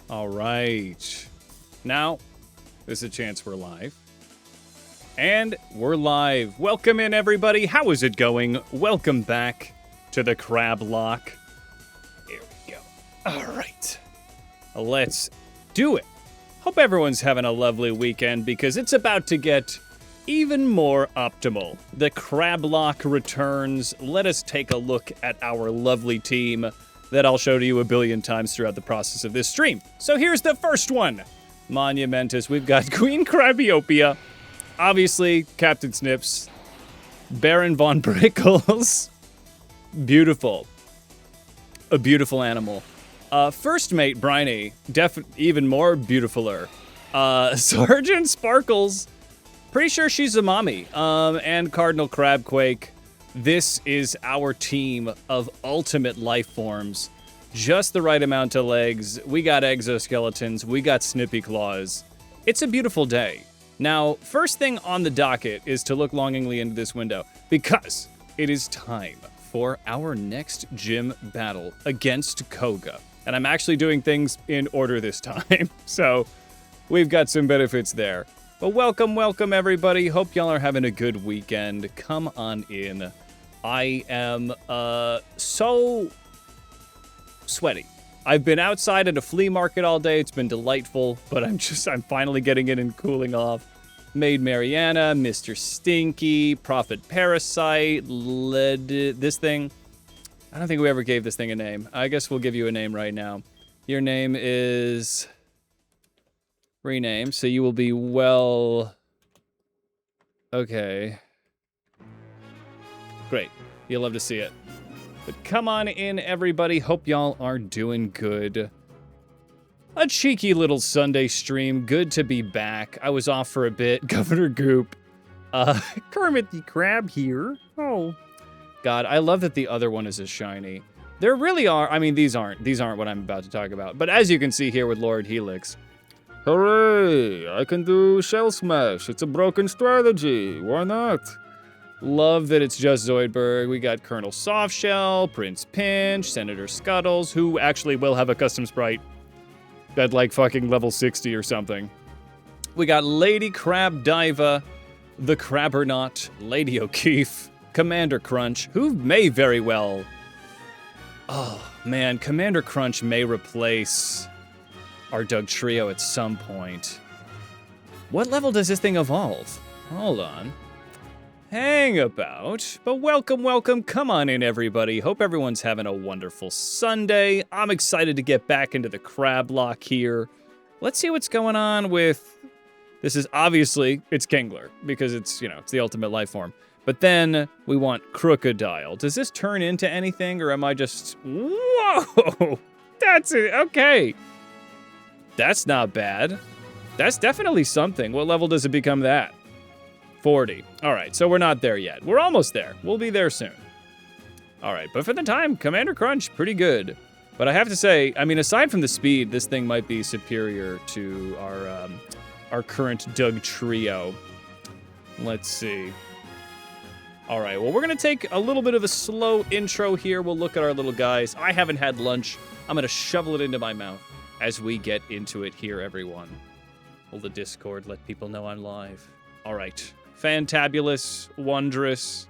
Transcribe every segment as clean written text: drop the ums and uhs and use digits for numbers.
All right. Now, there's a chance we're live. And we're live. Welcome in, everybody. How is it going? Welcome back to the CrabLocke. Here we go. All right. Let's do it. Hope everyone's having a lovely weekend because it's about to get even more optimal. The CrabLocke returns. Let us take a look at our lovely team that I'll show to you a billion times throughout the process of this stream. So here's the first one. Monumentous. We've got Queen Crabiopia. Obviously, Captain Snips. Baron Von Brickles. Beautiful. A beautiful animal. First mate, Briny. Even more beautifuler. Sergeant Sparkles. Pretty sure she's a mommy. And Cardinal Crabquake. This is our team of ultimate life forms. Just the right amount of legs. We got exoskeletons. We got snippy claws. It's a beautiful day. Now, first thing on the docket is to look longingly into this window because it is time for our next gym battle against Koga. And I'm actually doing things in order this time. So we've got some benefits there. But welcome, everybody. Hope y'all are having a good weekend. Come on in. I am so sweaty. I've been outside at a flea market all day. It's been delightful, but I'm finally getting in and cooling off. Maid Mariana, Mr. Stinky, Prophet Parasite, this thing. I don't think we ever gave this thing a name. I guess we'll give you a name right now. Your name is... rename, so you will be well... Okay. Great. You'll love to see it. But come on in, everybody. Hope y'all are doing good. A cheeky little Sunday stream. Good to be back. I was off for a bit. Governor Goop. Kermit the Crab here. Oh. God, I love that the other one is a shiny. There really are... I mean, these aren't what I'm about to talk about. But as you can see here with Lord Helix... Hooray! I can do Shell Smash. It's a broken strategy. Why not? Love that it's just Zoidberg. We got Colonel Softshell, Prince Pinch, Senator Scuttles, who actually will have a custom sprite at like fucking level 60 or something. We got Lady Crab Diva, the Crabbernaut, Lady O'Keefe, Commander Crunch, who may very well... Oh, man, Commander Crunch may replace... our Doug Trio at some point. What level does this thing evolve? Hold on. Hang about. But welcome. Come on in, everybody. Hope everyone's having a wonderful Sunday. I'm excited to get back into the CrabLocke here. Let's see what's going on with... This is obviously, it's Kingler, because it's, it's the ultimate life form. But then we want Crocodile. Does this turn into anything, or am I just... Whoa! That's it. Okay. That's not bad. That's definitely something. What level does it become that? 40. All right, so we're not there yet. We're almost there. We'll be there soon. All right, but for the time, Commander Crunch, pretty good. But I have to say, I mean, aside from the speed, this thing might be superior to our current Doug Trio. Let's see. All right, well, we're going to take a little bit of a slow intro here. We'll look at our little guys. I haven't had lunch. I'm going to shovel it into my mouth as we get into it here, everyone. Will the Discord let people know I'm live? All right. Fantabulous, wondrous.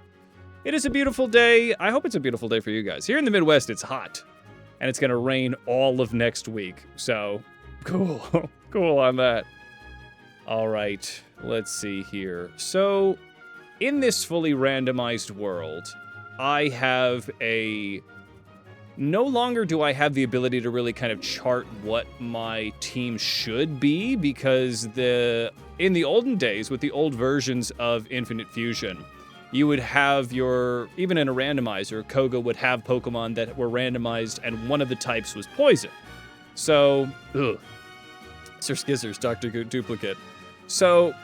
It is a beautiful day. I hope it's a beautiful day for you guys. Here in the Midwest, it's hot. And it's going to rain all of next week. So, cool. Cool on that. All right. Let's see here. So, in this fully randomized world, I have a... No longer do I have the ability to really kind of chart what my team should be, because in the olden days, with the old versions of Infinite Fusion, you would have even in a randomizer, Koga would have Pokemon that were randomized, and one of the types was poison. So, Sir Skizzers, Dr. Duplicate. So,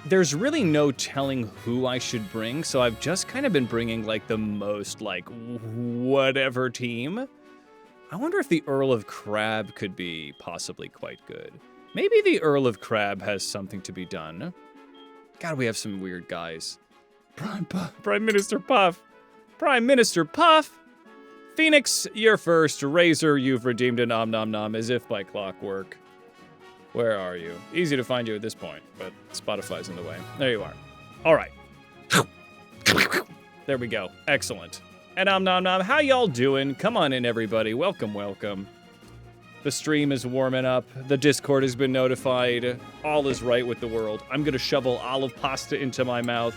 there's really no telling who I should bring, so I've just kind of been bringing, like, the most, like, whatever team. I wonder if the Earl of Crab could be possibly quite good. Maybe the Earl of Crab has something to be done. God, we have some weird guys. Prime Minister Puff! Prime Minister Puff! Phoenix, you're first. Razor, you've redeemed an om nom nom as if by clockwork. Where are you? Easy to find you at this point, but Spotify's in the way. There you are. All right. There we go. Excellent. And om nom nom, how y'all doing? Come on in, everybody. Welcome, welcome. The stream is warming up. The Discord has been notified. All is right with the world. I'm gonna shovel olive pasta into my mouth.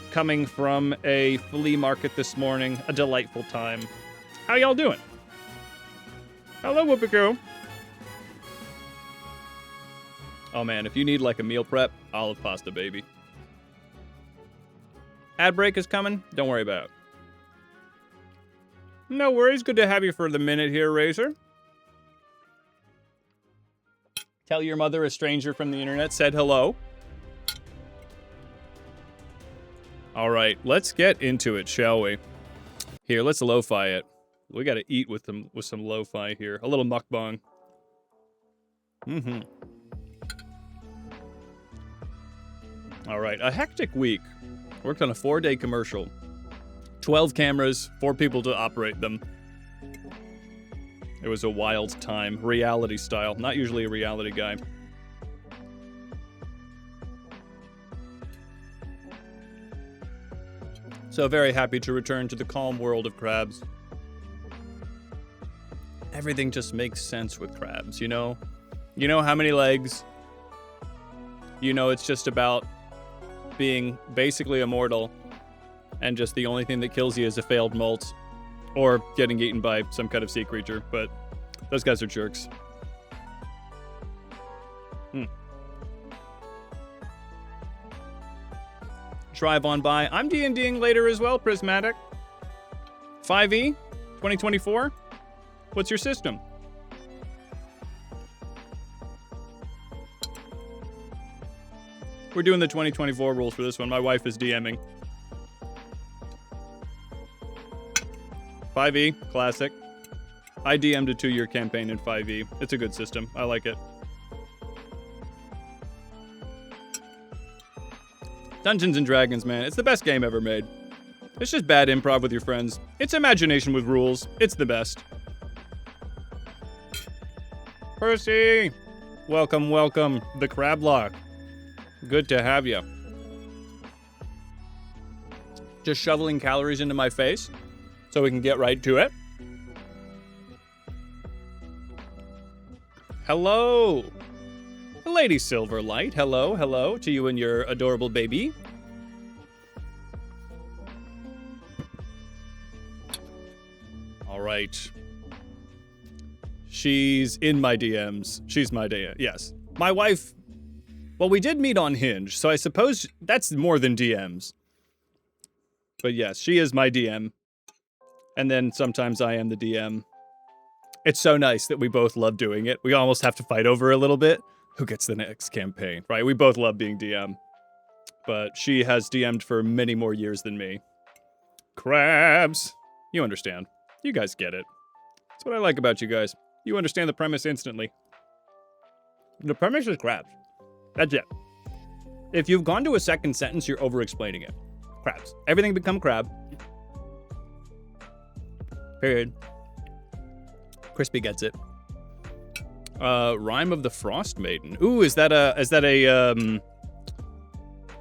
Coming from a flea market this morning. A delightful time. How y'all doing? Hello, Whoopikoo. Oh man, if you need like a meal prep, olive pasta, baby. Ad break is coming. Don't worry about it. No worries. Good to have you for the minute here, Razor. Tell your mother a stranger from the internet said hello. All right, let's get into it, shall we? Here, let's lo-fi it. We gotta eat with some lo-fi here. A little mukbang. All right, a hectic week. Worked on a 4-day commercial. 12 cameras, 4 people to operate them. It was a wild time, reality style. Not usually a reality guy. So very happy to return to the calm world of crabs. Everything just makes sense with crabs, you know? You know how many legs? You know it's just about being basically immortal, and just the only thing that kills you is a failed molt, or getting eaten by some kind of sea creature, but those guys are jerks. Drive on by. I'm D&Ding later as well, Prismatic. 5e, 2024. What's your system? We're doing the 2024 rules for this one. My wife is DMing. 5e, classic. I DM'd a 2-year campaign in 5e. It's a good system. I like it. Dungeons and Dragons, man. It's the best game ever made. It's just bad improv with your friends. It's imagination with rules. It's the best. Percy! Welcome, welcome. The CrabLocke. Good to have you. Just shoveling calories into my face so we can get right to it. Hello! Lady Silverlight, hello, hello to you and your adorable baby. All right. She's in my DMs. She's my DM. Yes. My wife, well, we did meet on Hinge, so I suppose that's more than DMs. But yes, she is my DM. And then sometimes I am the DM. It's so nice that we both love doing it. We almost have to fight over a little bit. Who gets the next campaign, right? We both love being DM. But she has DM'd for many more years than me. Crabs. You understand. You guys get it. That's what I like about you guys. You understand the premise instantly. The premise is crabs. That's it. If you've gone to a second sentence, you're over-explaining it. Crabs. Everything become crab. Period. Crispy gets it. Rime of the Frost Maiden. Ooh, is that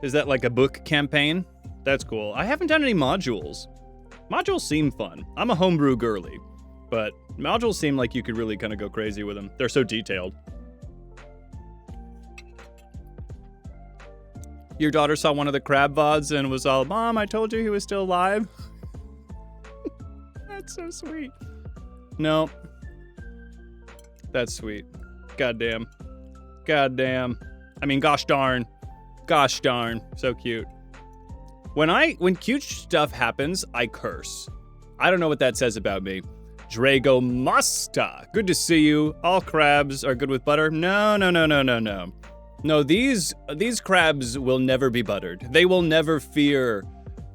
like a book campaign? That's cool. I haven't done any modules. Modules seem fun. I'm a homebrew girly, but modules seem like you could really kind of go crazy with them. They're so detailed. Your daughter saw one of the crab VODs and was all, "Mom, I told you he was still alive." That's so sweet. No. That's sweet. Goddamn. Goddamn. I mean, gosh darn. Gosh darn. So cute. When cute stuff happens, I curse. I don't know what that says about me. Drago Musta. Good to see you. All crabs are good with butter. No. No, these crabs will never be buttered. They will never fear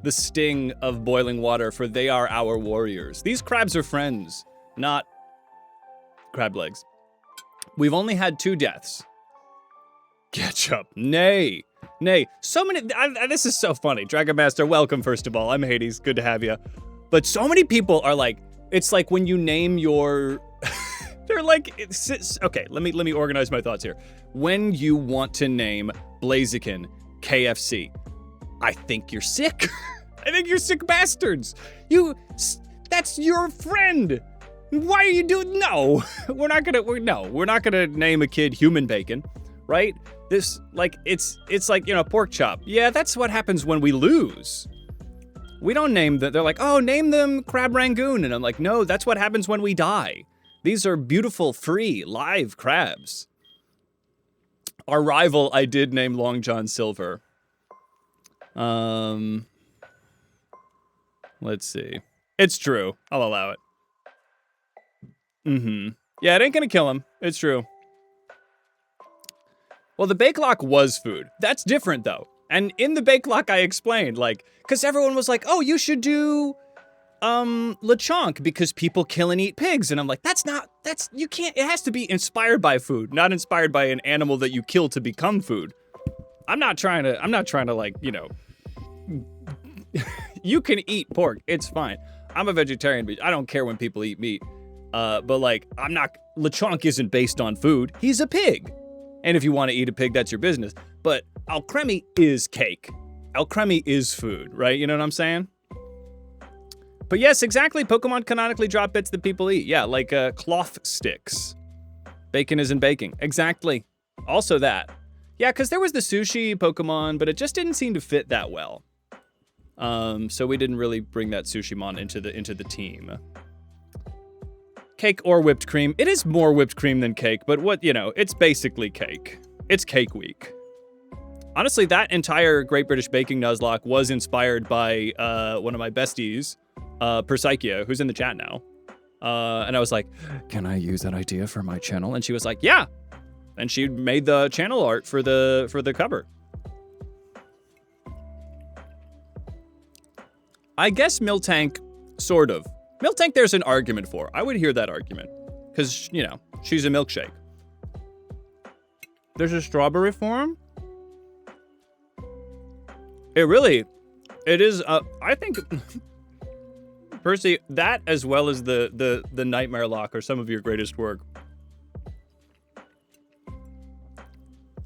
the sting of boiling water, for they are our warriors. These crabs are friends, not crab legs. We've only had 2 deaths. Ketchup. Nay. So many, this is so funny. Dragon Master, welcome, first of all. I'm Hades, good to have you. But so many people are like, It's like when you name your... They're like... Okay, let me organize my thoughts here. When you want to name Blaziken KFC, I think you're sick. I think you're sick bastards. That's your friend. Why are you doing? No, we're not gonna name a kid Human Bacon, right? This, like, it's like, pork chop. Yeah, that's what happens when we lose. We don't name them. They're like, oh, name them Crab Rangoon. And I'm like, no, that's what happens when we die. These are beautiful, free, live crabs. Our rival, I did name Long John Silver. Let's see. It's true. I'll allow it. Yeah, it ain't gonna kill him. It's true. Well, the CrabLocke was food. That's different, though. And in the CrabLocke, I explained, like, because everyone was like, oh, you should do, lechonk, because people kill and eat pigs. And I'm like, you can't, it has to be inspired by food, not inspired by an animal that you kill to become food. I'm not trying to, like, you can eat pork. It's fine. I'm a vegetarian, but I don't care when people eat meat. But, like, lechonk isn't based on food. He's a pig. And if you want to eat a pig, that's your business. But alcremie is cake. Alcremie is food, right? You know what I'm saying? But yes, exactly. Pokemon canonically drop bits that people eat. Yeah, like cloth sticks. Bacon isn't baking. Exactly. Also that. Yeah, because there was the sushi Pokemon, but it just didn't seem to fit that well. So we didn't really bring that Sushimon into the team. Cake or whipped cream. It is more whipped cream than cake, but it's basically cake. It's cake week. Honestly, that entire Great British Baking Nuzlocke was inspired by one of my besties, Persaikia, who's in the chat now. And I was like, can I use that idea for my channel? And she was like, yeah. And she made the channel art for the cover. I guess Miltank, sort of. Miltank there's an argument for. I would hear that argument. Because, she's a milkshake. There's a strawberry form? It is, I think, Percy, that as well as the Nightmare Lock are some of your greatest work.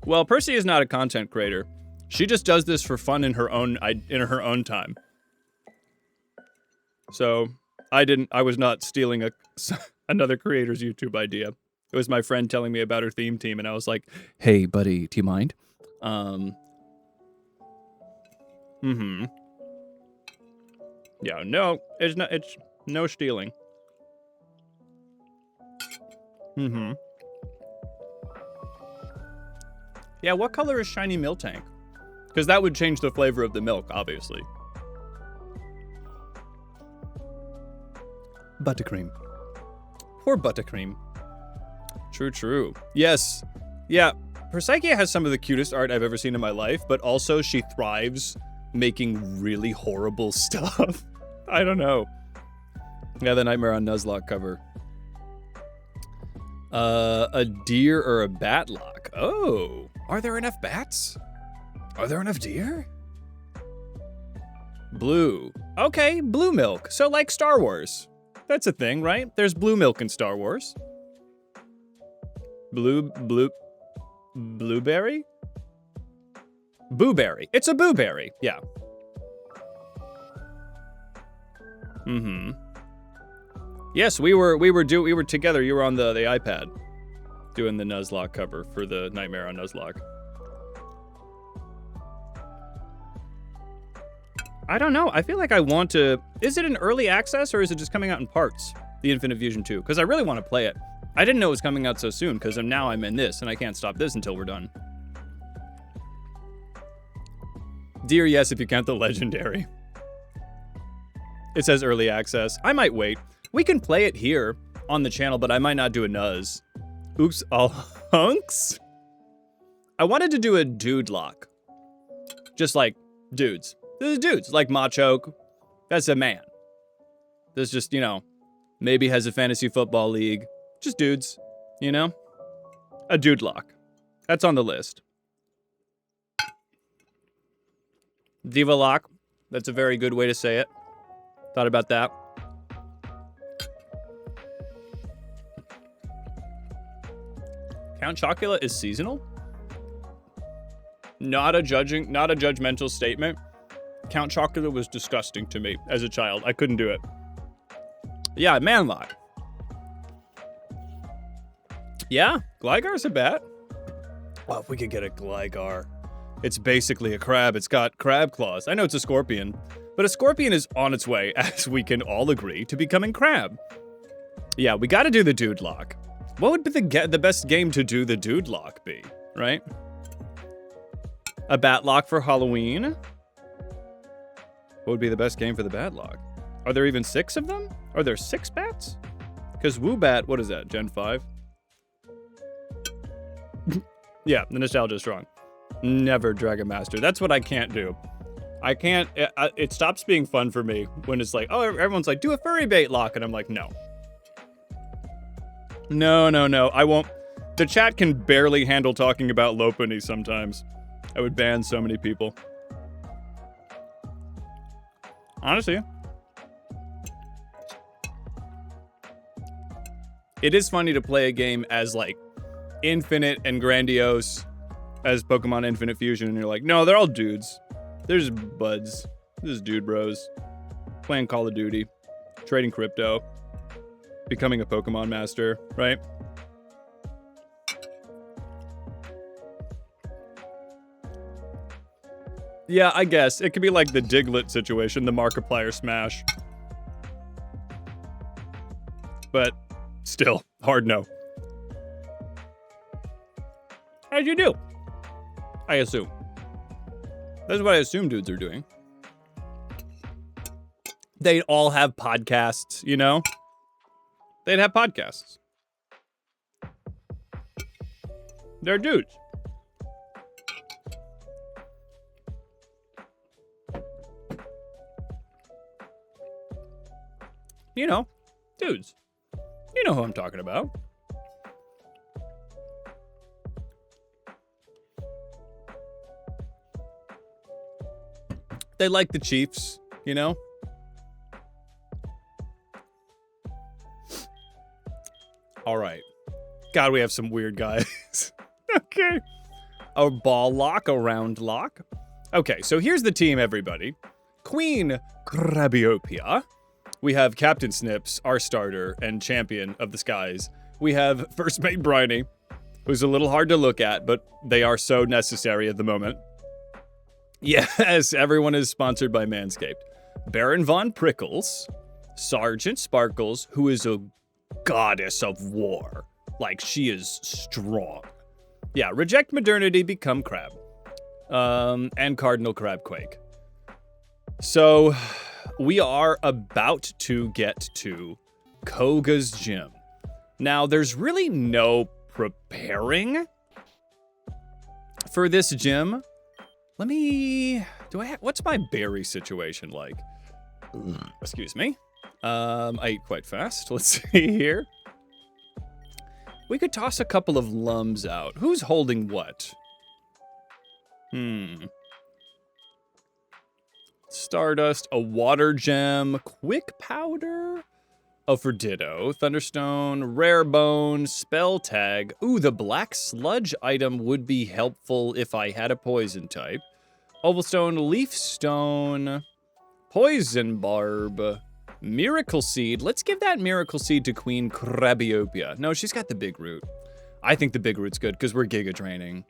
Well, Percy is not a content creator. She just does this for fun in her own time. So, I was not stealing another creator's YouTube idea. It was my friend telling me about her theme team, and I was like, hey, buddy, do you mind? Yeah, no, it's no stealing. Yeah, what color is shiny Miltank? Because that would change the flavor of the milk, obviously. Buttercream. Poor Buttercream. True. Yes. Yeah, Persaikia has some of the cutest art I've ever seen in my life, but also she thrives making really horrible stuff. I don't know. Yeah, the Nightmare on Nuzlocke cover. A deer or a bat lock. Oh, are there enough bats? Are there enough deer? Blue. Okay, blue milk. So like Star Wars. That's a thing, right? There's blue milk in Star Wars. Blueberry? Booberry. It's a booberry. Yeah. Yes, we were together. You were on the iPad doing the Nuzlocke cover for the Nightmare on Nuzlocke. I don't know. I feel like I want to... Is it an early access or is it just coming out in parts? The Infinite Fusion 2. Because I really want to play it. I didn't know it was coming out so soon because now I'm in this and I can't stop this until we're done. Dear, yes, if you count the legendary. It says early access. I might wait. We can play it here on the channel, but I might not do a Nuz. Oops, all hunks? I wanted to do a dude lock. Just like dudes. This is dudes, like Machoke. That's a man. This just, maybe has a fantasy football league. Just dudes, A dude lock. That's on the list. Diva lock. That's a very good way to say it. Thought about that. Count Chocula is seasonal? Not a judgmental statement. Count Chocula was disgusting to me as a child. I couldn't do it. Yeah, manlock. Yeah, Gligar's a bat. Well, if we could get a Gligar. It's basically a crab. It's got crab claws. I know it's a scorpion, but a scorpion is on its way, as we can all agree, to becoming crab. Yeah, we gotta do the dude lock. What would be the best game to do the dude lock be, right? A bat lock for Halloween? What would be the best game for the bat lock? Are there even 6 of them? Are there 6 bats? Because Woobat, what is that, Gen 5? Yeah, the nostalgia is strong. Never Dragon Master. That's what I can't do. I can't, it stops being fun for me when it's like, oh, everyone's like, do a furry bait lock. And I'm like, no. No, I won't. The chat can barely handle talking about Lopunny sometimes. I would ban so many people. Honestly. It is funny to play a game as, like, infinite and grandiose as Pokemon Infinite Fusion, and you're like, no, they're all dudes. They're just buds. They're just dude bros. Playing Call of Duty. Trading crypto. Becoming a Pokemon master, right? Yeah, I guess. It could be like the Diglett situation, the Markiplier smash. But still, hard no. How'd you do? I assume. That's what I assume dudes are doing. They'd all have podcasts, you know? They'd have podcasts. They're dudes. You know, dudes. You know who I'm talking about. They like the Chiefs, you know? All right. God, we have some weird guys. Okay. A ball lock, a round lock. Okay, so here's the team, everybody. Queen Crabiopia. We have Captain Snips, our starter and champion of the skies. We have First Mate Briny, who's a little hard to look at, but they are so necessary at the moment. Yes, everyone is sponsored by Manscaped. Baron Von Prickles, Sergeant Sparkles, who is a goddess of war. Like, she is strong. Yeah, reject modernity, become crab. And Cardinal Crabquake. So, we are about to get to Koga's gym. Now, there's really no preparing for this gym. What's my berry situation like? Excuse me. I eat quite fast. Let's see here. We could toss a couple of lums out. Who's holding what? Stardust, a water gem, quick powder. Oh, for Ditto, Thunderstone, Rare Bone, Spell Tag. Ooh, the black sludge item would be helpful if I had a poison type. Ovalstone, Leaf Stone, Poison Barb, Miracle Seed. Let's give that Miracle Seed to Queen Crabiopia. No, she's got the Big Root. I think the Big Root's good because we're Giga Draining.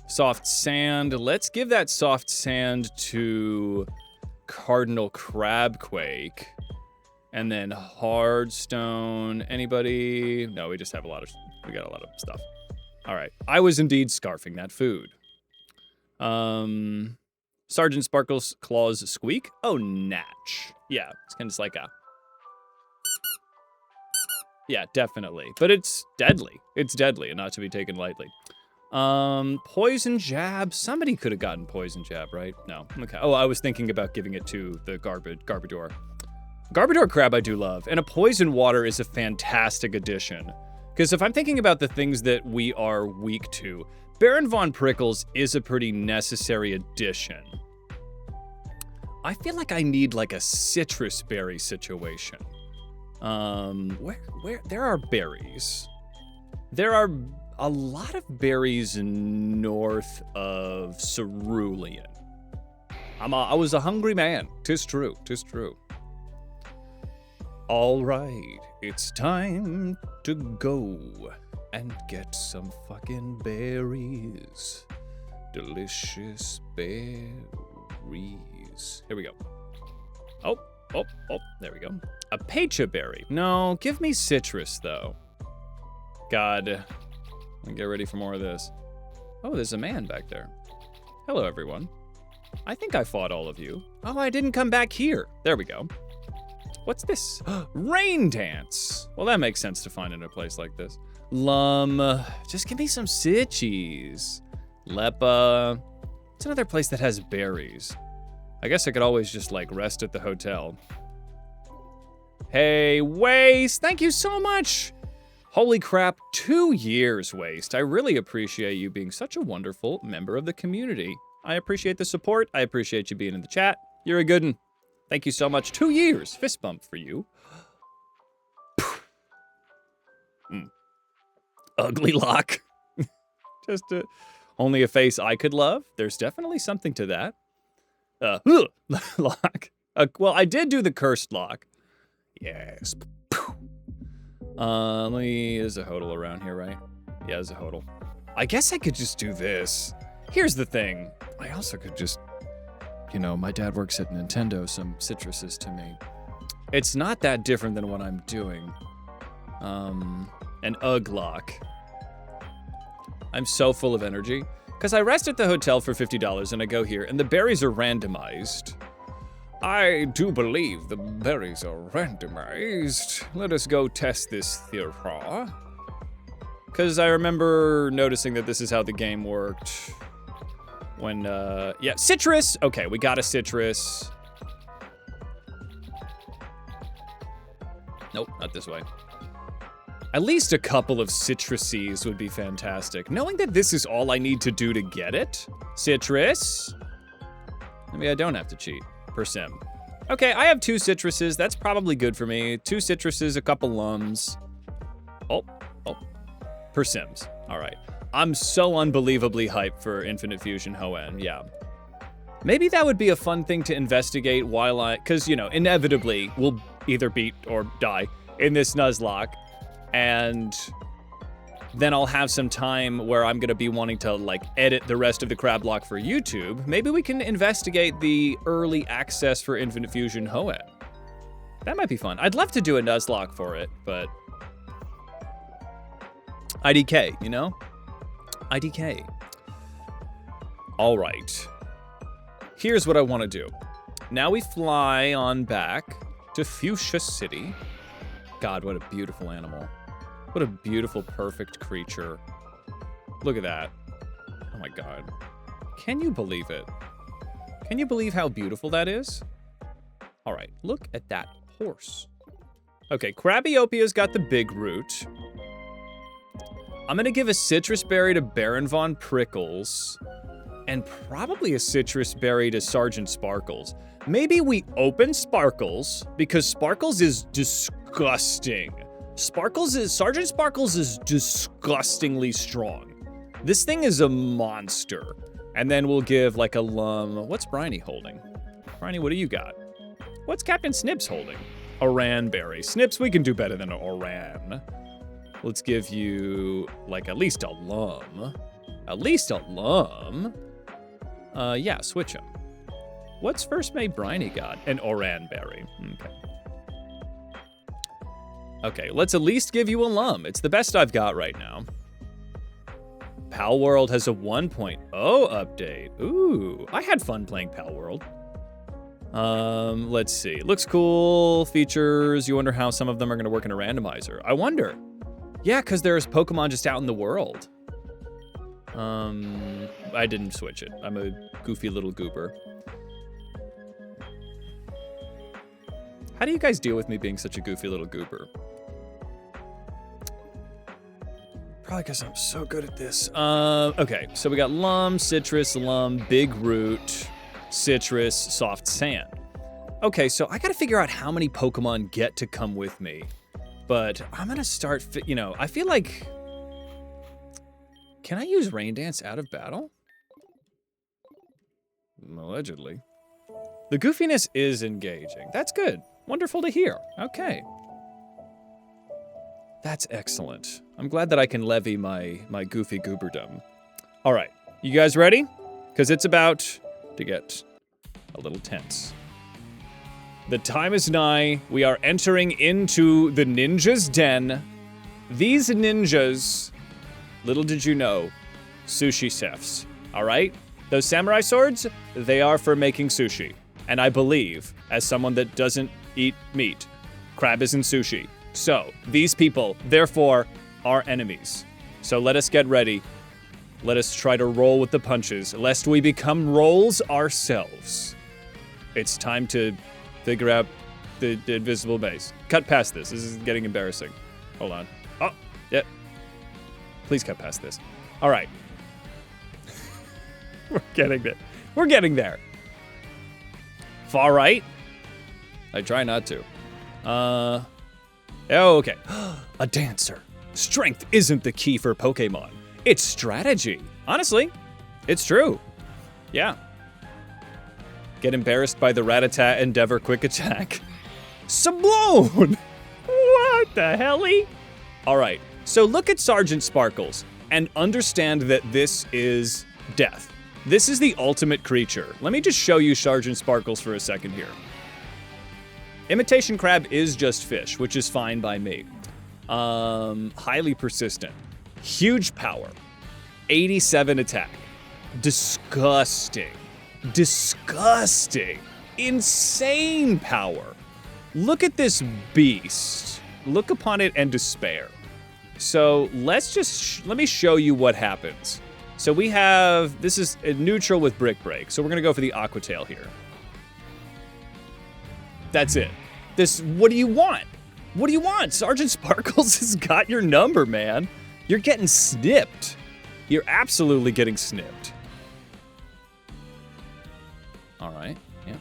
Soft Sand. Let's give that Soft Sand to Cardinal Crabquake. And then Hard Stone. Anybody? No, we got a lot of stuff. All right. I was indeed scarfing that food. Sergeant Sparkle's Claws Squeak. Oh, Natch. Yeah, it's kind of like a... Yeah, definitely. But it's deadly. It's deadly and not to be taken lightly. Poison Jab. Somebody could have gotten Poison Jab, right? No. Okay. Oh, I was thinking about giving it to the Garbodor. Garbodor Crab I do love. And a Poison Water is a fantastic addition. Because if I'm thinking about the things that we are weak to, Baron Von Prickles is a pretty necessary addition. I feel like I need like a citrus berry situation. Where there are berries. There are a lot of berries north of Cerulean. I was a hungry man. 'Tis true. 'Tis true. All right, it's time to go and get some fucking berries. Delicious berries. Here we go. Oh, there we go. A pecha berry. No, give me citrus, though. God. Let me get ready for more of this. Oh, there's a man back there. Hello, everyone. I think I fought all of you. Oh, I didn't come back here. There we go. What's this? Rain dance. Well, that makes sense to find in a place like this. Just give me some sitchies. Lepa. It's another place that has berries. I guess I could always just, like, rest at the hotel. Hey, Waste, thank you so much. Holy crap, 2 years, Waste. I really appreciate you being such a wonderful member of the community. I appreciate the support. I appreciate you being in the chat. You're a good one. Thank you so much. 2 years. Fist bump for you. Ugly lock. Just only a face I could love. There's definitely something to that. Lock. Well, I did do the cursed lock. Yes. There's a hodl around here, right? Yeah, there's a hodl. I guess I could just do this. Here's the thing. I also could just, you know, my dad works at Nintendo, some citruses to me. It's not that different than what I'm doing. An Ugg lock. I'm so full of energy. Because I rest at the hotel for $50 and I go here, and the berries are randomized. I do believe the berries are randomized. Let us go test this theory. Because I remember noticing that this is how the game worked. When, yeah, citrus! Okay, we got a citrus. Nope, not this way. At least a couple of citruses would be fantastic. Knowing that this is all I need to do to get it. Citrus. Maybe I don't have to cheat. Persim. Okay, I have 2 citruses. That's probably good for me. 2 citruses, a couple lums. Oh. Persims. All right. I'm so unbelievably hyped for Infinite Fusion Hoenn. Yeah. Maybe that would be a fun thing to investigate while because, you know, inevitably we'll either beat or die in this nuzlocke. And then I'll have some time where I'm gonna be wanting to, like, edit the rest of the CrabLocke for YouTube. Maybe we can investigate the early access for Infinite Fusion Hoenn. That might be fun. I'd love to do a nuzlocke for it, but IDK, you know? IDK. All right. Here's what I want to do. Now we fly on back to Fuchsia City. God, what a beautiful animal. What a beautiful, perfect creature. Look at that. Oh my God. Can you believe it? Can you believe how beautiful that is? All right, look at that horse. Okay, Crabbyophia's got the big root. I'm gonna give a citrus berry to Baron Von Prickles, and probably a citrus berry to Sergeant Sparkles. Maybe we open Sparkles, because Sparkles is disgusting. Sergeant Sparkles is disgustingly strong. This thing is a monster. And then we'll give like a lum. What's Bryony holding? Bryony, what do you got? What's Captain Snips holding? Oran berry. Snips, we can do better than an Oran. Let's give you like at least a lum. At least a lum. Yeah, switch them. What's First Mate Bryony got? An Oran berry. Okay. Okay, let's at least give you a lum. It's the best I've got right now. Pal World has a 1.0 update. Ooh, I had fun playing Pal World. Let's see. Looks cool. Features. You wonder how some of them are going to work in a randomizer. I wonder. Yeah, because there's Pokemon just out in the world. I didn't switch it. I'm a goofy little goober. How do you guys deal with me being such a goofy little goober? Probably because I'm so good at this. Okay, so we got lum, citrus, lum, big root, citrus, soft sand. Okay, so I gotta figure out how many Pokemon get to come with me. But I'm gonna start, I feel like Can I use Rain Dance out of battle? Allegedly. The goofiness is engaging. That's good. Wonderful to hear. Okay. That's excellent. I'm glad that I can levy my goofy gooberdom. All right. You guys ready? Because it's about to get a little tense. The time is nigh. We are entering into the ninja's den. These ninjas, little did you know, sushi chefs. All right? Those samurai swords, they are for making sushi. And I believe, as someone that doesn't eat meat, crab isn't sushi. So, these people, therefore, are enemies. So let us get ready. Let us try to roll with the punches, lest we become rolls ourselves. It's time to figure out the invisible base. Cut past this. This is getting embarrassing. Hold on. Oh, yeah. Please cut past this. All right. We're getting there. We're getting there. Far right. I try not to. Oh, okay. A dancer. Strength isn't the key for Pokemon. It's strategy. Honestly, it's true. Yeah. Get embarrassed by the Rattata Endeavor Quick Attack. Sabloon! What the helly? All right, so look at Sergeant Sparkles and understand that this is death. This is the ultimate creature. Let me just show you Sergeant Sparkles for a second here. Imitation Crab is just fish, which is fine by me. Highly persistent. Huge power. 87 attack. Disgusting. Disgusting. Insane power. Look at this beast. Look upon it and despair. So let's just, let me show you what happens. So we have, this is a neutral with Brick Break. So we're gonna go for the Aqua Tail here. That's it. This, what do you want? What do you want? Sergeant Sparkles has got your number, man. You're getting snipped. You're absolutely getting snipped. All right. Yeah.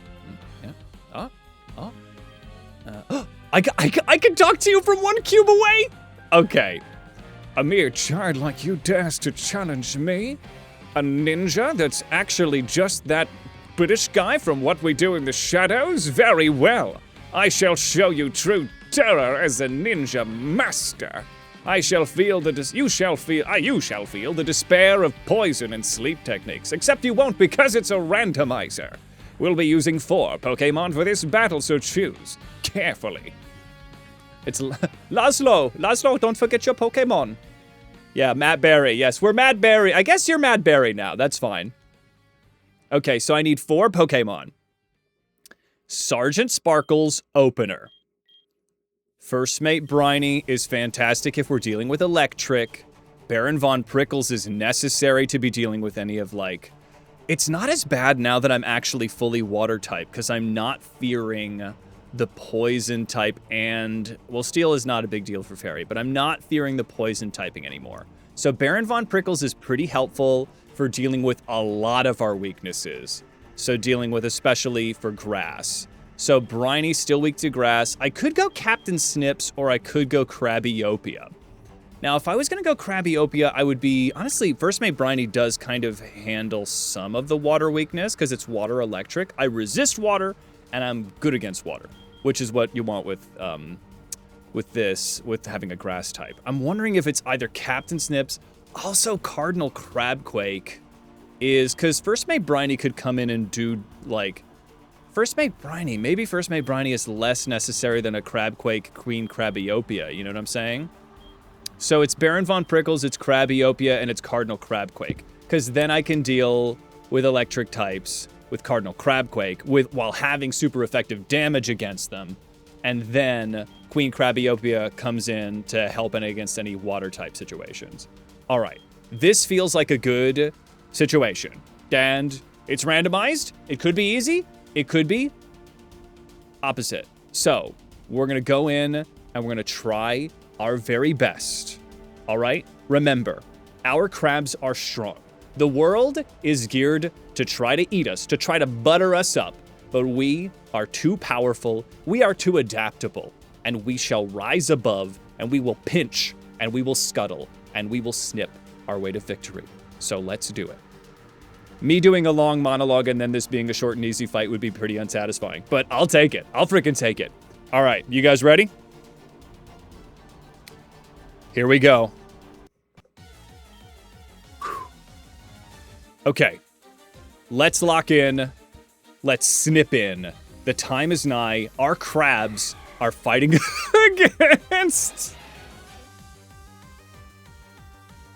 I can talk to you from one cube away? Okay. A mere child like you dares to challenge me? A ninja that's actually just that British guy from What We Do in the Shadows? Very well. I shall show you true terror as a ninja master. You shall feel the despair of poison and sleep techniques, except you won't because it's a randomizer. We'll be using 4 Pokemon for this battle, so choose carefully. It's Laszlo. Laszlo, don't forget your Pokemon. Yeah, Matt Berry. Yes, we're Matt Berry. I guess you're Matt Berry now. That's fine. Okay, so I need 4 Pokemon. Sergeant Sparkles opener. First Mate Briny is fantastic if we're dealing with electric. Baron Von Prickles is necessary to be dealing with any of like... It's not as bad now that I'm actually fully water type, because I'm not fearing the poison type and... Well, steel is not a big deal for Fairy, but I'm not fearing the poison typing anymore. So Baron Von Prickles is pretty helpful for dealing with a lot of our weaknesses. So dealing with especially for grass. So Briny's still weak to grass. I could go Captain Snips or I could go Crabiopia. Now, if I was going to go Crabiopia, I would be... Honestly, First Mate Briny does kind of handle some of the water weakness because it's water electric. I resist water and I'm good against water, which is what you want with having a grass type. I'm wondering if it's either Captain Snips, also Cardinal Crabquake is... Because First Mate Briny could come in and do, like... First Mate Briny, maybe First Mate Briny is less necessary than a Crabquake Queen Crabiopia, you know what I'm saying? So it's Baron Von Prickles, it's Crabiopia, and it's Cardinal Crabquake. Because then I can deal with electric types with Cardinal Crabquake while having super effective damage against them. And then Queen Crabiopia comes in to help against any water type situations. All right, this feels like a good situation. And it's randomized, it could be easy. It could be opposite. So we're going to go in and we're going to try our very best. All right? Remember, our crabs are strong. The world is geared to try to eat us, to try to butter us up. But we are too powerful. We are too adaptable. And we shall rise above and we will pinch and we will scuttle and we will snip our way to victory. So let's do it. Me doing a long monologue and then this being a short and easy fight would be pretty unsatisfying. But I'll take it. I'll freaking take it. All right, you guys ready? Here we go. Okay. Let's lock in. Let's snip in. The time is nigh. Our crabs are fighting against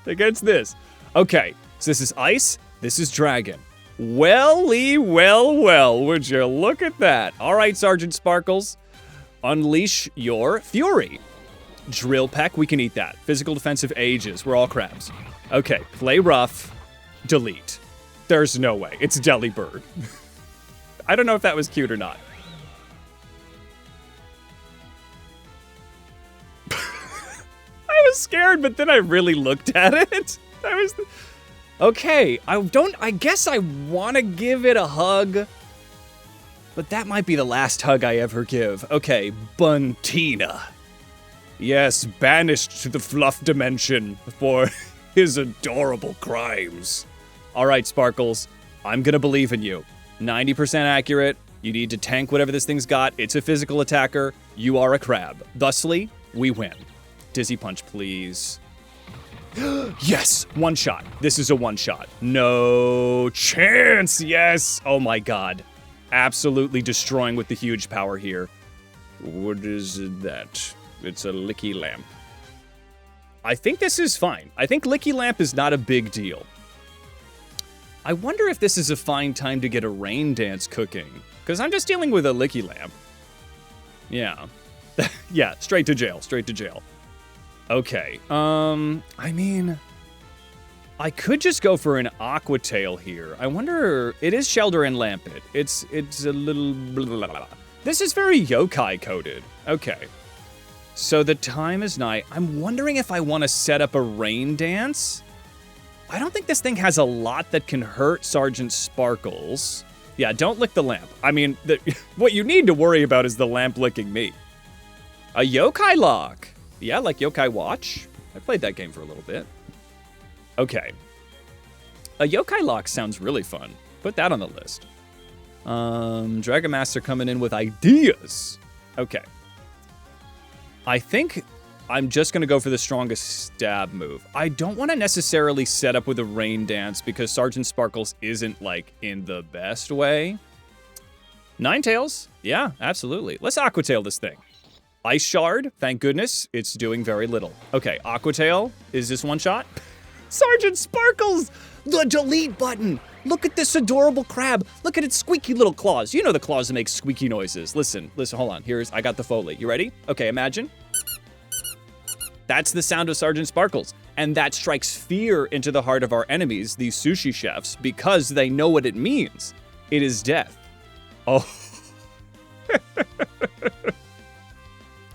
this. Okay, so this is ice. This is dragon. Welly, well, would you look at that? All right, Sergeant Sparkles. Unleash your fury. Drill peck, we can eat that. Physical defensive ages, we're all crabs. Okay, play rough. Delete. There's no way. It's Delibird. I don't know if that was cute or not. I was scared, but then I really looked at it. Okay, I guess I want to give it a hug, but that might be the last hug I ever give. Okay, Buntina. Yes, banished to the fluff dimension for his adorable crimes. All right, Sparkles, I'm gonna believe in you. 90% accurate. You need to tank whatever this thing's got. It's a physical attacker. You are a crab. Thusly, we win. Dizzy punch, please. Yes, one shot. This is a one shot. No chance. Yes. Oh my God. Absolutely destroying with the huge power here. What is that? It's a Licky Lamp. I think this is fine. I think Licky Lamp is not a big deal. I wonder if this is a fine time to get a rain dance cooking, because I'm just dealing with a Licky Lamp. Yeah. Yeah, straight to jail, straight to jail. Okay, I mean, I could just go for an Aqua Tail here. I wonder, it is Shelter and Lampet. It's a little blah, blah, blah. This is very yokai coded. Okay. So the time is nigh. I'm wondering if I want to set up a rain dance. I don't think this thing has a lot that can hurt Sergeant Sparkles. Yeah, don't lick the lamp. I mean, what you need to worry about is the lamp licking me. A yokai lock. Yeah, like Yokai Watch. I played that game for a little bit. Okay. A yokai lock sounds really fun. Put that on the list. Dragon Master coming in with ideas. Okay. I think I'm just going to go for the strongest stab move. I don't want to necessarily set up with a rain dance because Sergeant Sparkles isn't, like, in the best way. Ninetales? Yeah, absolutely. Let's Aqua Tail this thing. Ice Shard, thank goodness, it's doing very little. Okay, Aqua Tail, is this one shot? Sergeant Sparkles! The delete button! Look at this adorable crab. Look at its squeaky little claws. You know the claws that make squeaky noises. Listen, hold on. I got the Foley. You ready? Okay, imagine. That's the sound of Sergeant Sparkles. And that strikes fear into the heart of our enemies, these sushi chefs, because they know what it means. It is death. Oh.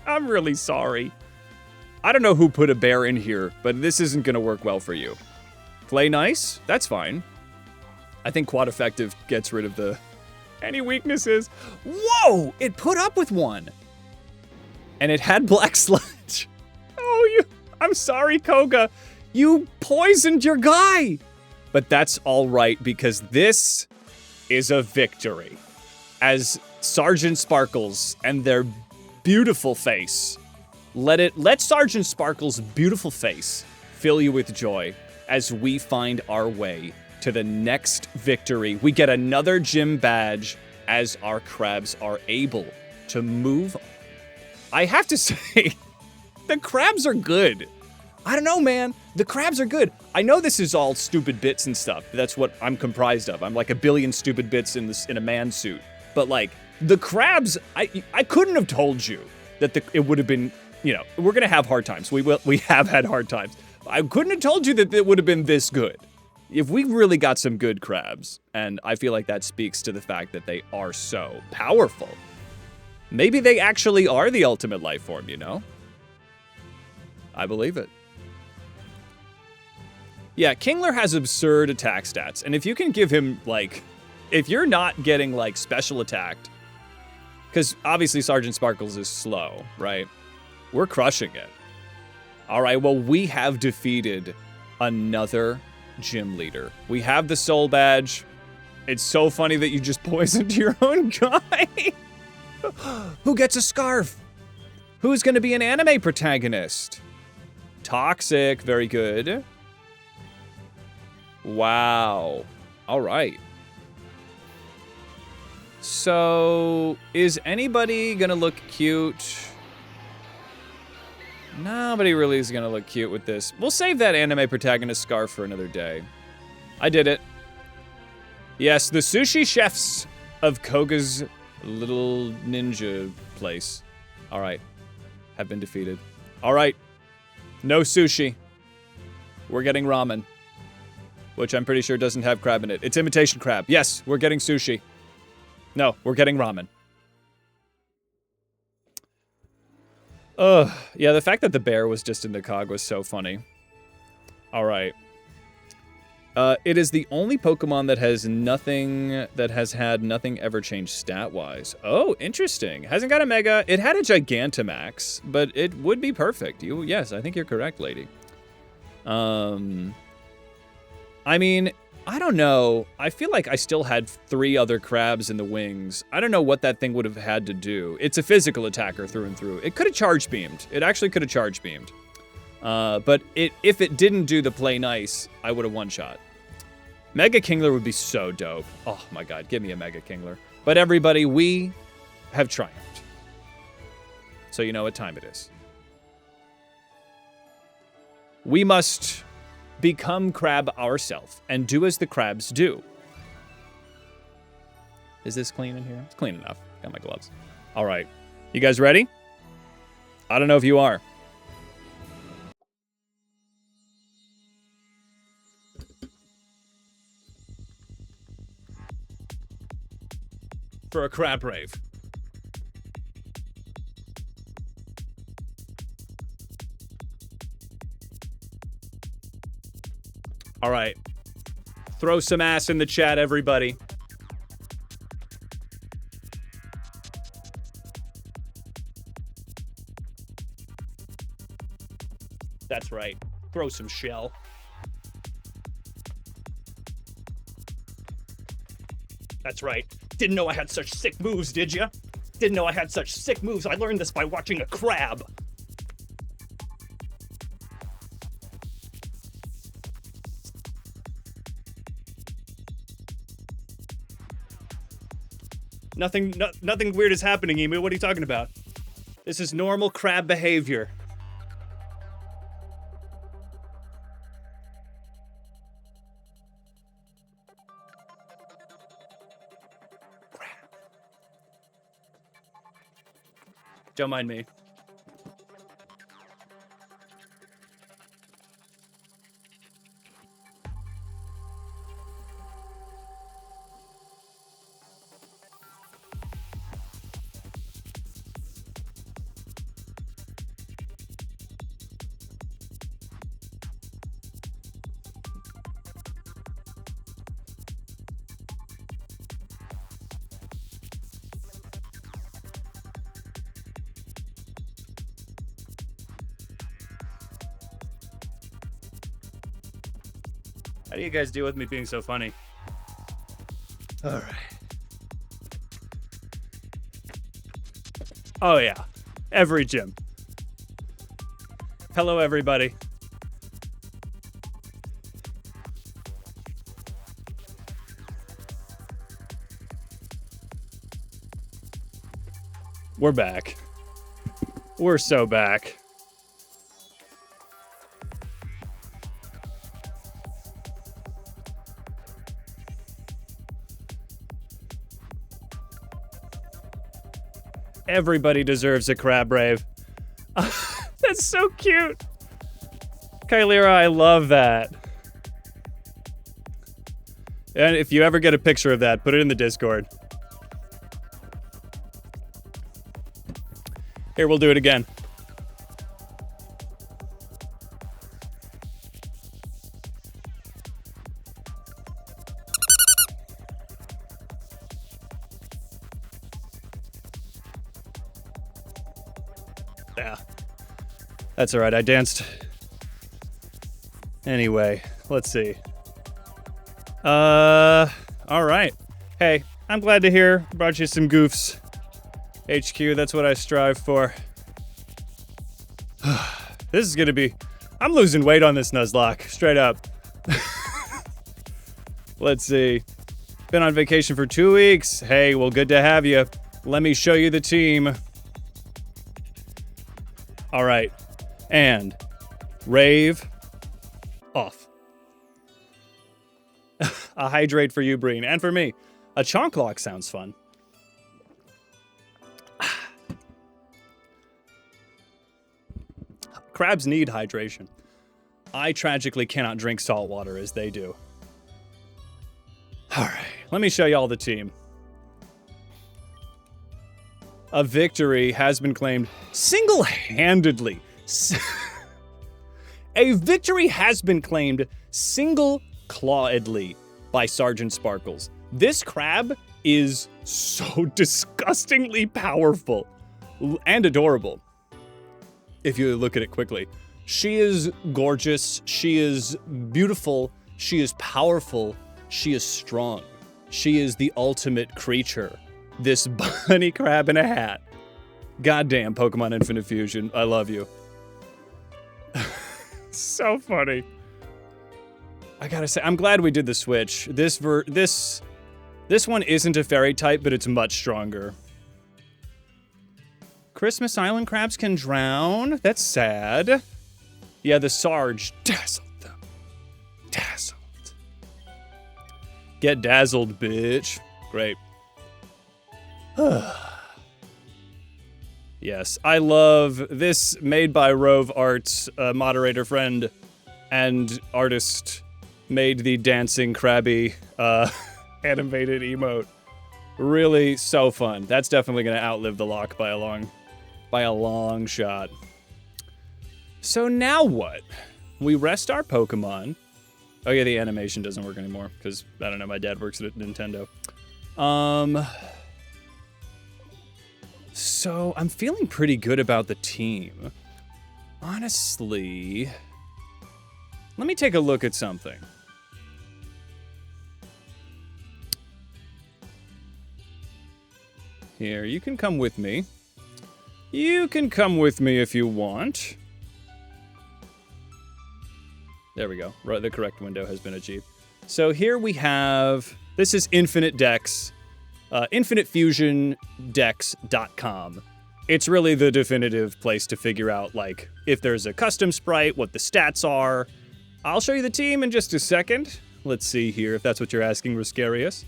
I'm really sorry. I don't know who put a bear in here, but this isn't going to work well for you. Play nice? That's fine. I think Quad Effective gets rid of any weaknesses. Whoa! It put up with one. And it had Black Sludge. Oh, I'm sorry, Koga. You poisoned your guy. But that's all right, because this is a victory. As Sergeant Sparkles and their beautiful face. Let Sergeant Sparkle's beautiful face fill you with joy as we find our way to the next victory. We get another gym badge as our crabs are able to move. I have to say, the crabs are good. I don't know, man. The crabs are good. I know this is all stupid bits and stuff. That's what I'm comprised of. I'm like a billion stupid bits in a man suit. But like, the crabs, I couldn't have told you that it would have been, we're going to have hard times. We have had hard times. I couldn't have told you that it would have been this good. If we really got some good crabs, and I feel like that speaks to the fact that they are so powerful. Maybe they actually are the ultimate life form, I believe it. Yeah, Kingler has absurd attack stats, and if you can give him, if you're not getting, special attacked, because obviously Sergeant Sparkles is slow, right? We're crushing it. All right, well, we have defeated another gym leader. We have the soul badge. It's so funny that you just poisoned your own guy. Who gets a scarf? Who's going to be an anime protagonist? Toxic, very good. Wow. All right. So, is anybody going to look cute? Nobody really is going to look cute with this. We'll save that anime protagonist scarf for another day. I did it. Yes, the sushi chefs of Koga's little ninja place. All right. Have been defeated. All right. No sushi. We're getting ramen. Which I'm pretty sure doesn't have crab in it. It's imitation crab. Yes, we're getting sushi. No, we're getting ramen. Ugh. Yeah, the fact that the bear was just in the cog was so funny. All right. It is the only Pokemon that has nothing, that has had nothing ever change stat-wise. Oh, interesting. Hasn't got a Mega. It had a Gigantamax, but it would be perfect. Yes, I think you're correct, lady. I mean, I don't know. I feel like I still had 3 other crabs in the wings. I don't know what that thing would have had to do. It's a physical attacker through and through. It could have charge beamed. It actually could have charge beamed. But if it didn't do the play nice, I would have one-shot. Mega Kingler would be so dope. Oh my god, give me a Mega Kingler. But everybody, we have triumphed. So you know what time it is. We must become crab ourselves and do as the crabs do. Is this clean in here? It's clean enough. Got my gloves. All right. You guys ready? I don't know if you are. For a crab rave. All right. Throw some ass in the chat, everybody. That's right. Throw some shell. That's right. Didn't know I had such sick moves, did ya? Didn't know I had such sick moves. I learned this by watching a crab. Nothing weird is happening, Emu. What are you talking about? This is normal crab behavior. Don't mind me. How do you guys deal with me being so funny? All right. Oh yeah, every gym. Hello, everybody. We're back. We're so back. Everybody deserves a crab rave. That's so cute. Kylera, I love that. And if you ever get a picture of that, put it in the Discord. Here, we'll do it again. Yeah. That's all right. I danced Anyway, let's see. All right. Hey, I'm glad to hear. Brought you some goofs. HQ, that's what I strive for. This is gonna be... I'm losing weight on this nuzlocke, straight up. Let's see. Been on vacation for 2 weeks. Hey, well, good to have you. Let me show you the team. All right. And rave off. A hydrate for you, Breen, and for me. A CrabLocke sounds fun. Crabs need hydration. I tragically cannot drink salt water as they do. All right, let me show you all the team. A victory has been claimed single-handedly. A victory has been claimed single-clawedly by Sergeant Sparkles. This crab is so disgustingly powerful and adorable, if you look at it quickly. She is gorgeous, she is beautiful, she is powerful, she is strong. She is the ultimate creature. This bunny crab in a hat. Goddamn, Pokemon Infinite Fusion, I love you. So funny. I gotta say, I'm glad we did the switch. This one isn't a fairy type, but it's much stronger. Christmas Island crabs can drown? That's sad. Yeah, the Sarge dazzled them. Dazzled. Get dazzled, bitch. Great. Yes, I love this, made by Rove Arts, moderator friend and artist, made the dancing Krabby animated emote. Really so fun. That's definitely gonna outlive the lock by a long shot. So now what? We rest our Pokemon. Oh yeah, the animation doesn't work anymore because I don't know, my dad works at Nintendo. So I'm feeling pretty good about the team. Honestly, let me take a look at something. Here, you can come with me. You can come with me if you want. There we go. Right, the correct window has been achieved. So here we have, this is Infinite Dex, infinitefusiondex.com. It's really the definitive place to figure out, like, if there's a custom sprite, what the stats are. I'll show you the team in just a second. Let's see here, if that's what you're asking, Riscarius.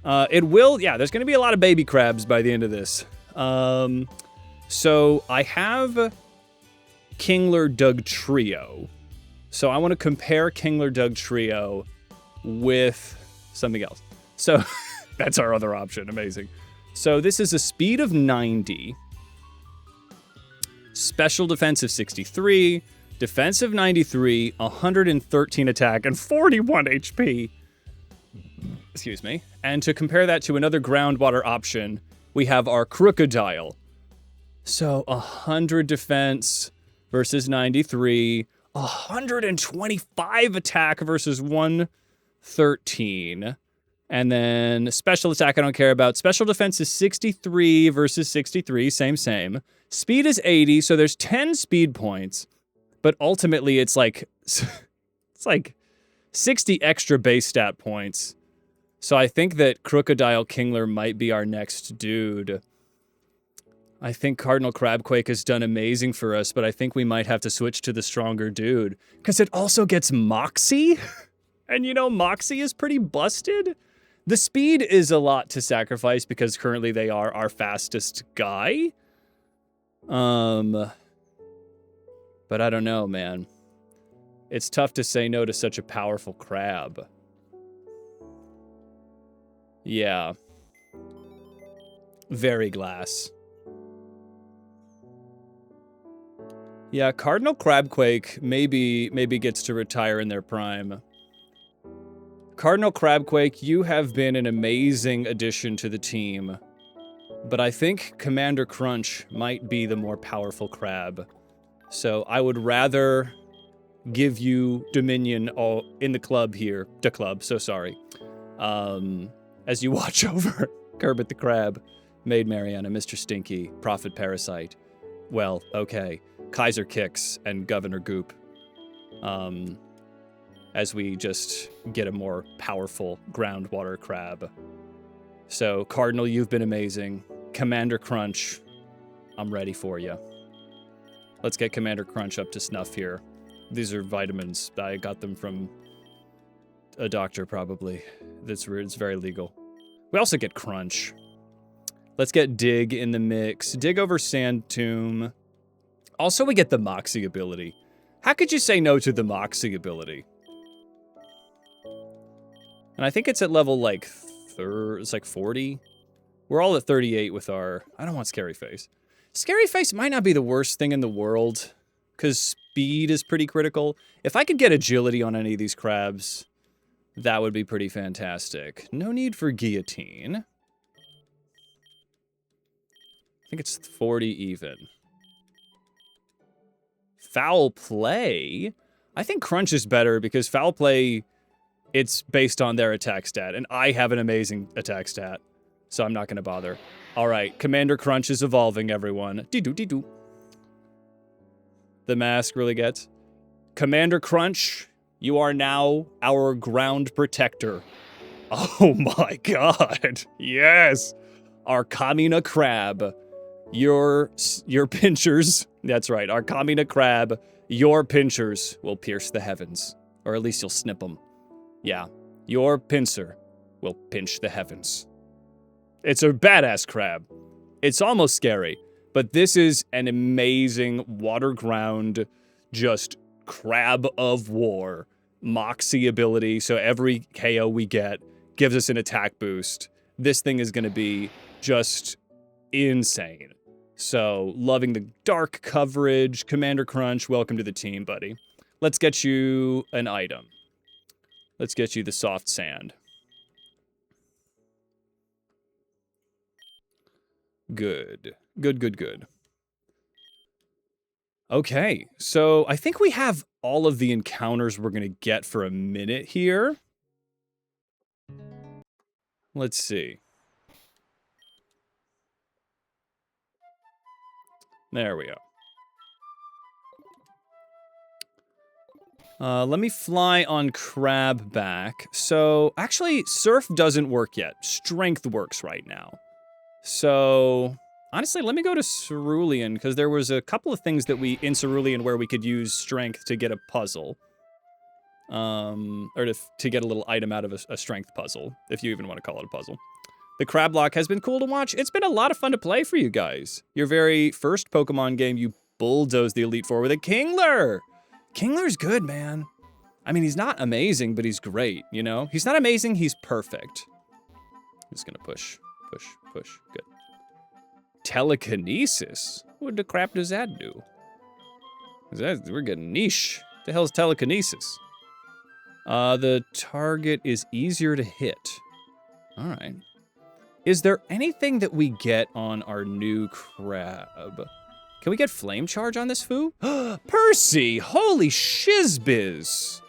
There's going to be a lot of baby crabs by the end of this. So I have Kingler Doug Trio. So I want to compare Kingler Doug Trio with something else. So that's our other option. Amazing. So this is a speed of 90, special defense of 63, defense of 93, 113 attack, and 41 HP. Excuse me. And to compare that to another groundwater option, we have our Crocodile. So 100 defense versus 93, 125 attack versus 113. And then special attack I don't care about. Special defense is 63 versus 63, same. Speed is 80, so there's 10 speed points. But ultimately it's like 60 extra base stat points. So I think that Crocodile Kingler might be our next dude. I think Cardinal Crabquake has done amazing for us, but I think we might have to switch to the stronger dude. Because it also gets Moxie? And you know, Moxie is pretty busted. The speed is a lot to sacrifice because currently they are our fastest guy. But I don't know, man. It's tough to say no to such a powerful crab. Yeah. Very glass. Yeah, Cardinal Crabquake maybe gets to retire in their prime. Cardinal Crabquake, you have been an amazing addition to the team. But I think Commander Crunch might be the more powerful crab. So I would rather give you dominion all in the club here. The club, so sorry. As you watch over Kermit the Crab, Maid Mariana, Mr. Stinky, Prophet Parasite. Well, okay. Kaiser Kicks and Governor Goop. As we just get a more powerful groundwater crab. So, Cardinal, you've been amazing. Commander Crunch, I'm ready for you. Let's get Commander Crunch up to snuff here. These are vitamins. I got them from a doctor, probably. It's very legal. We also get Crunch. Let's get Dig in the mix. Dig over Sand Tomb. Also, we get the Moxie ability. How could you say no to the Moxie ability? And I think it's at level, like, it's like 40. We're all at 38 with our... I don't want Scary Face. Scary Face might not be the worst thing in the world, because speed is pretty critical. If I could get agility on any of these crabs, that would be pretty fantastic. No need for Guillotine. I think it's 40 even. Foul Play? I think Crunch is better because Foul Play, it's based on their attack stat, and I have an amazing attack stat, so I'm not going to bother. All right, Commander Crunch is evolving, everyone. Dee-doo. The mask really gets. Commander Crunch, you are now our ground protector. Oh my god. Yes. Our Kamina Crab. Your pinchers. That's right. Our Kamina Crab. Your pinchers will pierce the heavens. Or at least you'll snip them. Yeah. Your pincer will pinch the heavens. It's a badass crab. It's almost scary. But this is an amazing water-ground, just crab of war. Moxie ability, so every KO we get gives us an attack boost. This thing is going to be just insane. So, loving the dark coverage. Commander Crunch, welcome to the team, buddy. Let's get you an item. Let's get you the soft sand. Good. Good. Okay, so I think we have all of the encounters we're going to get for a minute here. Let's see. There we go. Let me fly on Crab back. So, actually, Surf doesn't work yet. Strength works right now. So, honestly, let me go to Cerulean, because there was a couple of things that in Cerulean where we could use Strength to get a puzzle. Or to get a little item out of a Strength puzzle, if you even want to call it a puzzle. The CrabLocke has been cool to watch. It's been a lot of fun to play for you guys. Your very first Pokemon game, you bulldozed the Elite Four with a Kingler! Kingler's good, man. I mean, he's not amazing, but he's great, you know? He's not amazing, he's perfect. I'm just gonna push. Good. Telekinesis? What the crap does that do? We're getting niche. What the hell's telekinesis? The target is easier to hit. All right. Is there anything that we get on our new crab? Can we get flame charge on this foo? Percy! Holy shizbiz!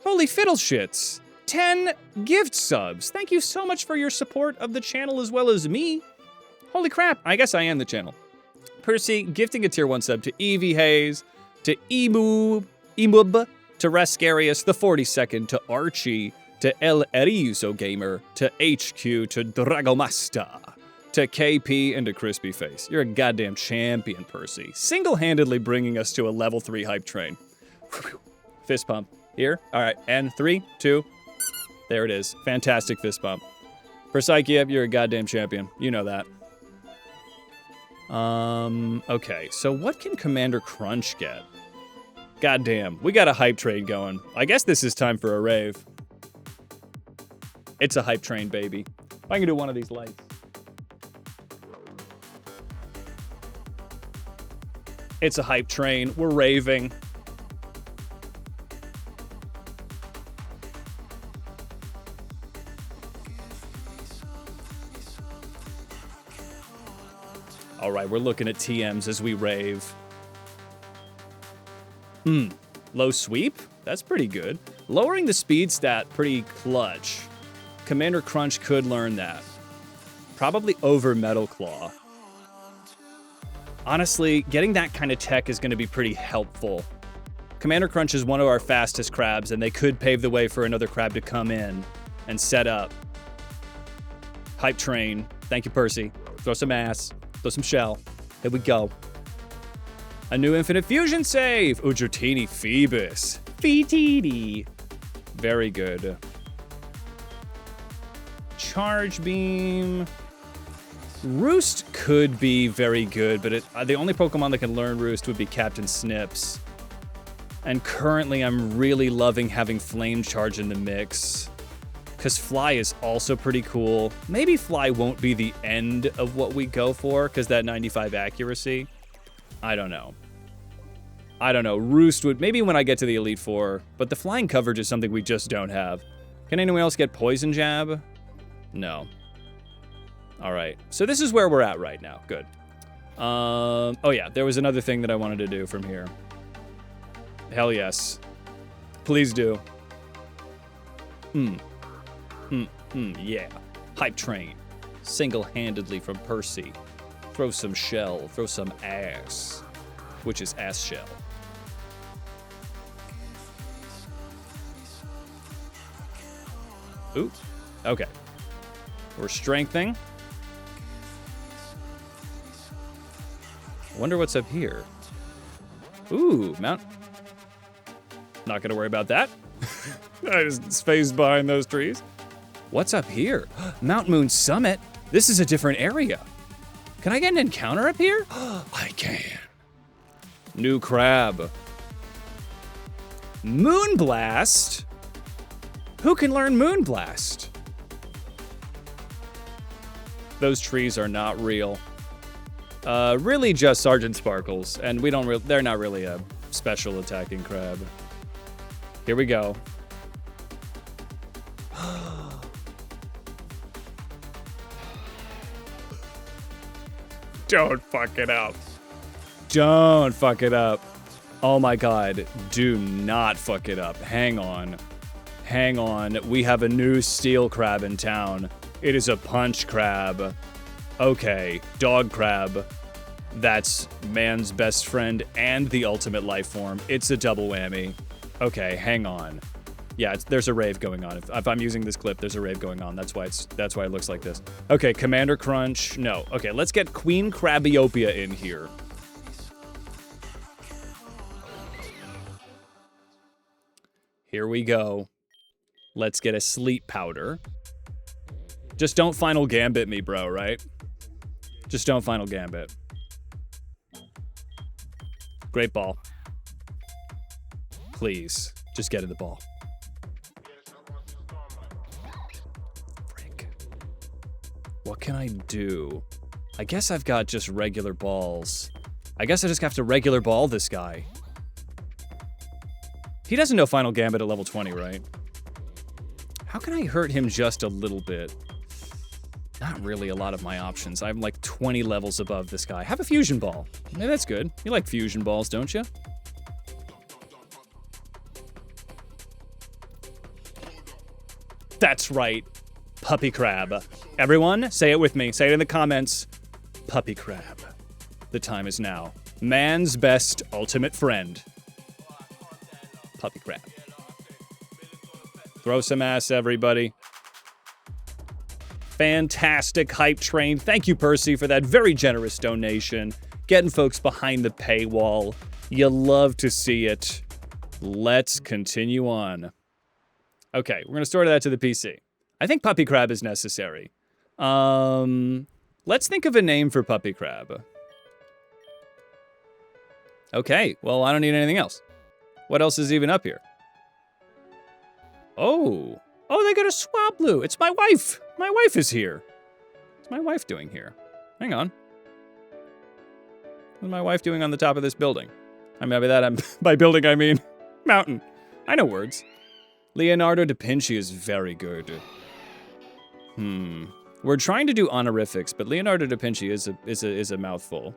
Holy fiddleshits! 10 gift subs. Thank you so much for your support of the channel as well as me. Holy crap, I guess I am the channel. Percy gifting a tier 1 sub to Evie Hayes, to Emub, to Rascarius, the 42nd, to Archie, to El Erizo Gamer, to HQ, to Dragomasta, to KP, and to Crispy Face. You're a goddamn champion, Percy. Single-handedly bringing us to a level 3 hype train. Fist pump. Here. All right, and 3, 2... There it is. Fantastic fist bump. For Psyche, you're a goddamn champion. You know that. Okay. So what can Commander Crunch get? Goddamn. We got a hype train going. I guess this is time for a rave. It's a hype train, baby. I can do one of these lights. It's a hype train. We're raving. All right, we're looking at TMs as we rave. Low sweep? That's pretty good. Lowering the speed stat, pretty clutch. Commander Crunch could learn that. Probably over Metal Claw. Honestly, getting that kind of tech is going to be pretty helpful. Commander Crunch is one of our fastest crabs, and they could pave the way for another crab to come in and set up. Hype train. Thank you, Percy. Throw some ass. Throw some shell. Here we go. A new infinite fusion save. Ujutini Phoebus. Fetidi. Very good. Charge beam. Roost could be very good, but the only Pokemon that can learn Roost would be Captain Snips. And currently, I'm really loving having Flame Charge in the mix. Because Fly is also pretty cool. Maybe Fly won't be the end of what we go for, because that 95 accuracy. I don't know. Roost would, maybe when I get to the Elite Four, but the flying coverage is something we just don't have. Can anyone else get Poison Jab? No. All right, so this is where we're at right now. Good. Oh yeah, there was another thing that I wanted to do from here. Hell yes. Please do. Yeah. Hype train. Single-handedly from Percy. Throw some shell, throw some ass. Which is ass shell. Ooh. Okay. We're strengthening. Wonder what's up here. Ooh, Mount. Not gonna worry about that. I just phased behind those trees. What's up here? Mount Moon Summit? This is a different area. Can I get an encounter up here? I can. New crab. Moonblast? Who can learn Moonblast? Those trees are not real. Really just Sergeant Sparkles, and they're not really a special attacking crab. Here we go. Don't fuck it up. Don't fuck it up. Oh my god, do not fuck it up. Hang on. Hang on, we have a new steel crab in town. It is a punch crab. Okay, dog crab. That's man's best friend and the ultimate life form. It's a double whammy. Okay, hang on. Yeah, there's a rave going on. If I'm using this clip, there's a rave going on. That's why it looks like this. Okay, Commander Crunch. No. Okay, let's get Queen Crabiopia in here. Here we go. Let's get a sleep powder. Just don't final gambit me, bro, right? Just don't final gambit. Great ball. Please, just get in the ball. Frick. What can I do? I guess I've got just regular balls. I guess I just have to regular ball this guy. He doesn't know Final Gambit at level 20, right? How can I hurt him just a little bit? Not really a lot of my options. I'm like 20 levels above this guy. Have a fusion ball. Yeah, that's good. You like fusion balls, don't you? That's right. Puppy crab. Everyone, say it with me. Say it in the comments. Puppy crab. The time is now. Man's best ultimate friend. Puppy crab. Throw some ass, everybody. Fantastic hype train. Thank you, Percy, for that very generous donation. Getting folks behind the paywall. You love to see it. Let's continue on. Okay, we're going to store that to the PC. I think Puppy Crab is necessary. Let's think of a name for Puppy Crab. Okay, well, I don't need anything else. What else is even up here? Oh, they got a Swablu. It's my wife. My wife is here. What's my wife doing here? Hang on. What's my wife doing on the top of this building? By building, I mean mountain. I know words. Leonardo da Vinci is very good. We're trying to do honorifics, but Leonardo da Vinci is a mouthful.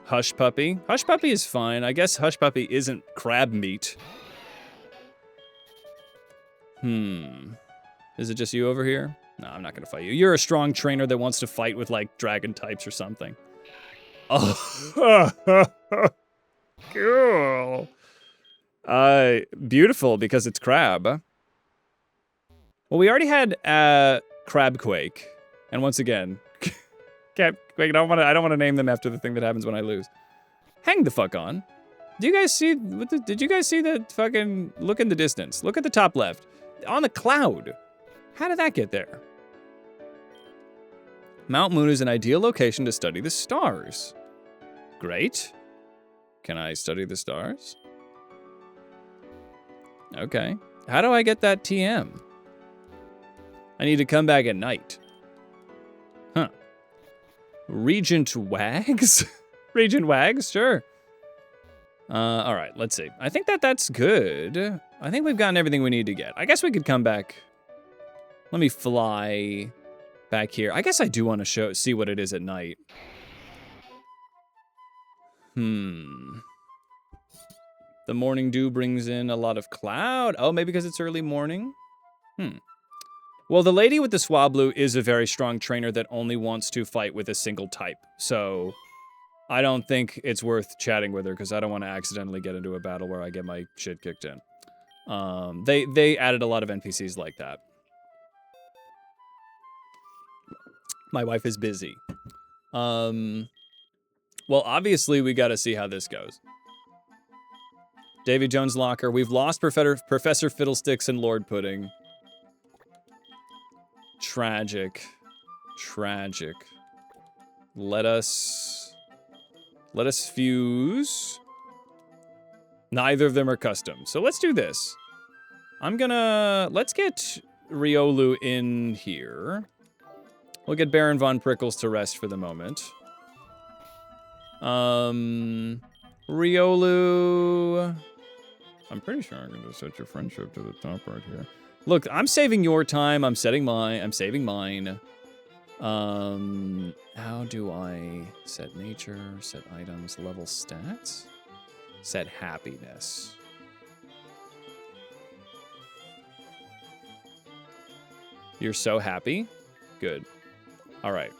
Hush Puppy. Hush Puppy is fine. I guess Hush Puppy isn't crab meat. Is it just you over here? No, I'm not gonna fight you. You're a strong trainer that wants to fight with, like, dragon types or something. Oh. Cool. Beautiful, because it's crab. Well, we already had, Crabquake. And once again... Wait, I don't want to name them after the thing that happens when I lose. Hang the fuck on. Do you guys see... Did you guys see the fucking... Look in the distance. Look at the top left. On the cloud. How did that get there? Mount Moon is an ideal location to study the stars. Great. Can I study the stars? Okay. How do I get that TM? I need to come back at night. Huh. Regent Wags? Regent Wags, sure. All right, let's see. I think that's good. I think we've gotten everything we need to get. I guess we could come back. Let me fly back here. I guess I do want to see what it is at night. The morning dew brings in a lot of cloud. Oh, maybe because it's early morning? Well, the lady with the Swablu is a very strong trainer that only wants to fight with a single type. So I don't think it's worth chatting with her because I don't want to accidentally get into a battle where I get my shit kicked in. They added a lot of NPCs like that. My wife is busy. Well, obviously we got to see how this goes. Davy Jones Locker. We've lost Professor Fiddlesticks and Lord Pudding. Tragic. Tragic. Let us fuse. Neither of them are custom. So let's do this. Let's get Riolu in here. We'll get Baron Von Prickles to rest for the moment. Riolu. I'm pretty sure I'm gonna set your friendship to the top right here. Look, I'm saving your time. I'm saving mine. How do I set nature, set items, level stats? Set happiness. You're so happy? Good. All right.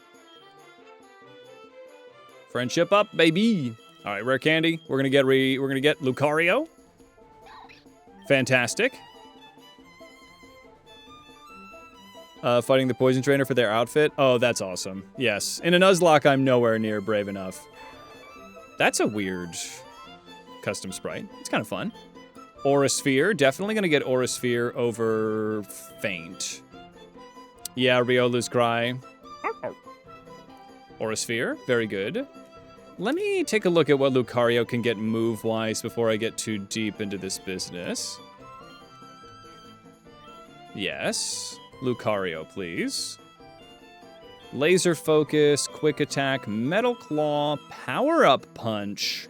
Friendship up, baby. All right, rare candy. We're gonna get Lucario. Fantastic. Fighting the poison trainer for their outfit. Oh, that's awesome. Yes. In a Nuzlocke, I'm nowhere near brave enough. That's a weird custom sprite. It's kind of fun. Aura Sphere. Definitely gonna get Aura Sphere over Faint. Yeah, Riolu's cry. Aura Sphere. Very good. Let me take a look at what Lucario can get move-wise before I get too deep into this business. Yes. Lucario, please. Laser Focus, Quick Attack, Metal Claw, Power-Up Punch,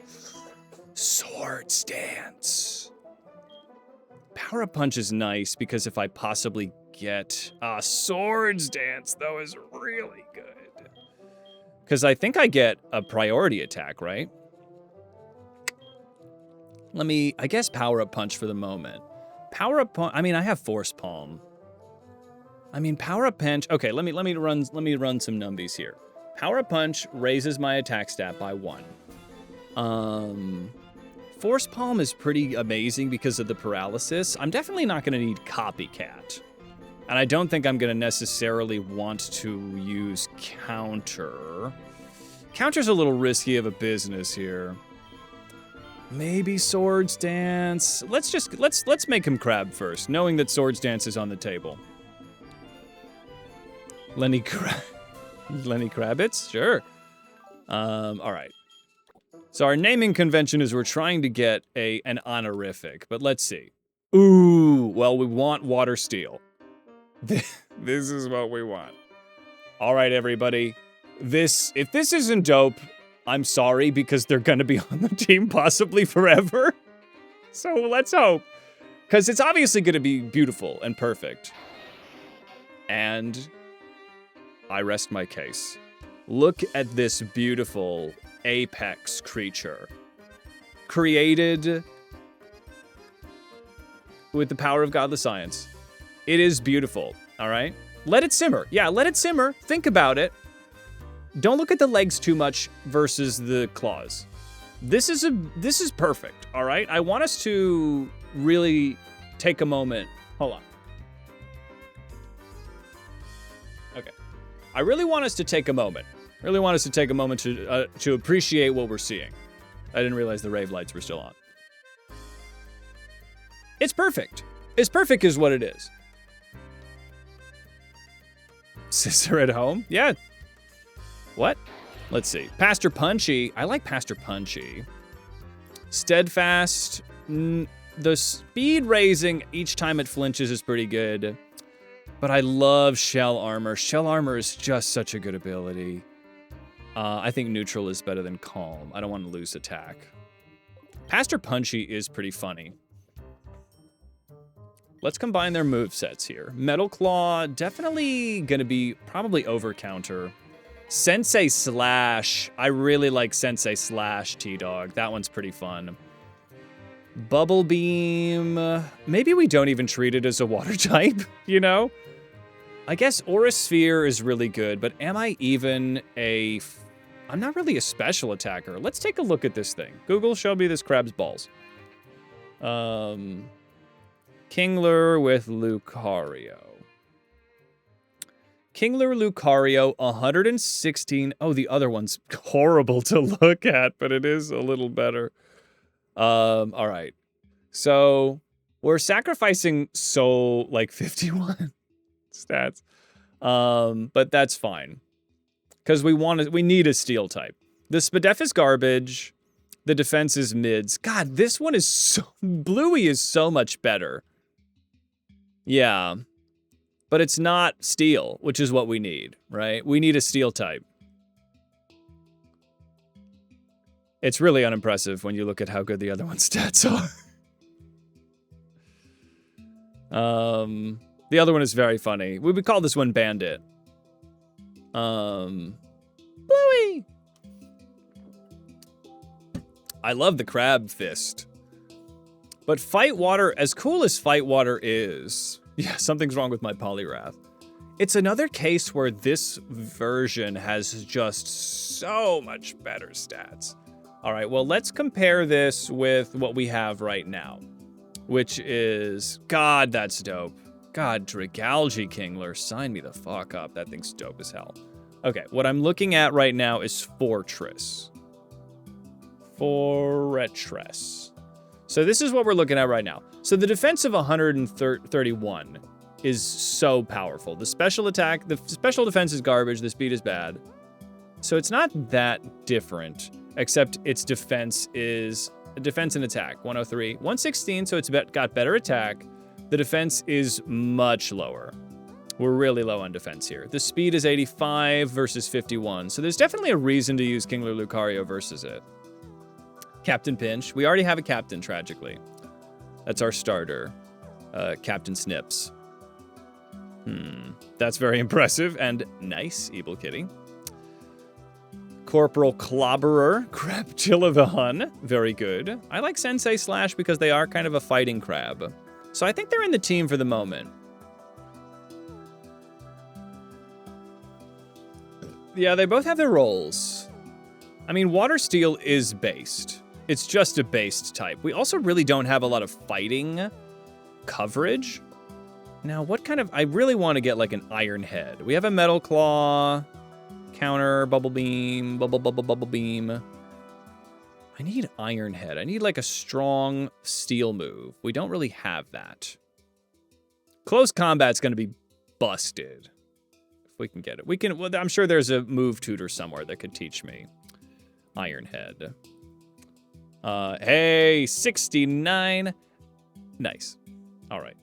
Sword Stance. Power-Up Punch is nice because if I possibly get a Sword Stance, though, is really good. Because I think I get a priority attack, right? I guess Power-Up Punch for the moment. Power-Up Punch, I mean, I have Force Palm. I mean, Power-Up Punch, okay, let me run some numbies here. Power-Up Punch raises my attack stat by 1. Force Palm is pretty amazing because of the paralysis. I'm definitely not gonna need Copycat. And I don't think I'm gonna necessarily want to use Counter. Counter's a little risky of a business here. Maybe Sword Stance. Let's make him Crab first, knowing that Sword Stance is on the table. Lenny Kravitz? Sure. All right. So our naming convention is we're trying to get an honorific, but let's see. Ooh, well, we want Water Steel. This is what we want. All right, everybody. If this isn't dope, I'm sorry, because they're gonna be on the team possibly forever. So let's hope. Because it's obviously gonna be beautiful and perfect. And I rest my case. Look at this beautiful apex creature. Created with the power of godless science. It is beautiful, all right? Let it simmer. Yeah, let it simmer. Think about it. Don't look at the legs too much versus the claws. This is perfect, all right? I want us to really take a moment. Hold on. Okay. I really want us to take a moment. Really want us to take a moment to appreciate what we're seeing. I didn't realize the rave lights were still on. It's perfect. It's perfect is what it is. Sister at home? Yeah. What? Let's see. Pastor Punchy. I like Pastor Punchy. Steadfast. The speed raising each time it flinches is pretty good. But I love Shell Armor. Shell Armor is just such a good ability. I think neutral is better than calm. I don't want to lose attack. Pastor Punchy is pretty funny. Let's combine their movesets here. Metal Claw, definitely going to be probably over counter. Sensei Slash. I really like Sensei Slash, T-Dog. That one's pretty fun. Bubble Beam. Maybe we don't even treat it as a water type, you know? I guess Aura Sphere is really good, but am I even a... I'm not really a special attacker. Let's take a look at this thing. Google, show me this crab's balls. Kingler with Lucario. Kingler Lucario, 116. Oh, the other one's horrible to look at, but it is a little better. All right. So we're sacrificing 51 stats. But that's fine. Because we need a steel type. The Spadef is garbage. The defense is mids. God, this one is so... Bluey is so much better. Yeah. But it's not steel, which is what we need, right? We need a steel type. It's really unimpressive when you look at how good the other one's stats are. The other one is very funny. We would call this one Bandit. Bluey! I love the Crab Fist. But Fight Water, as cool as Fight Water is... Yeah, something's wrong with my Poliwrath. It's another case where this version has just so much better stats. All right, well, let's compare this with what we have right now, which is... God, that's dope. God, Dragalge Kingler, sign me the fuck up. That thing's dope as hell. Okay, what I'm looking at right now is Fortress. Fortress. So this is what we're looking at right now. So the defense of 131 is so powerful. The special attack, the special defense is garbage, the speed is bad. So it's not that different, except its defense is defense and attack, 103. 116, so it's got better attack. The defense is much lower. We're really low on defense here. The speed is 85 versus 51. So there's definitely a reason to use Kingler Lucario versus it. Captain Pinch. We already have a captain, tragically. That's our starter. Captain Snips. That's very impressive and nice, Evil Kitty. Corporal Clobberer. Crabchilivahun. Very good. I like Sensei Slash because they are kind of a fighting crab. So I think they're in the team for the moment. Yeah, they both have their roles. I mean, Water Steel is based. It's just a based type. We also really don't have a lot of fighting coverage. Now, what kind of... I really want to get like an Iron Head. We have a Metal Claw, counter, Bubble Beam, Bubble Beam. I need Iron Head. I need like a strong steel move. We don't really have that. Close combat's going to be busted. If we can get it. We can. Well, I'm sure there's a move tutor somewhere that could teach me. Iron Head. Hey, 69. Nice. All right.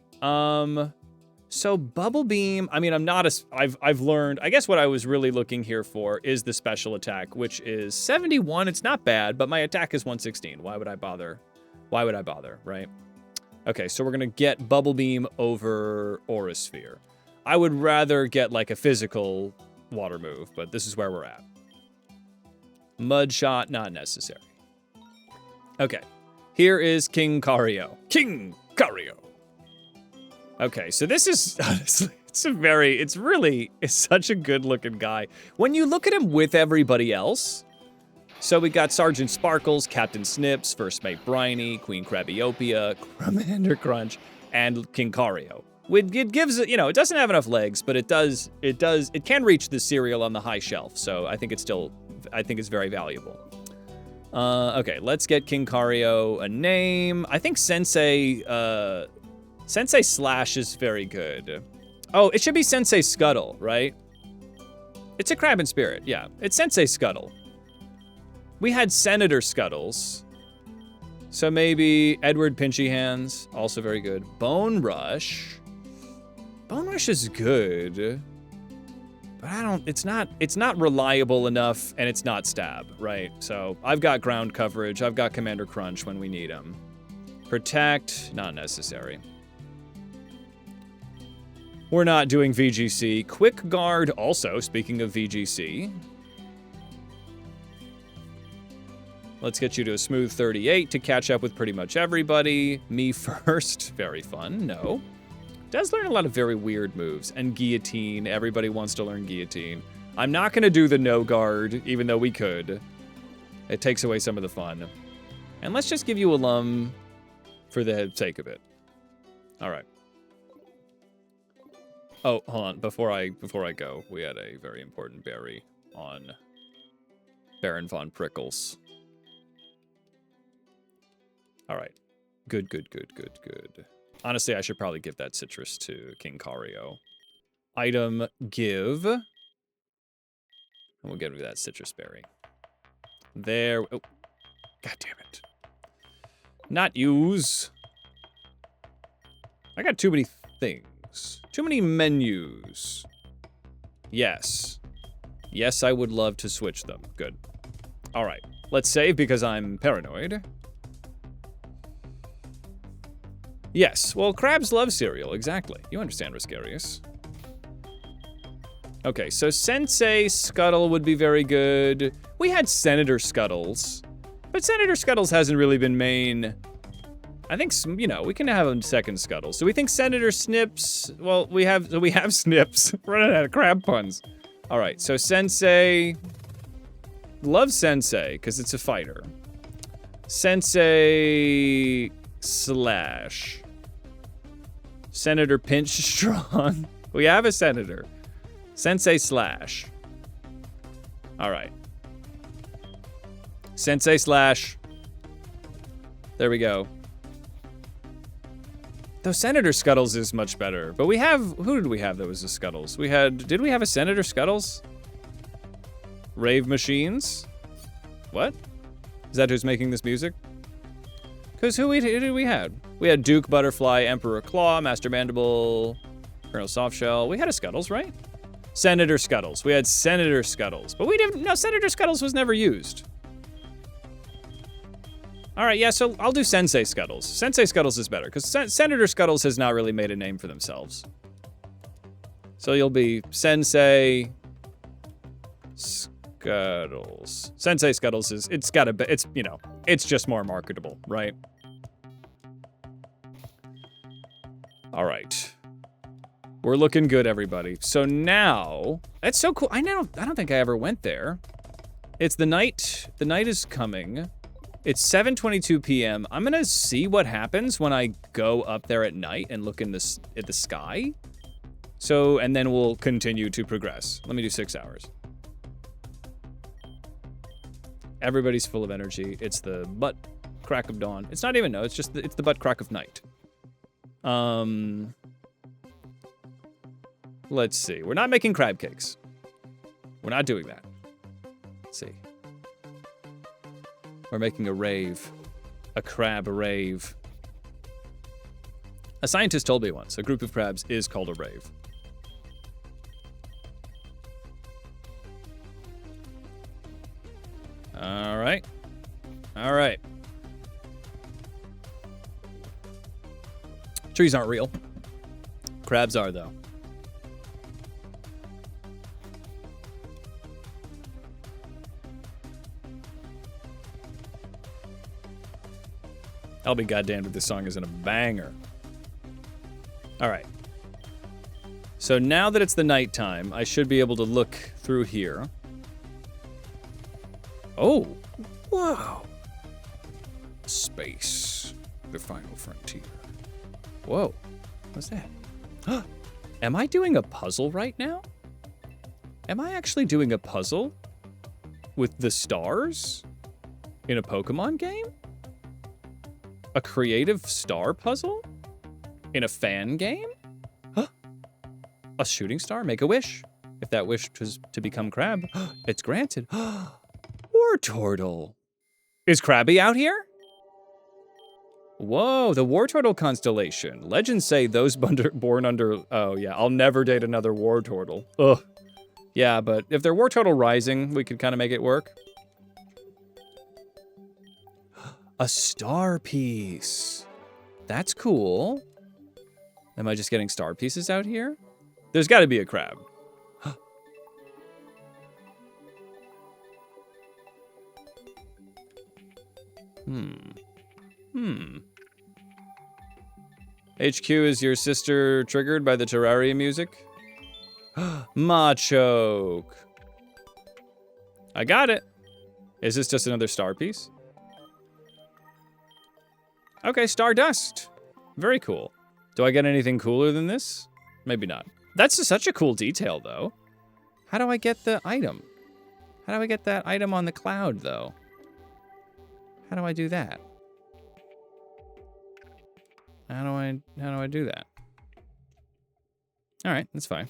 So Bubble Beam, I mean, I'm not as, I've learned, I guess what I was really looking here for is the special attack, which is 71. It's not bad, but my attack is 116. Why would I bother? Why would I bother, right? Okay, so we're going to get Bubble Beam over Aura Sphere. I would rather get like a physical water move, but this is where we're at. Mud shot, not necessary. Okay. Here is King Cario. King Cario. Okay, so this is honestly, it's such a good looking guy. When you look at him with everybody else, so we got Sergeant Sparkles, Captain Snips, First Mate Briny, Queen Crabiopia, Commander Crunch, and King Cario. It gives it, it doesn't have enough legs, but it can reach the cereal on the high shelf, so I think it's very valuable. Okay, let's get King Cario a name. I think Sensei Slash is very good. Oh, it should be Sensei Scuttle, right? It's a crab in spirit, yeah. It's Sensei Scuttle. We had Senator Scuttles. So maybe Edward Pinchy Hands, also very good. Bone Rush. Bone Rush is good. But it's not reliable enough, and it's not stab, right? So I've got ground coverage. I've got Commander Crunch when we need him. Protect, not necessary. We're not doing VGC. Quick Guard also, speaking of VGC. Let's get you to a smooth 38 to catch up with pretty much everybody. Me first, very fun, no. Does learn a lot of very weird moves. And Guillotine, everybody wants to learn Guillotine. I'm not gonna do the no guard, even though we could. It takes away some of the fun. And let's just give you alum for the sake of it. All right. Oh, hold on, before I go, we had a very important berry on Baron von Prickles. All right, good. Honestly, I should probably give that citrus to King Cario. Item, give. And we'll give that citrus berry. There, oh, god damn it. Not use. I got too many things. Too many menus. Yes. Yes, I would love to switch them. Good. All right, let's save because I'm paranoid. Yes, well, crabs love cereal, exactly. You understand, Riscarius. Okay, so Sensei Scuttle would be very good. We had Senator Scuttles, but Senator Scuttles hasn't really been main. I think, we can have a second Scuttle. So we think Senator Snips, well, we have Snips. Running out of crab puns. All right, so Sensei, love Sensei, because it's a fighter. Sensei Slash. Senator Pinch Strong. We have a senator. Sensei Slash. All right. Sensei Slash. There we go. Though Senator Scuttles is much better. But we have, who did we have that was a Scuttles? Did we have a Senator Scuttles? Rave Machines? What? Is that who's making this music? Because who did we have? We had Duke Butterfly, Emperor Claw, Master Mandible, Colonel Softshell. We had a Scuttles, right? Senator Scuttles. We had Senator Scuttles. But Senator Scuttles was never used. All right, yeah, so I'll do Sensei Scuttles. Sensei Scuttles is better, because Senator Scuttles has not really made a name for themselves. So you'll be Sensei Scuttles. Sensei Scuttles it's just more marketable, right? All right. We're looking good, everybody. So now, that's so cool. I don't think I ever went there. It's the night. The night is coming. It's 7:22 p.m. I'm gonna see what happens when I go up there at night and look at the sky. So, and then we'll continue to progress. Let me do 6 hours. Everybody's full of energy. It's the butt crack of dawn. It's not even, no, it's the butt crack of night. Let's see. We're not making crab cakes. We're not doing that. Let's see. We're making a rave. A crab rave. A scientist told me once, a group of crabs is called a rave. All right. All right. Trees aren't real. Crabs are, though. I'll be goddamned if this song isn't a banger. All right. So now that it's the nighttime, I should be able to look through here. Oh, wow. Space, the final frontier. Whoa, what's that? Am I doing a puzzle right now? Am I actually doing a puzzle with the stars in a Pokemon game? A creative star puzzle in a fan game? A shooting star? Make a wish. If that wish was to become Crab, it's granted. Wartortle. Is Krabby out here? Whoa, the Wartortle constellation. Legends say those born under... Oh, yeah, I'll never date another Wartortle. Ugh. Yeah, but if they're Wartortle rising, we could kind of make it work. A star piece. That's cool. Am I just getting star pieces out here? There's got to be a crab. HQ, is your sister triggered by the Terraria music? Machoke. I got it. Is this just another star piece? Okay, Stardust. Very cool. Do I get anything cooler than this? Maybe not. That's just such a cool detail, though. How do I get the item? How do I get that item on the cloud, though? How do I do that? How do I do that? All right, that's fine.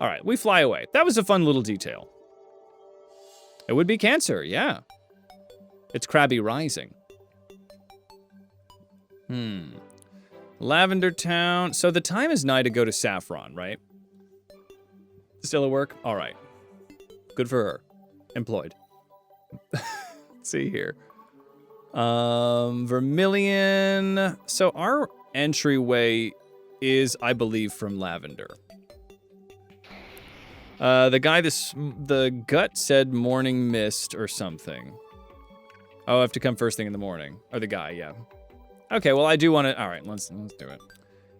All right, we fly away. That was a fun little detail. It would be Cancer, yeah. It's Krabby rising. Lavender Town. So the time is nigh to go to Saffron, right? Still at work? All right. Good for her. Employed. Let's see here. Vermilion. So our entryway is, I believe, from Lavender. The gut said morning mist or something. Oh, I have to come first thing in the morning. Or the guy, yeah. Okay, well, I do want to... All right, let's do it.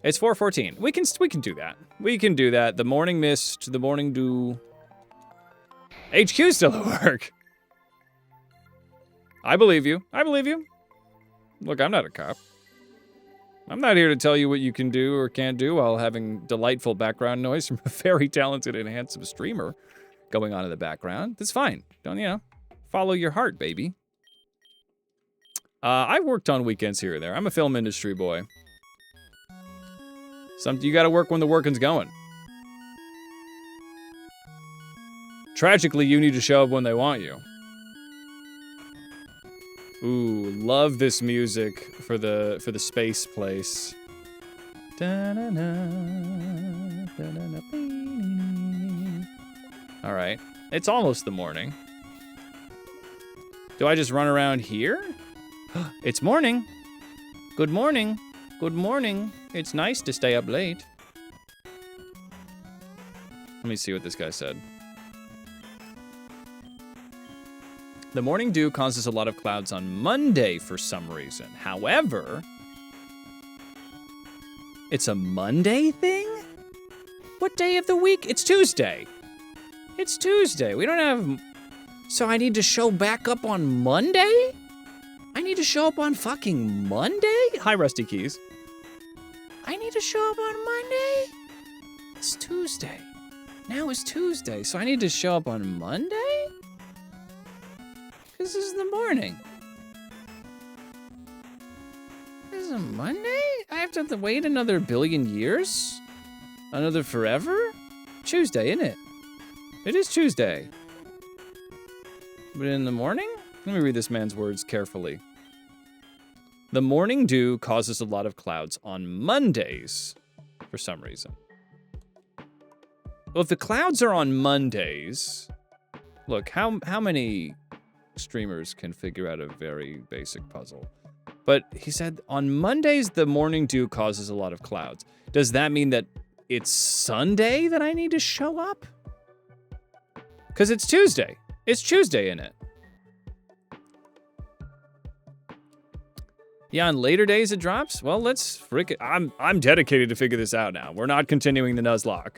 It's 4:14. We can do that. We can do that. The morning mist, the morning dew. HQ still at work. I believe you. I believe you. Look, I'm not a cop. I'm not here to tell you what you can do or can't do while having delightful background noise from a very talented and handsome streamer going on in the background. That's fine. Don't, follow your heart, baby. I've worked on weekends here or there. I'm a film industry boy. You gotta work when the working's going. Tragically, you need to show up when they want you. Ooh, love this music for the space place. All right, it's almost the morning. Do I just run around here? It's morning. Good morning. Good morning. It's nice to stay up late. Let me see what this guy said. The morning dew causes a lot of clouds on Monday for some reason. However, it's a Monday thing? What day of the week? It's Tuesday. It's Tuesday. We don't have... So I need to show back up on Monday? I need to show up on fucking Monday? Hi, Rusty Keys. I need to show up on Monday? It's Tuesday. Now it's Tuesday, so I need to show up on Monday? This is the morning. This is a Monday? I have to wait another billion years? Another forever? Tuesday, isn't it? It is Tuesday. But in the morning? Let me read this man's words carefully. The morning dew causes a lot of clouds on Mondays for some reason. Well, if the clouds are on Mondays, look, how many streamers can figure out a very basic puzzle? But he said on Mondays, the morning dew causes a lot of clouds. Does that mean that it's Sunday that I need to show up? Because it's Tuesday. It's Tuesday, isn't it? Yeah, on later days it drops? Well, let's I'm dedicated to figure this out now. We're not continuing the nuzlocke.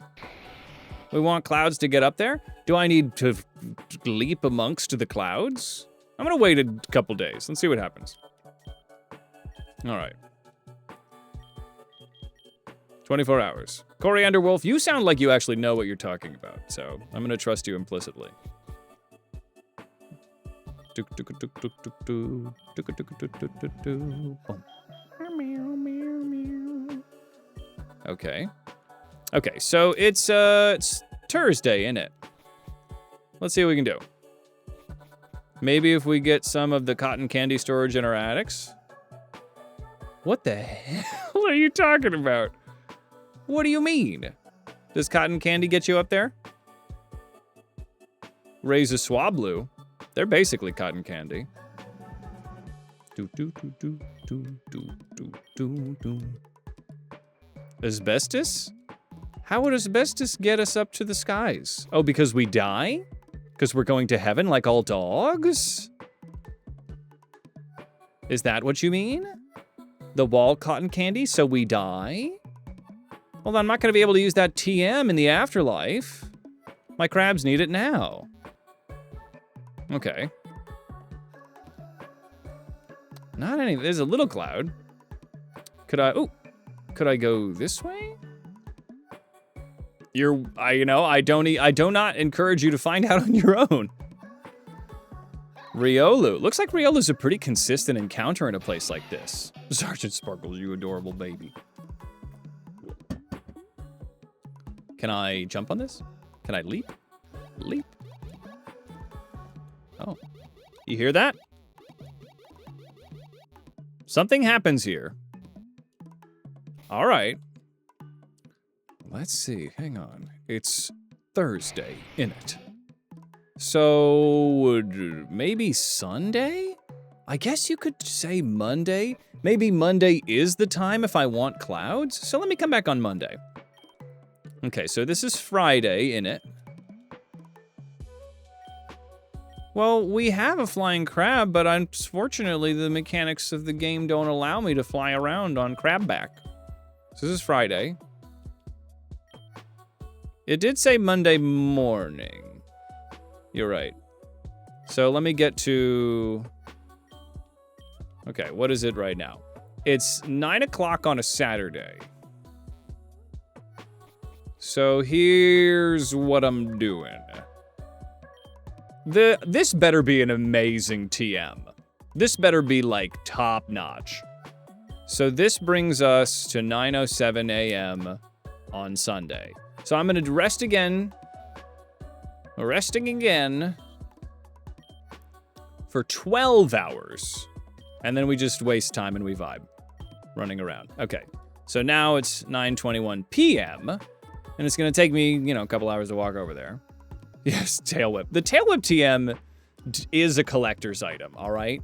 We want clouds to get up there? Do I need to leap amongst the clouds? I'm gonna wait a couple days. Let's see what happens. All right. 24 hours. Coriander Wolf, you sound like you actually know what you're talking about, so I'm gonna trust you implicitly. Okay. Okay, so it's Thursday, isn't it? Let's see what we can do. Maybe if we get some of the cotton candy storage in our attics. What the hell are you talking about? What do you mean? Does cotton candy get you up there? Raise a swablu. They're basically cotton candy. Asbestos? How would asbestos get us up to the skies? Oh, because we die? Because we're going to heaven like all dogs? Is that what you mean? The wall cotton candy, so we die? Well, I'm not going to be able to use that TM in the afterlife. My crabs need it now. Okay. Not any, there's a little cloud. Could I go this way? I do not encourage you to find out on your own. Riolu. Looks like Riolu's a pretty consistent encounter in a place like this. Sergeant Sparkles, you adorable baby. Can I jump on this? Can I leap? Leap. Oh. You hear that? Something happens here. All right. Let's see. Hang on. It's Thursday, innit? So, maybe Sunday? I guess you could say Monday. Maybe Monday is the time if I want clouds. So let me come back on Monday. Okay, so this is Friday, innit? Well, we have a flying crab, but unfortunately the mechanics of the game don't allow me to fly around on crabback. So this is Friday. It did say Monday morning. You're right. So let me get to... Okay, what is it right now? It's 9 o'clock on a Saturday. So here's what I'm doing. This better be an amazing TM. This better be like top notch. So this brings us to 9:07 a.m. on Sunday. So I'm gonna rest again. Resting again for 12 hours. And then we just waste time and we vibe. Running around. Okay. So now it's 9:21 p.m. And it's gonna take me, a couple hours to walk over there. Yes, tail whip. The tail whip TM is a collector's item, all right?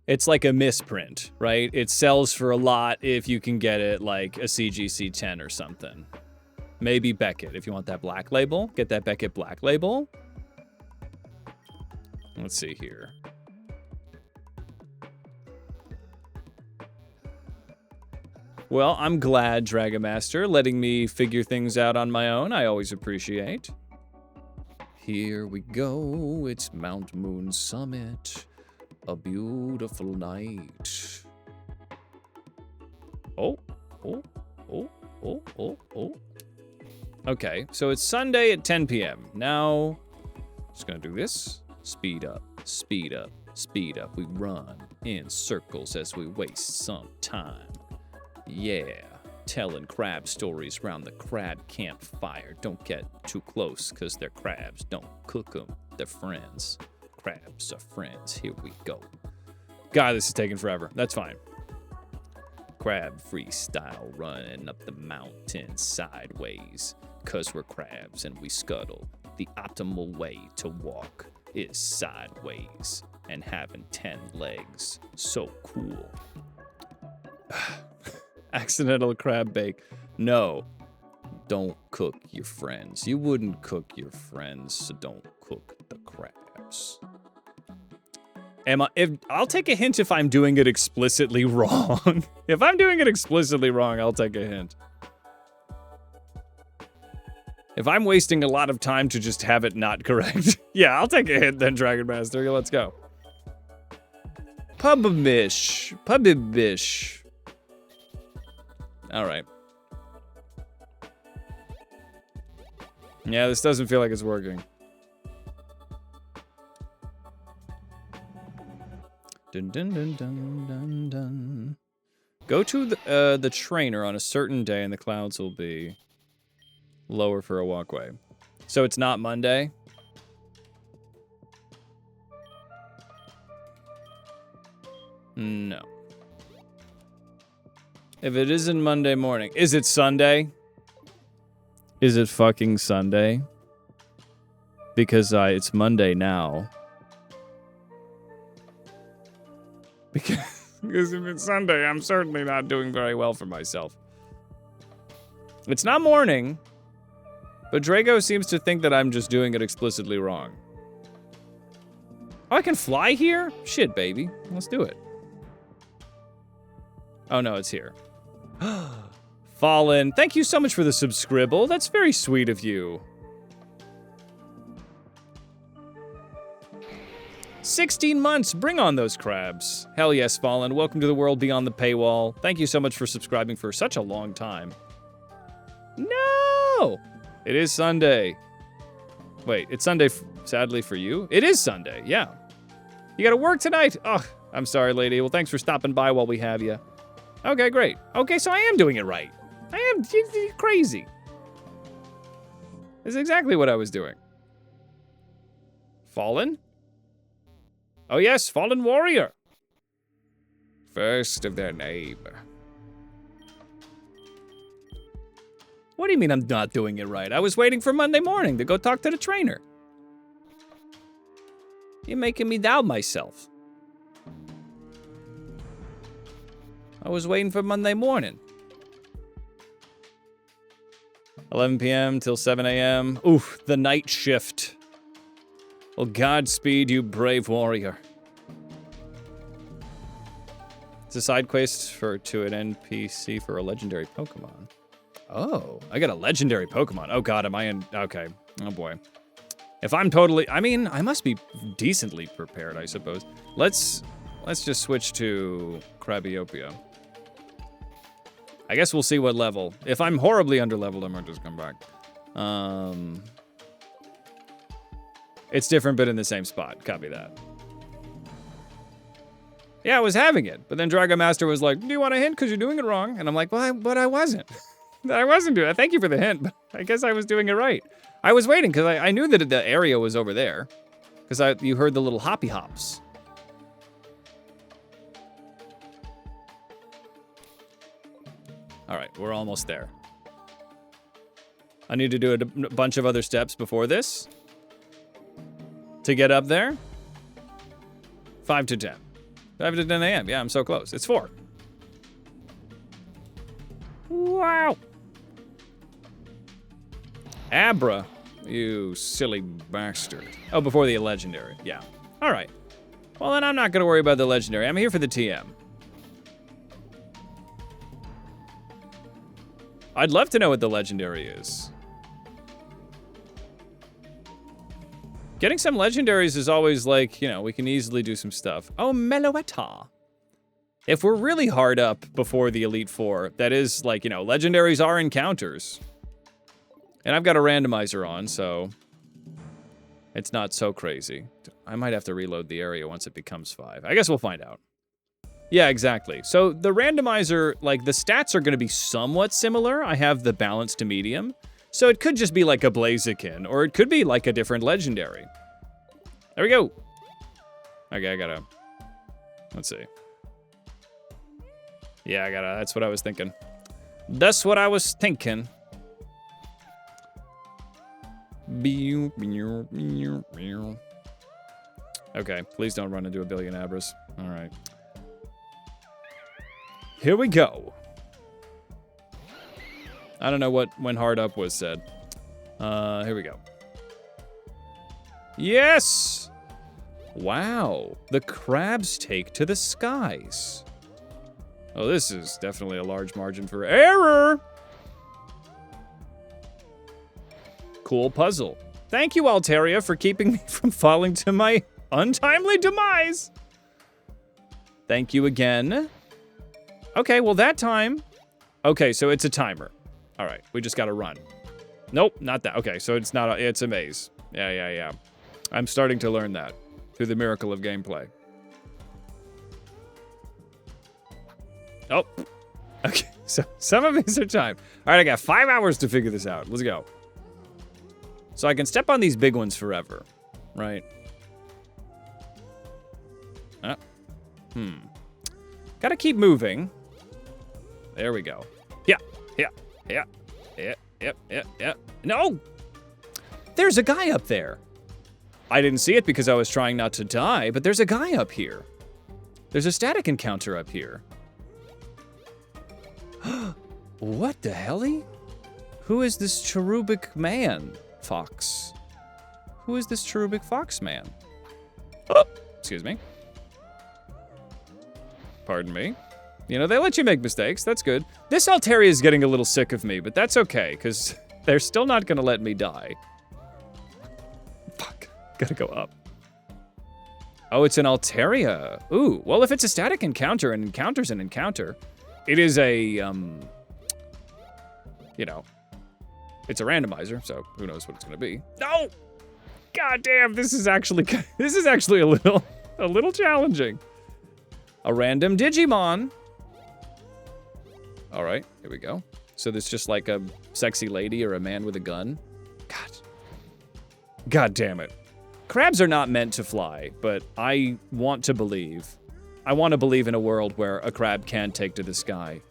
It's like a misprint, right? It sells for a lot if you can get it like a CGC 10 or something. Maybe Beckett, if you want that black label. Get that Beckett black label. Let's see here. Well, I'm glad, Dragon Master, letting me figure things out on my own. I always appreciate. Here we go. It's Mount Moon Summit. A beautiful night. Oh. Okay, so it's Sunday at 10 p.m. Now, just gonna do this. Speed up, speed up, speed up. We run in circles as we waste some time. Yeah, telling crab stories around the crab campfire. Don't get too close, because they're crabs. Don't cook them. They're friends. Crabs are friends. Here we go. God, this is taking forever. That's fine. Crab freestyle running up the mountain sideways. Because we're crabs and we scuttle. The optimal way to walk is sideways and having 10 legs. So cool. Accidental crab bake. No, don't cook your friends. You wouldn't cook your friends, so don't cook the crabs. I'll take a hint if I'm doing it explicitly wrong. If I'm doing it explicitly wrong, I'll take a hint. If I'm wasting a lot of time to just have it not correct, yeah, I'll take a hint then, Dragon Master. Let's go. Pubish. All right. Yeah, this doesn't feel like it's working. Dun dun dun dun dun dun. Go to the trainer on a certain day, and the clouds will be lower for a walkway. So it's not Monday? No. If it isn't Monday morning, is it Sunday? Is it fucking Sunday? Because it's Monday now. Because if it's Sunday, I'm certainly not doing very well for myself. It's not morning, but Drago seems to think that I'm just doing it explicitly wrong. Oh, I can fly here? Shit, baby. Let's do it. Oh, no, it's here. Fallen, thank you so much for the subscribble. That's very sweet of you. 16 months, bring on those crabs. Hell yes, Fallen. Welcome to the world beyond the paywall. Thank you so much for subscribing for such a long time. No! It is Sunday. Wait, it's Sunday, sadly for you? It is Sunday, yeah. You gotta work tonight? Oh, I'm sorry, lady. Well, thanks for stopping by while we have you. Okay, great. Okay, so I am doing it right. I am crazy. This is exactly what I was doing. Fallen? Oh yes, Fallen Warrior. First of their name. What do you mean I'm not doing it right? I was waiting for Monday morning to go talk to the trainer. You're making me doubt myself. I was waiting for Monday morning. 11 p.m. till 7 a.m. Oof, the night shift. Well, Godspeed, you brave warrior. It's a side quest to an NPC for a legendary Pokemon. Oh, I got a legendary Pokemon. Oh god, am I in? Okay. Oh boy. If I'm totally, I mean, I must be decently prepared, I suppose. Let's just switch to Crabiopia. I guess we'll see what level. If I'm horribly underleveled, I might just come back. It's different, but in the same spot. Copy that. Yeah, I was having it, but then Dragon Master was like, "Do you want a hint? Because you're doing it wrong." And I'm like, "Well, but I wasn't. I wasn't doing it. Thank you for the hint, but I guess I was doing it right. I was waiting because I knew that the area was over there, because you heard the little hoppy hops." All right, we're almost there. I need to do a bunch of other steps before this to get up there. 5 to 10. 5 to 10 a.m. Yeah, I'm so close. It's 4. Wow. Abra, you silly bastard. Oh, before the legendary. Yeah. All right. Well, then I'm not going to worry about the legendary. I'm here for the TM. I'd love to know what the legendary is. Getting some legendaries is always like, you know, we can easily do some stuff. Oh, Meloetta. If we're really hard up before the Elite Four, that is like, you know, legendaries are encounters. And I've got a randomizer on, so it's not so crazy. I might have to reload the area once it becomes 5. I guess we'll find out. Yeah, exactly. So the randomizer, like the stats are going to be somewhat similar. I have the balance to medium. So it could just be like a Blaziken, or it could be like a different legendary. There we go. Okay, I gotta, let's see. Yeah, that's what I was thinking. That's what I was thinking. Okay, please don't run into a billion Abras. All right. Here we go. I don't know when hard up was said. Here we go. Yes! Wow. The crabs take to the skies. Oh, this is definitely a large margin for error. Cool puzzle. Thank you, Altaria, for keeping me from falling to my untimely demise. Thank you again. Okay, well, that time. Okay, so it's a timer. All right, we just got to run. Nope, not that. Okay, so it's not, it's a maze. Yeah. I'm starting to learn that through the miracle of gameplay. Oh, okay, so some of these are timed. All right, I got 5 hours to figure this out. Let's go. So I can step on these big ones forever, right? Gotta keep moving. There we go. Yeah. No! There's a guy up there. I didn't see it because I was trying not to die, but there's a guy up here. There's a static encounter up here. What the helly? Who is this cherubic man, fox? Who is this cherubic fox man? Oh, excuse me. Pardon me. You know, they let you make mistakes. That's good. This Altaria is getting a little sick of me, but that's okay, because they're still not going to let me die. Fuck. Gotta go up. Oh, it's an Altaria. Ooh, well, if it's a static encounter, an encounter's an encounter. It is a, you know, it's a randomizer, so who knows what it's going to be. No! God damn, this is actually a little challenging. A random Digimon. All right, here we go. So there's just like a sexy lady or a man with a gun. God damn it. Crabs are not meant to fly, but I want to believe. I want to believe in a world where a crab can take to the sky.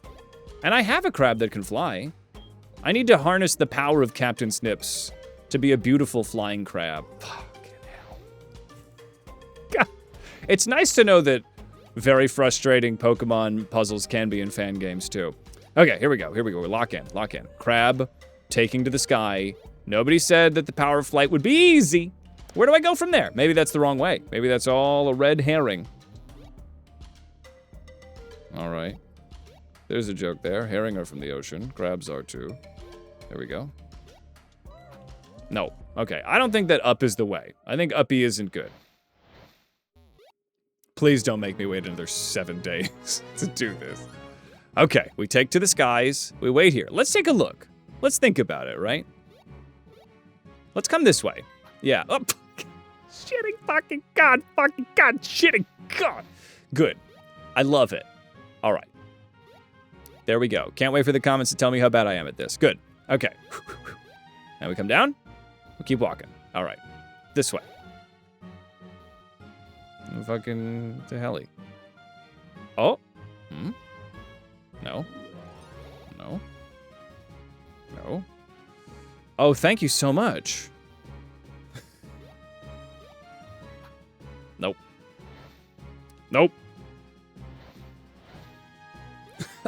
And I have a crab that can fly. I need to harness the power of Captain Snips to be a beautiful flying crab. Fucking hell. God. It's nice to know that very frustrating Pokemon puzzles can be in fan games too. Okay, here we go. We lock in. Crab taking to the sky. Nobody said that the power of flight would be easy. Where do I go from there? Maybe that's the wrong way. Maybe that's all a red herring. All right. There's a joke there. Herring are from the ocean. Crabs are too. There we go. No. Okay, I don't think that up is the way. I think uppy isn't good. Please don't make me wait another 7 days to do this. Okay, we take to the skies. We wait here. Let's take a look. Let's think about it, right? Let's come this way. Yeah. Oh, shitting fucking God. Shitting God. Good. I love it. All right. There we go. Can't wait for the comments to tell me how bad I am at this. Good. Okay. Now we come down. We'll keep walking. All right. This way. Fucking to helly. Oh. No. Oh, thank you so much. Nope.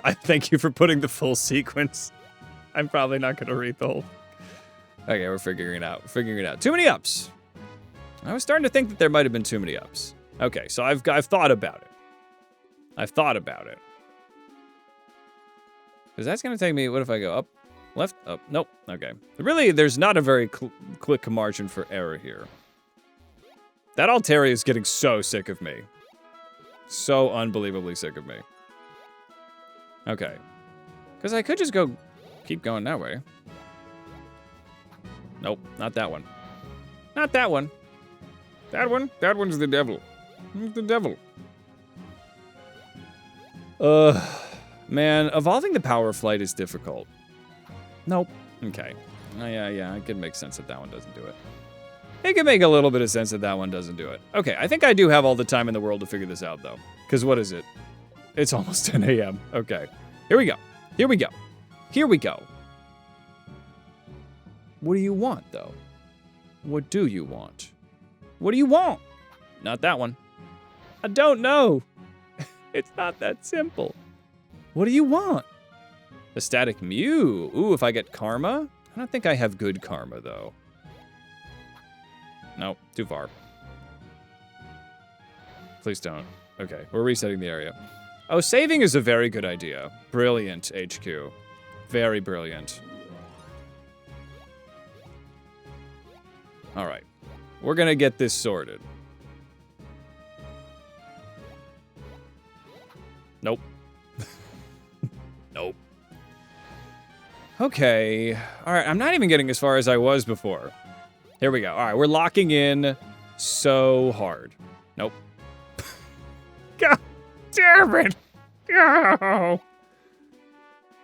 I thank you for putting the full sequence. I'm probably not going to read the whole. Okay, we're figuring it out. Too many ups. I was starting to think that there might have been too many ups. Okay, so I've thought about it. Because that's going to take me, what if I go up, left, up? Nope, okay. Really, there's not a very quick margin for error here. That Altaria is getting so sick of me. So unbelievably sick of me. Okay. Because I could just keep going that way. Nope, not that one. Not that one. That one's the devil. The devil. Man, evolving the power of flight is difficult. Nope. Okay. Oh, yeah, I can make sense that one doesn't do it. It can make a little bit of sense that one doesn't do it. Okay, I think I do have all the time in the world to figure this out, though. Because what is it? It's almost 10 a.m. Okay. Here we go. What do you want, though? What do you want? What do you want? Not that one. I don't know. It's not that simple. What do you want? The static Mew. Ooh, if I get karma? I don't think I have good karma, though. Nope, too far. Please don't. Okay, we're resetting the area. Oh, saving is a very good idea. Brilliant, HQ. Very brilliant. All right. We're gonna get this sorted. Nope. Nope. Okay. All right, I'm not even getting as far as I was before. Here we go. All right, we're locking in so hard. Nope. God damn it. No.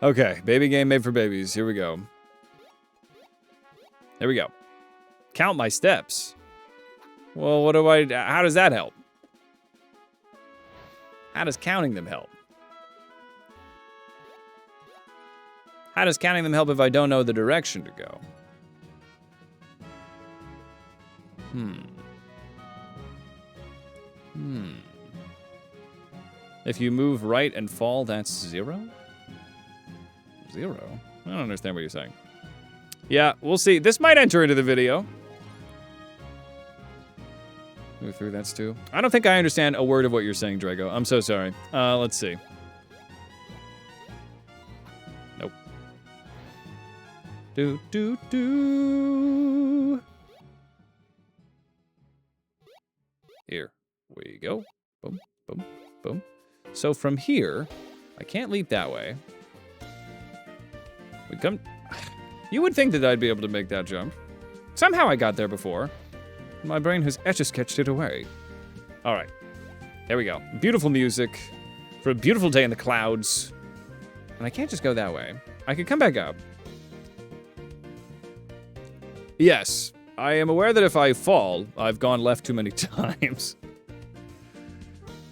Okay, baby game made for babies. Here we go. There we go. Count my steps. Well, what do how does that help? How does counting them help? How does counting them help if I don't know the direction to go? If you move right and fall, that's 0? 0? I don't understand what you're saying. Yeah, we'll see. This might enter into the video. Move through, that's 2. I don't think I understand a word of what you're saying, Drago. I'm so sorry. Let's see. Nope. Do. Here we go. Boom, boom, boom. So from here, I can't leap that way. We come... You would think that I'd be able to make that jump. Somehow I got there before. My brain has etch-a-sketched it away. All right. There we go. Beautiful music for a beautiful day in the clouds. And I can't just go that way. I could come back up. Yes, I am aware that if I fall, I've gone left too many times.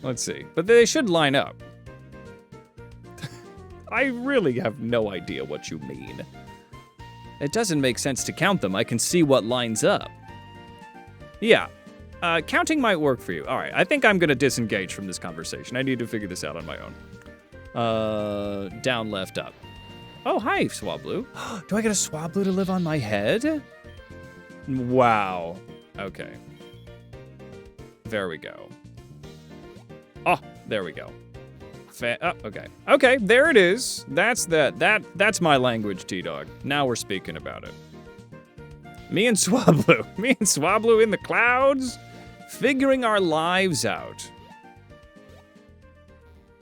Let's see. But they should line up. I really have no idea what you mean. It doesn't make sense to count them. I can see what lines up. Yeah. Counting might work for you. All right. I think I'm going to disengage from this conversation. I need to figure this out on my own. Down, left, up. Oh, hi, Swablu. Do I get a Swablu to live on my head? Wow. Okay. There we go. Oh, there we go. Okay. Okay, there it is. That's my language, T-Dog. Now we're speaking about it. Me and Swablu in the clouds, figuring our lives out.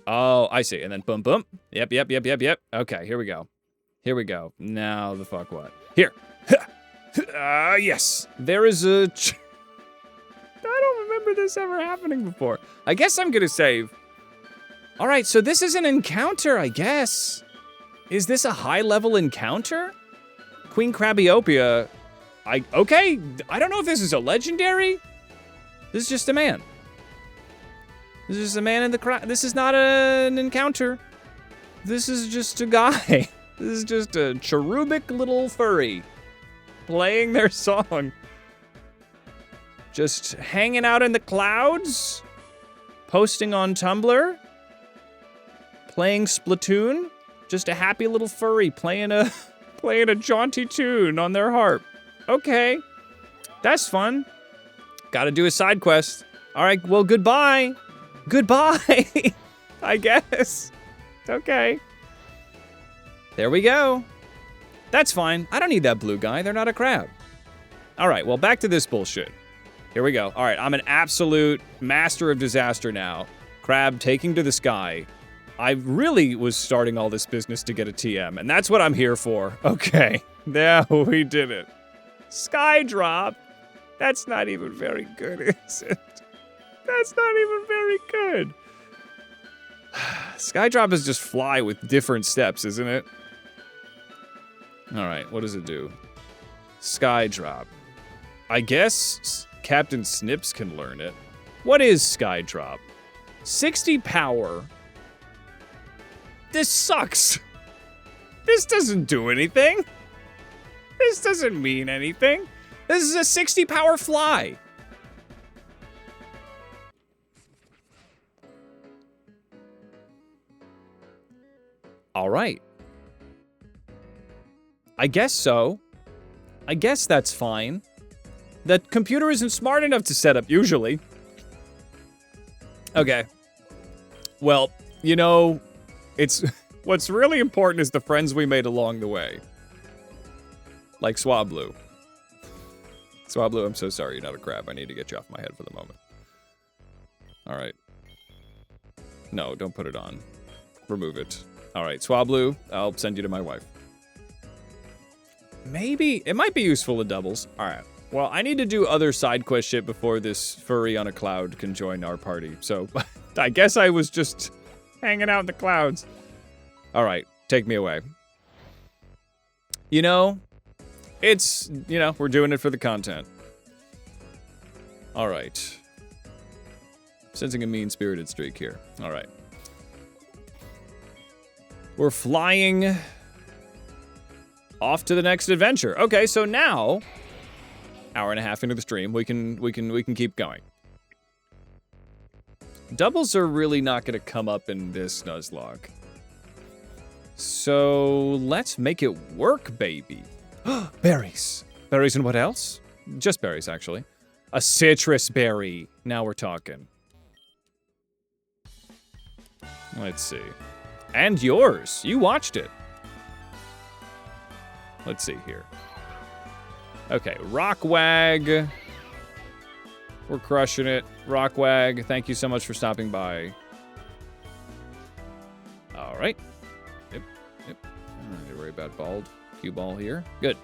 Oh, I see. And then boom, boom. Yep. Okay, here we go. Now the fuck what? Here. Yes. There is a... I don't remember this ever happening before. I guess I'm gonna save. All right, so this is an encounter, I guess. Is this a high-level encounter? Queen Krabbyopia. Okay, I don't know if this is a legendary. This is just a man. This is a man in the crowd. This is not an encounter. This is just a guy. This is just a cherubic little furry playing their song. Just hanging out in the clouds, posting on Tumblr, playing Splatoon. Just a happy little furry playing a jaunty tune on their harp. Okay, that's fun. Gotta do a side quest. All right, well, goodbye. Goodbye, I guess. Okay. There we go. That's fine. I don't need that blue guy. They're not a crab. All right, well, back to this bullshit. Here we go. All right, I'm an absolute master of disaster now. Crab taking to the sky. I really was starting all this business to get a TM, and that's what I'm here for. Okay, there we did it. Sky drop. That's not even very good, is it? That's not even very good. Skydrop is just fly with different steps, isn't it? All right, what does it do? Skydrop. I guess Captain Snips can learn it. What is Skydrop? 60 power. This sucks. This doesn't do anything. This doesn't mean anything. This is a 60 power fly. All right. I guess so. I guess that's fine. The computer isn't smart enough to set up usually. Okay. Well, you know, it's what's really important is the friends we made along the way. Like Swablu. Swablu, I'm so sorry you're not a crab. I need to get you off my head for the moment. All right. No, don't put it on. Remove it. All right, Swablu, I'll send you to my wife. Maybe, it might be useful in doubles. All right. Well, I need to do other side quest shit before this furry on a cloud can join our party. So, I guess I was just hanging out in the clouds. All right, take me away. You know, it's, you know, we're doing it for the content. All right. Sensing a mean-spirited streak here. All right. We're flying off to the next adventure. Okay, so now, hour and a half into the stream, we can keep going. Doubles are really not gonna come up in this nuzlocke. So let's make it work, baby. Berries. Berries and what else? Just berries, actually. A citrus berry. Now we're talking. Let's see. And yours. You watched it. Let's see here. Okay, Rockwag. We're crushing it. Rockwag, thank you so much for stopping by. All right. Yep. I don't need to worry about bald. Cue ball here. Good.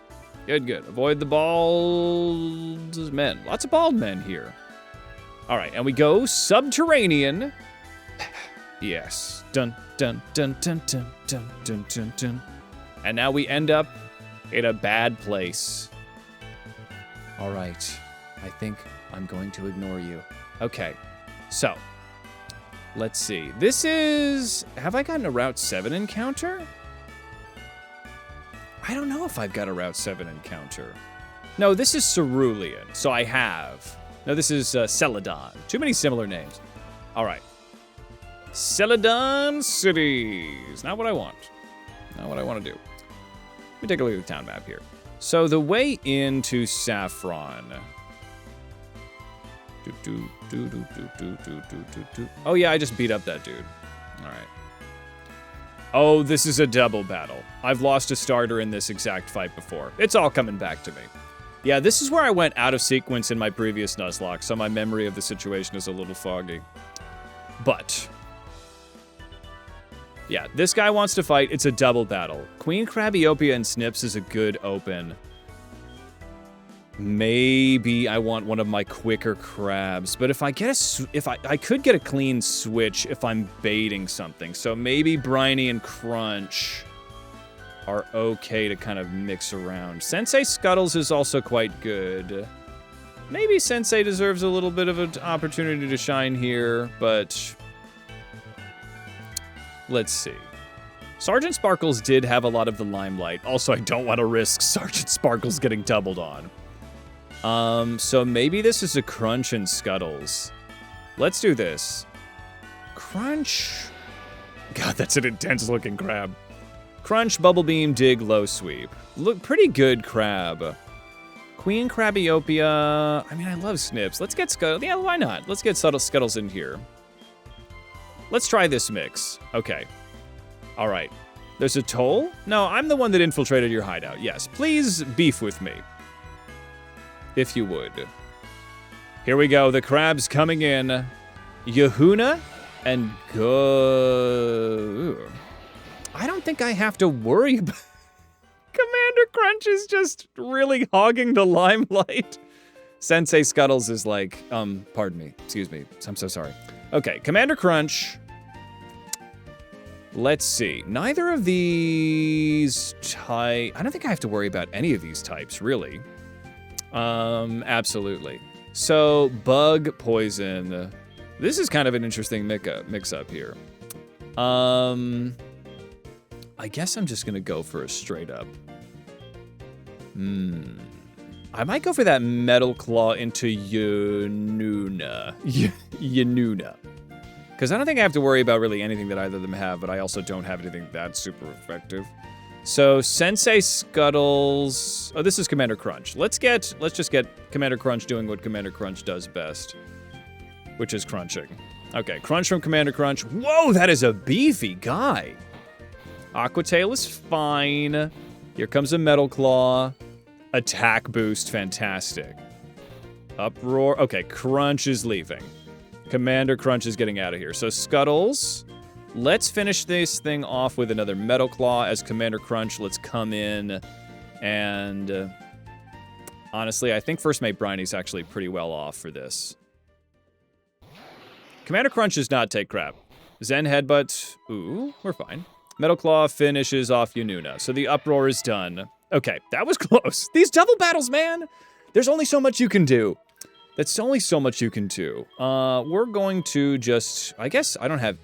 Good. Avoid the bald men. Lots of bald men here. All right, and we go subterranean. Yes. Dun, dun, dun, dun, dun, dun, dun, dun, dun. And now we end up in a bad place. All right. I think I'm going to ignore you. Okay. So, let's see. This is... Have I gotten a Route 7 encounter? I don't know if I've got a Route 7 encounter. No, this is Cerulean, so I have. No, this is Celadon. Too many similar names. All right. Celadon Cities. Not what I want. Not what I want to do. Let me take a look at the town map here. So the way into Saffron. Oh yeah, I just beat up that dude. All right. Oh, this is a double battle. I've lost a starter in this exact fight before. It's all coming back to me. Yeah, this is where I went out of sequence in my previous nuzlocke, so my memory of the situation is a little foggy. But yeah, this guy wants to fight. It's a double battle. Queen Crabiopia and Snips is a good open. Maybe I want one of my quicker crabs, but if I get I could get a clean switch if I'm baiting something. So maybe Briny and Crunch are okay to kind of mix around. Sensei Scuttles is also quite good. Maybe Sensei deserves a little bit of an opportunity to shine here, but let's see. Sergeant Sparkles did have a lot of the limelight. Also, I don't want to risk Sergeant Sparkles getting doubled on. So maybe this is a Crunch and Scuttles. Let's do this. Crunch. God, that's an intense looking crab. Crunch, Bubble Beam, Dig, Low Sweep. Look, pretty good crab. Queen Crabiopia. I mean, I love Snips. Let's get Scuttles. Yeah, why not? Let's get Scuttles in here. Let's try this mix. Okay. All right. There's a toll? No, I'm the one that infiltrated your hideout. Yes, please beef with me. If you would. Here we go. The crab's coming in. Yahuna and go. I don't think I have to worry about... Commander Crunch is just really hogging the limelight. Sensei Scuttles is like, pardon me. Excuse me. I'm so sorry. Okay, Commander Crunch. Let's see. Neither of these type... I don't think I have to worry about any of these types, really. Absolutely. So, Bug, Poison. This is kind of an interesting mix-up here. I guess I'm just gonna go for a straight-up. I might go for that Metal Claw into Yanuna. Yanuna. Because I don't think I have to worry about really anything that either of them have, but I also don't have anything that's super effective. So, Sensei Scuttles... Oh, this is Commander Crunch. Let's just get Commander Crunch doing what Commander Crunch does best, which is crunching. Okay, Crunch from Commander Crunch. Whoa, that is a beefy guy. Aqua Tail is fine. Here comes a Metal Claw. Attack boost, fantastic. Uproar. Okay, Crunch is leaving. Commander Crunch is getting out of here. So Scuttles. Let's finish this thing off with another Metal Claw as Commander Crunch. Let's come in and... honestly, I think First Mate Briney's actually pretty well off for this. Commander Crunch does not take crap. Zen Headbutt. Ooh, we're fine. Metal Claw finishes off Yununa. So the Uproar is done. Okay, that was close. These double battles, man! There's only so much you can do. That's only so much you can do. We're going to just... I guess I don't have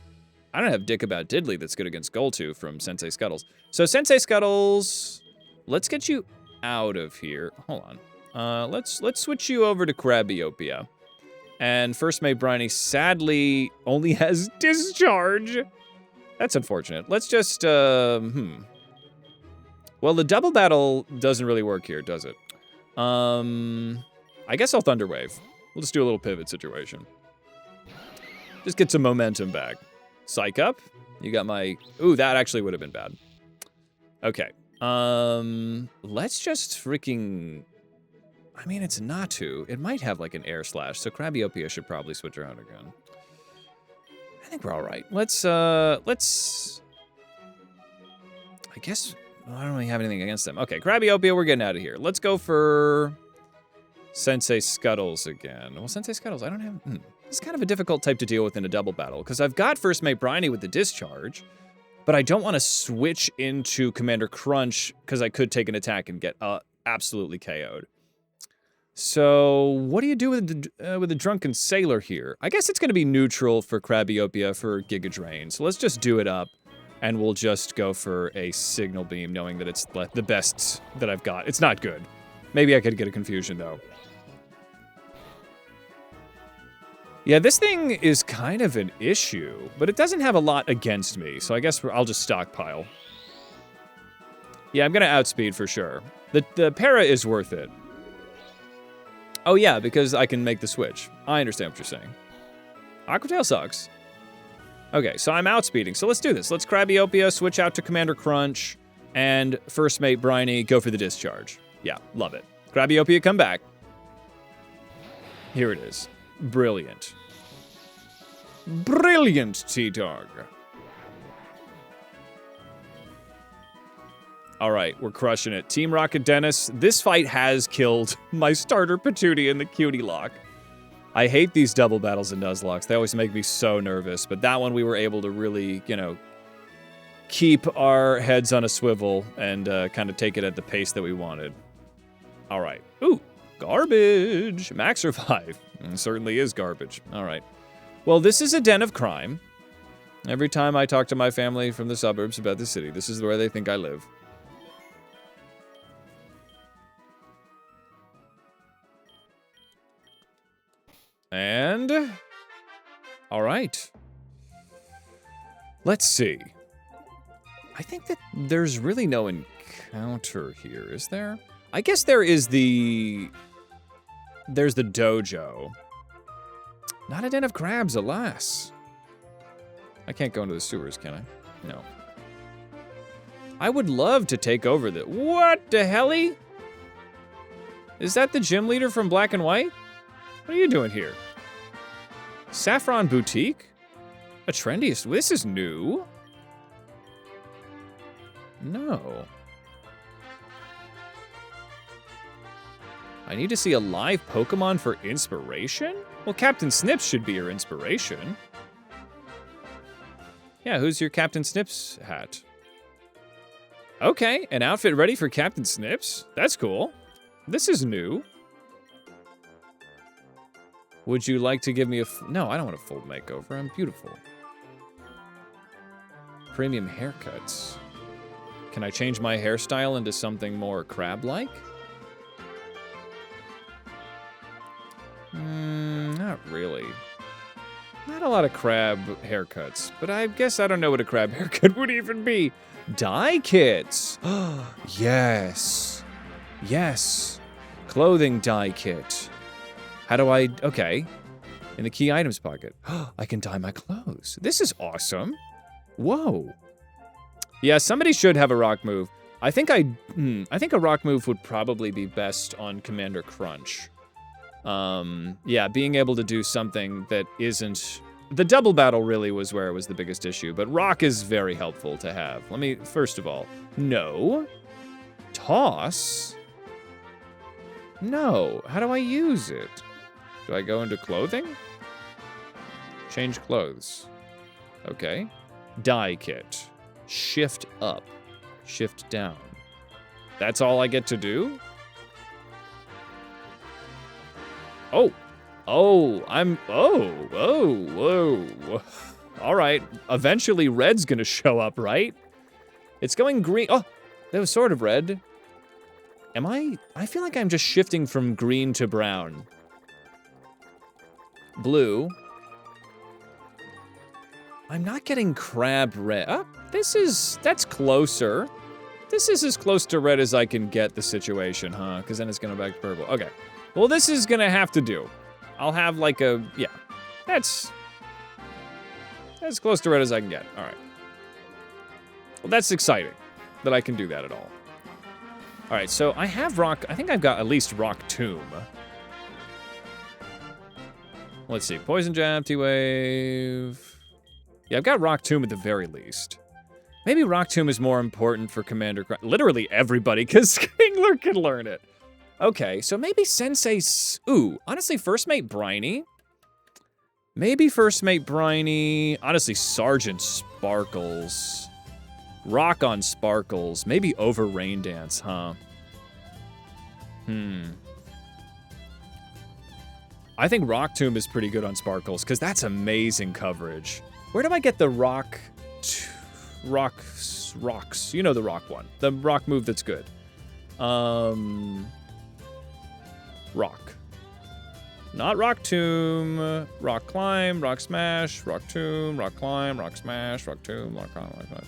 Dick About Diddley that's good against Goltu from Sensei Scuttles. So Sensei Scuttles, let's get you out of here. Hold on. Let's switch you over to Crabiopia. And First Mate Briney sadly only has Discharge. That's unfortunate. Let's just, Well, the double battle doesn't really work here, does it? I guess I'll Thunder Wave. We'll just do a little pivot situation. Just get some momentum back. Psych Up. You got my... Ooh, that actually would have been bad. Okay. Let's just freaking... I mean, it's Natu. It might have like an Air Slash, so Crabiopia should probably switch around again. I think we're all right. Let's... I guess... I don't really have anything against them. Okay, Crabiopia, we're getting out of here. Let's go for... Sensei Scuttles again. Well, Sensei Scuttles, I don't have... It's kind of a difficult type to deal with in a double battle, because I've got First Mate Briney with the Discharge, but I don't want to switch into Commander Crunch, because I could take an attack and get absolutely KO'd. So, what do you do with the Drunken Sailor here? I guess it's going to be neutral for Crabiopia for Giga Drain, so let's just do it up, and we'll just go for a Signal Beam, knowing that it's the best that I've got. It's not good. Maybe I could get a confusion, though. Yeah, this thing is kind of an issue, but it doesn't have a lot against me, so I guess I'll just stockpile. Yeah, I'm going to outspeed for sure. The para is worth it. Oh yeah, because I can make the switch. I understand what you're saying. Aqua Tail sucks. Okay, so I'm outspeeding, so let's do this. Let's Crabiopia, switch out to Commander Crunch, and First Mate Briney, go for the Discharge. Yeah, love it. Crabiopia, come back. Here it is. Brilliant. Brilliant, T-Dog. All right, we're crushing it. Team Rocket Dennis, this fight has killed my starter Petunia in the Cutie Lock. I hate these double battles in Nuzlocke. They always make me so nervous, but that one we were able to really, you know, keep our heads on a swivel and kind of take it at the pace that we wanted. All right. Ooh, garbage. Max Revive. Certainly is garbage. All right. Well, this is a den of crime. Every time I talk to my family from the suburbs about the city, this is where they think I live. And... all right. Let's see. I think that there's really no encounter here, is there? I guess there is the... there's the dojo. Not a den of crabs, alas. I can't go into the sewers, can I? No. I would love to take over the... What the helly? Is that the gym leader from Black and White? What are you doing here? Saffron Boutique? A trendiest... This is new. No. I need to see a live Pokemon for inspiration? Well, Captain Snips should be your inspiration. Yeah, who's your Captain Snips hat? Okay, an outfit ready for Captain Snips? That's cool. This is new. Would you like to give me a... No, I don't want a full makeover. I'm beautiful. Premium haircuts. Can I change my hairstyle into something more crab-like? Not really. Not a lot of crab haircuts, but I guess I don't know what a crab haircut would even be. Dye kits. Yes. Yes. Clothing dye kit. How do I... Okay. In the key items pocket. I can dye my clothes. This is awesome. Whoa. Yeah, somebody should have a rock move. I think a rock move would probably be best on Commander Crunch. Yeah, being able to do something that isn't... The double battle really was where it was the biggest issue, but rock is very helpful to have. Let me, first of all, no. Toss? No. How do I use it? Do I go into clothing? Change clothes. Okay. Dye kit. Shift up. Shift down. That's all I get to do? Oh. Oh, whoa. All right. Eventually red's gonna show up, right? It's going green. Oh, that was sort of red. I feel like I'm just shifting from green to brown. Blue. I'm not getting crab red. Oh, that's closer. This is as close to red as I can get the situation, huh? Because then it's gonna go back to purple. Okay. Well, this is gonna have to do. I'll have like a, yeah. That's as close to red as I can get. All right. Well, that's exciting that I can do that at all. All right, so I have rock, I think I've got at least rock tomb. Let's see, poison jab, T-wave. Yeah, I've got rock tomb at the very least. Maybe rock tomb is more important for Commander Crunch. Literally everybody, because Kingler can learn it. Okay, so maybe Sensei's, ooh, honestly, First Mate Briny. Maybe First Mate Briny, honestly, Sergeant Sparkles. Rock on Sparkles, maybe over Rain Dance, huh? I think Rock Tomb is pretty good on Sparkles, because that's amazing coverage. Where do I get the rocks? You know the rock one. The rock move that's good. Rock. Not Rock Tomb. Rock Climb, Rock Smash, Rock Tomb, Rock Climb, Rock Smash, Rock Tomb, Rock Climb, Rock Climb.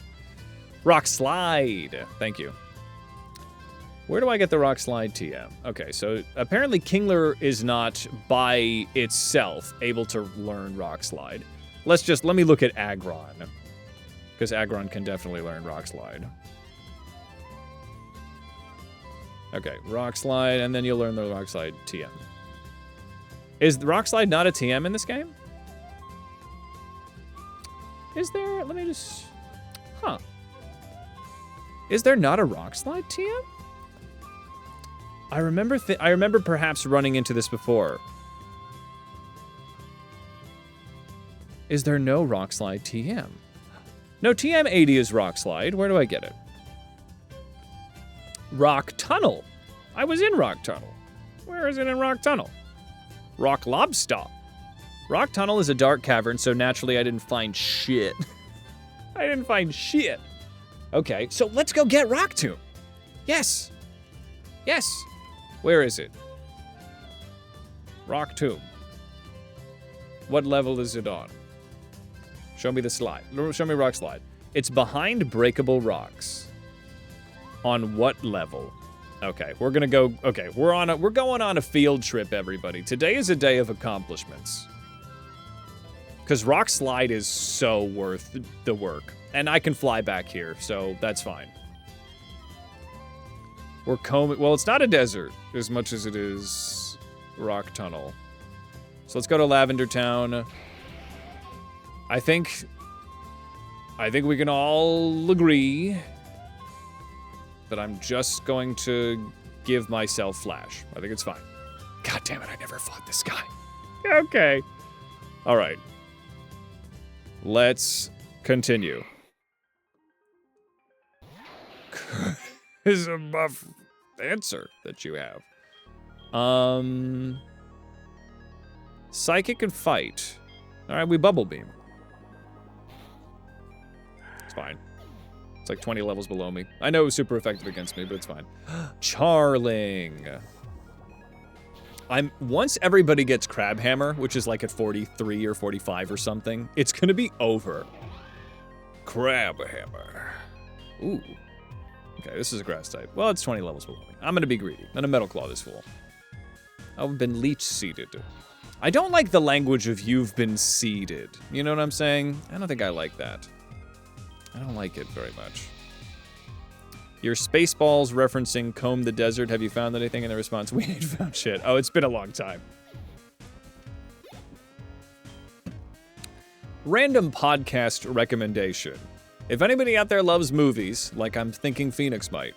Rock Slide. Thank you. Where do I get the Rock Slide TM? Okay, so apparently Kingler is not by itself able to learn Rock Slide. Let me look at Aggron. Because Aggron can definitely learn Rock Slide. Okay, Rock Slide, and then you'll learn the Rock Slide TM. Is the Rock Slide not a TM in this game? Is there? Let me just... Huh. Is there not a Rock Slide TM? I remember perhaps running into this before. Is there no Rock Slide TM? No, TM 80 is Rock Slide. Where do I get it? Rock Tunnel. I was in Rock Tunnel. Where is it in Rock Tunnel? Rock Lobster. Rock Tunnel is a dark cavern, so naturally I didn't find shit. I didn't find shit. Okay, so let's go get Rock Tomb. Yes. Yes. Where is it? Rock Tomb. What level is it on? Show me the slide. Show me Rock Slide. It's behind breakable rocks. On what level? Okay, we're gonna go. Okay, we're going on a field trip, everybody. Today is a day of accomplishments. Because Rock Slide is so worth the work. And I can fly back here, so that's fine. We're combing. Well, it's not a desert as much as it is Rock Tunnel. So let's go to Lavender Town. I think we can all agree that I'm just going to give myself Flash. I think it's fine. God damn it, I never fought this guy. Okay. All right. Let's continue. Is a buff answer that you have. Psychic and fight. All right, we bubble beam. It's fine. It's like 20 levels below me. I know it was super effective against me, but it's fine. Charling. Once everybody gets Crab Hammer, which is like at 43 or 45 or something, it's gonna be over. Crab Hammer. Ooh. Okay, this is a grass type. Well, it's 20 levels below me. I'm gonna be greedy. I'm gonna Metal Claw this fool. I've been leech seeded. I don't like the language of "you've been seeded." You know what I'm saying? I don't think I like that. I don't like it very much. Your Spaceballs referencing Comb the Desert. Have you found anything? In the response, we ain't found shit. Oh, it's been a long time. Random podcast recommendation. If anybody out there loves movies, like I'm thinking Phoenix might,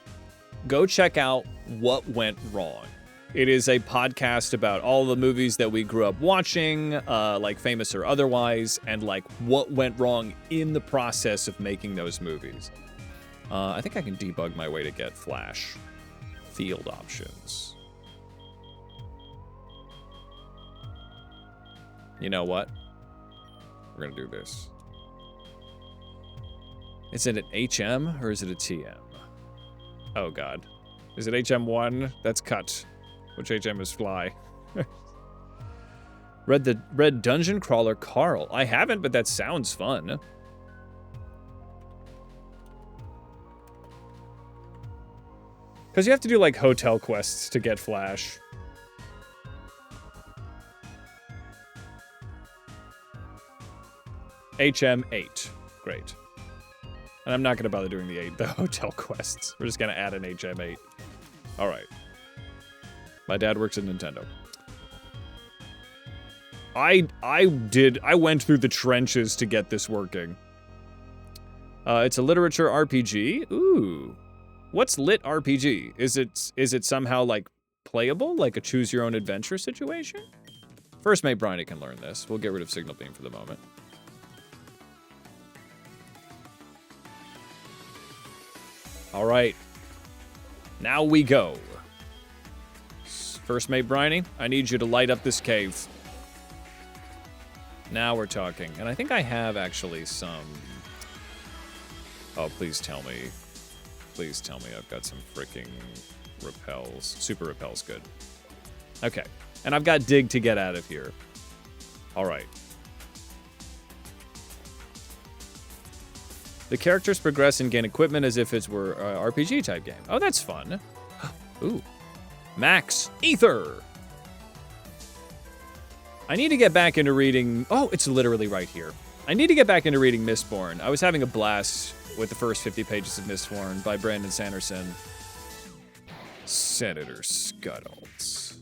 go check out What Went Wrong. It is a podcast about all the movies that we grew up watching, like famous or otherwise, and like what went wrong in the process of making those movies. I think I can debug my way to get Flash. Field options. You know what? We're gonna do this. Is it an HM or is it a TM? Oh god. Is it HM1? That's cut. Which HM is fly? Red Dungeon Crawler Carl. I haven't, but that sounds fun. Because you have to do, like, hotel quests to get Flash. HM8. Great. And I'm not going to bother doing the hotel quests. We're just going to add an HM8. All right. My dad works at Nintendo. I went through the trenches to get this working. It's a literature RPG. Ooh. What's lit RPG? Is it somehow like playable, like a choose your own adventure situation? First mate Bryony can learn this. We'll get rid of Signal Beam for the moment. All right. Now we go. First mate Bryony, I need you to light up this cave. Now we're talking. And I think I have actually some... Oh, please tell me. Please tell me I've got some freaking repels. Super repels, good. Okay. And I've got dig to get out of here. All right. The characters progress and gain equipment as if it were an RPG type game. Oh, that's fun. Ooh. Max Ether. I need to get back into reading... Oh, it's literally right here. I need to get back into reading Mistborn. I was having a blast with the first 50 pages of Mistborn by Brandon Sanderson. Senator Scuttles.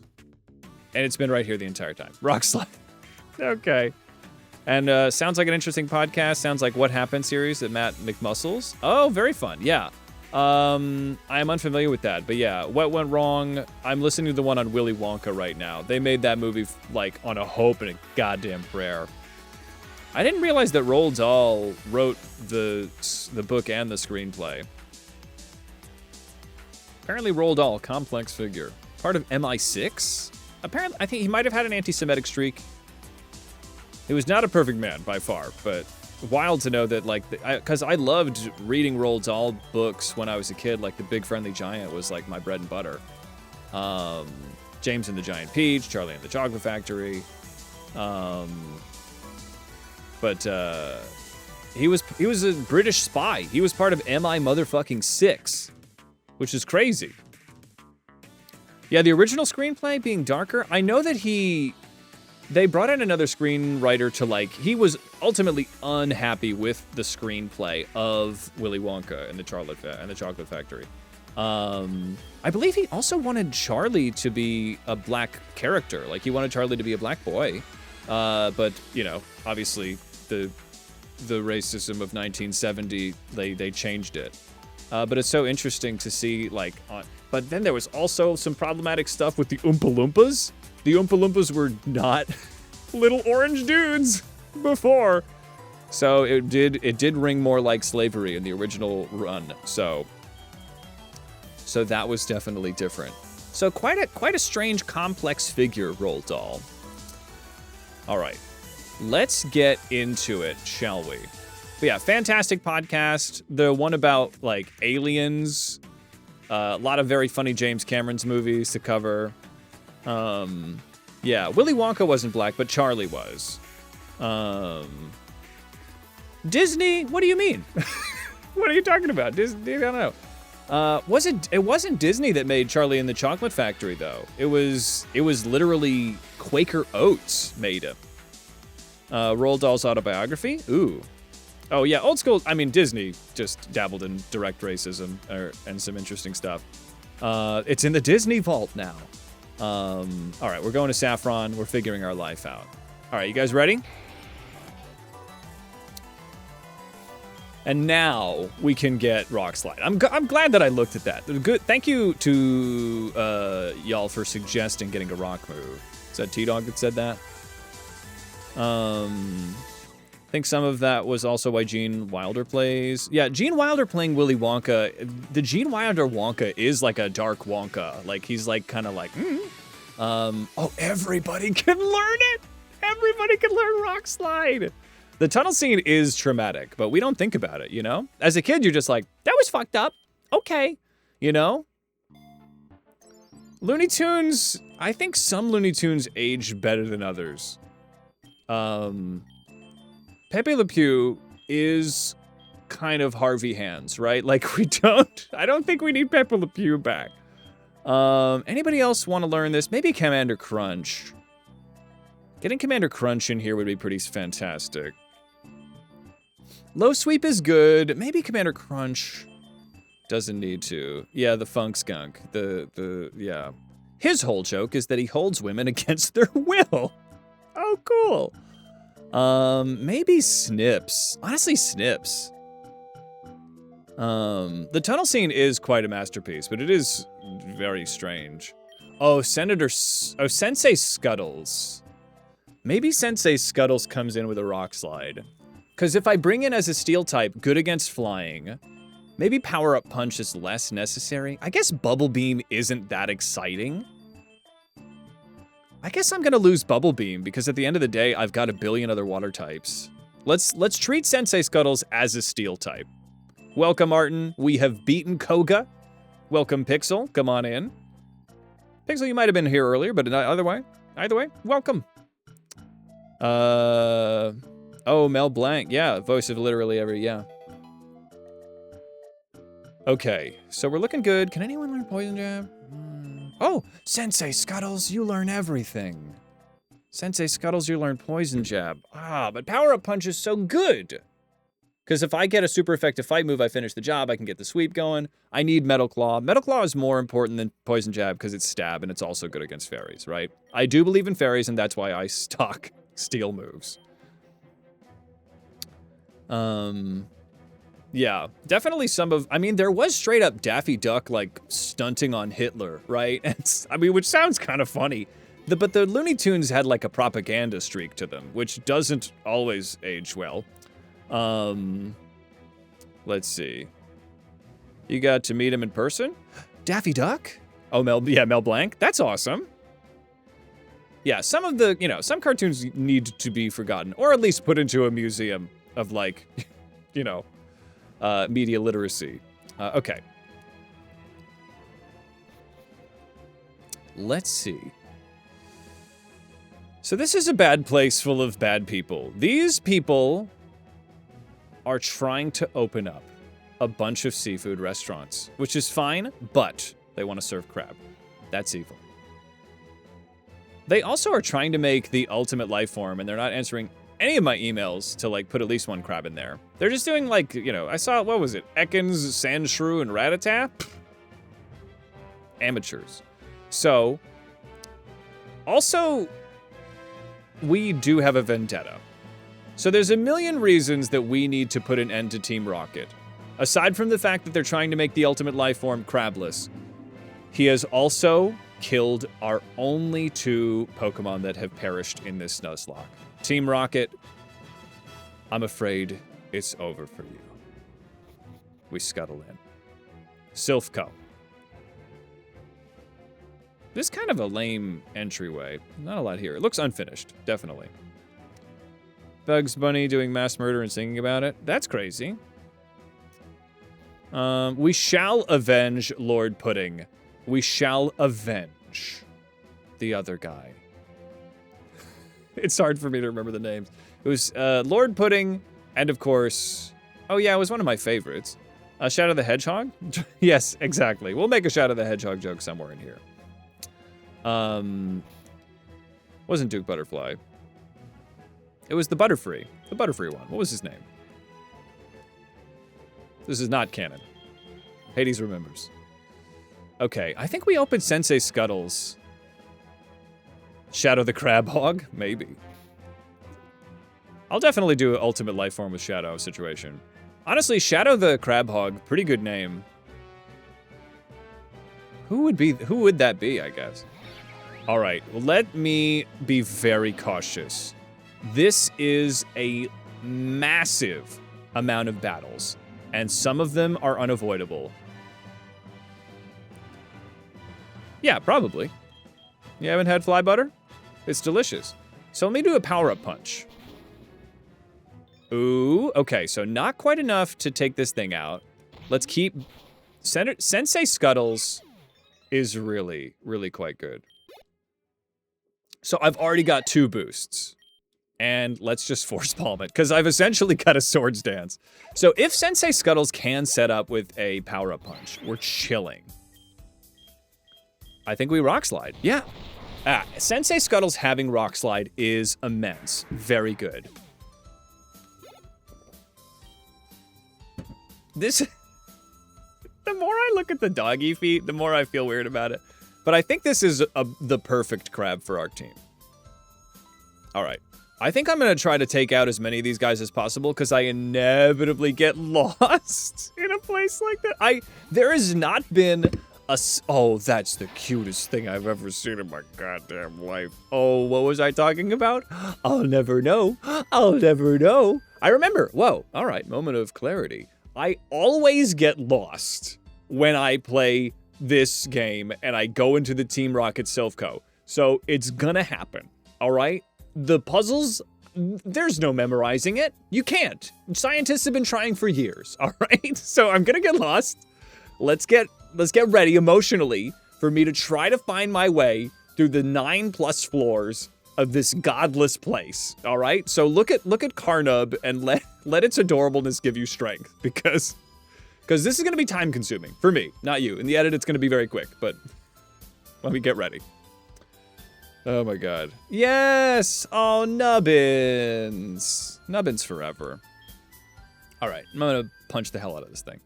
And it's been right here the entire time. Rock Slide. Okay. And sounds like an interesting podcast. Sounds like What Happened series that Matt McMuscles. Oh, very fun. Yeah. I am unfamiliar with that, but yeah, What Went Wrong? I'm listening to the one on Willy Wonka right now. They made that movie like on a hope and a goddamn prayer. I didn't realize that Roald Dahl wrote the book and the screenplay. Apparently Roald Dahl, complex figure. Part of MI6? Apparently, I think he might have had an anti-Semitic streak. He was not a perfect man by far, but wild to know that, like, because I loved reading Roald Dahl books when I was a kid. Like, The Big Friendly Giant was like my bread and butter. James and the Giant Peach, Charlie and the Chocolate Factory. But he was a British spy. He was part of MI6, which is crazy. Yeah, the original screenplay being darker. I know that they brought in another screenwriter to, like, he was ultimately unhappy with the screenplay of Willy Wonka and the Chocolate Factory. I believe he also wanted Charlie to be a black character. Like, he wanted Charlie to be a black boy. But, you know, obviously the racism of 1970, they changed it. But it's so interesting to see, like, but then there was also some problematic stuff with the Oompa Loompas. The Oompa Loompas were not little orange dudes before. So it did ring more like slavery in the original run. So that was definitely different. So quite a strange, complex figure, Roald Dahl. All right, let's get into it, shall we? But yeah, fantastic podcast. The one about, like, aliens. A lot of very funny James Cameron's movies to cover. Yeah, Willy Wonka wasn't black, but Charlie was. Disney? What do you mean? What are you talking about? Disney? I don't know. It wasn't Disney that made Charlie and the Chocolate Factory, though. It was literally Quaker Oats made it. Roald Dahl's autobiography? Ooh. Oh, yeah, old school. I mean, Disney just dabbled in direct racism and some interesting stuff. It's in the Disney vault now. All right, we're going to Saffron. We're figuring our life out. All right, you guys ready? And now we can get Rock Slide. I'm glad that I looked at that. Good. Thank you to y'all for suggesting getting a rock move. Is that T-Dog that said that? I think some of that was also why Gene Wilder plays. Yeah, Gene Wilder playing Willy Wonka. The Gene Wilder Wonka is like a dark Wonka. Like, he's like kind of like, oh, everybody can learn it. Everybody can learn Rock Slide. The tunnel scene is traumatic, but we don't think about it, you know? As a kid, you're just like, that was fucked up. Okay, you know? Looney Tunes, I think some Looney Tunes age better than others. Pepe Le Pew is kind of Harvey Hands, right? Like, I don't think we need Pepe Le Pew back. Anybody else want to learn this? Maybe Commander Crunch. Getting Commander Crunch in here would be pretty fantastic. Low Sweep is good. Maybe Commander Crunch doesn't need to. Yeah, the Funk Skunk. Yeah. His whole joke is that he holds women against their will. Oh, cool. Maybe Snips. Honestly, Snips. The tunnel scene is quite a masterpiece, but it is very strange. Oh, Sensei Scuttles. Maybe Sensei Scuttles comes in with a Rock Slide. Because if I bring in as a steel type, good against flying, maybe Power Up Punch is less necessary. I guess Bubble Beam isn't that exciting. I guess I'm gonna lose Bubble Beam because at the end of the day, I've got a billion other water types. Let's treat Sensei Scuttles as a steel type. Welcome, Martin. We have beaten Koga. Welcome, Pixel. Come on in. Pixel, you might have been here earlier, but either way, welcome. Oh, Mel Blanc. Yeah, voice of literally every, yeah. Okay, so we're looking good. Can anyone learn Poison Jab? Oh, Sensei Scuttles, you learn everything. Sensei Scuttles, you learn Poison Jab. Ah, but Power Up Punch is so good. Because if I get a super effective fight move, I finish the job, I can get the sweep going. I need Metal Claw. Metal Claw is more important than Poison Jab because it's stab and it's also good against fairies, right? I do believe in fairies and that's why I stock steel moves. Yeah, definitely I mean, there was straight up Daffy Duck, like, stunting on Hitler, right? Which sounds kind of funny. But the Looney Tunes had, like, a propaganda streak to them, which doesn't always age well. Let's see. You got to meet him in person? Daffy Duck? Oh, Mel Blanc? That's awesome. Yeah, some of the, some cartoons need to be forgotten, or at least put into a museum of, like, media literacy. Okay. Let's see. So this is a bad place full of bad people. These people are trying to open up a bunch of seafood restaurants, which is fine, but they want to serve crab. That's evil. They also are trying to make the ultimate life form, and they're not answering any of my emails to, like, put at least one crab in there. They're just doing, like, I saw, what was it? Ekans, Sandshrew, and Rattata? Amateurs. So, also, we do have a vendetta. So there's a million reasons that we need to put an end to Team Rocket. Aside from the fact that they're trying to make the ultimate life form crabless, he has also killed our only two Pokemon that have perished in this Nuzlocke. Team Rocket, I'm afraid it's over for you. We scuttle in. Silphco. This is kind of a lame entryway. Not a lot here. It looks unfinished, definitely. Bugs Bunny doing mass murder and singing about it. That's crazy. We shall avenge Lord Pudding. We shall avenge the other guy. It's hard for me to remember the names. It was Lord Pudding, and of course, oh yeah, it was one of my favorites. Shadow the Hedgehog? Yes, exactly. We'll make a Shadow the Hedgehog joke somewhere in here. Wasn't Duke Butterfly. It was the Butterfree. The Butterfree one. What was his name? This is not canon. Hades remembers. Okay, I think we opened Sensei Scuttles. Shadow the Crab Hog? Maybe. I'll definitely do an Ultimate Life Form with Shadow situation. Honestly, Shadow the Crab Hog, pretty good name. Who would that be, I guess? All right, well, let me be very cautious. This is a massive amount of battles, and some of them are unavoidable. Yeah, probably. You haven't had fly butter? It's delicious. So let me do a power-up punch. Ooh, okay, so not quite enough to take this thing out. Let's keep... Sensei Scuttles is really, really quite good. So I've already got 2 boosts. And let's just force palm it, because I've essentially got a Swords Dance. So if Sensei Scuttles can set up with a power-up punch, we're chilling. I think we Rock Slide. Yeah. Sensei Scuttles having Rock Slide is immense. Very good. This... The more I look at the doggy feet, the more I feel weird about it. But I think this is the perfect crab for our team. All right. I think I'm going to try to take out as many of these guys as possible because I inevitably get lost in a place like that. There has not been a... Oh, that's the cutest thing I've ever seen in my goddamn life. Oh, what was I talking about? I'll never know. I'll never know. I remember. Whoa. All right. Moment of clarity. I always get lost when I play this game and I go into the Team Rocket Silphco. So it's gonna happen. All right? The puzzles, there's no memorizing it. You can't. Scientists have been trying for years, all right? So I'm gonna get lost. Let's get ready emotionally for me to try to find my way through the 9+ floors of this godless place, all right? So look at Carnub and let its adorableness give you strength because this is gonna be time consuming for me, not you. In the edit, it's gonna be very quick, but let me get ready. Oh my god. Yes! Oh, Nubbins. Nubbins forever. All right, I'm gonna punch the hell out of this thing.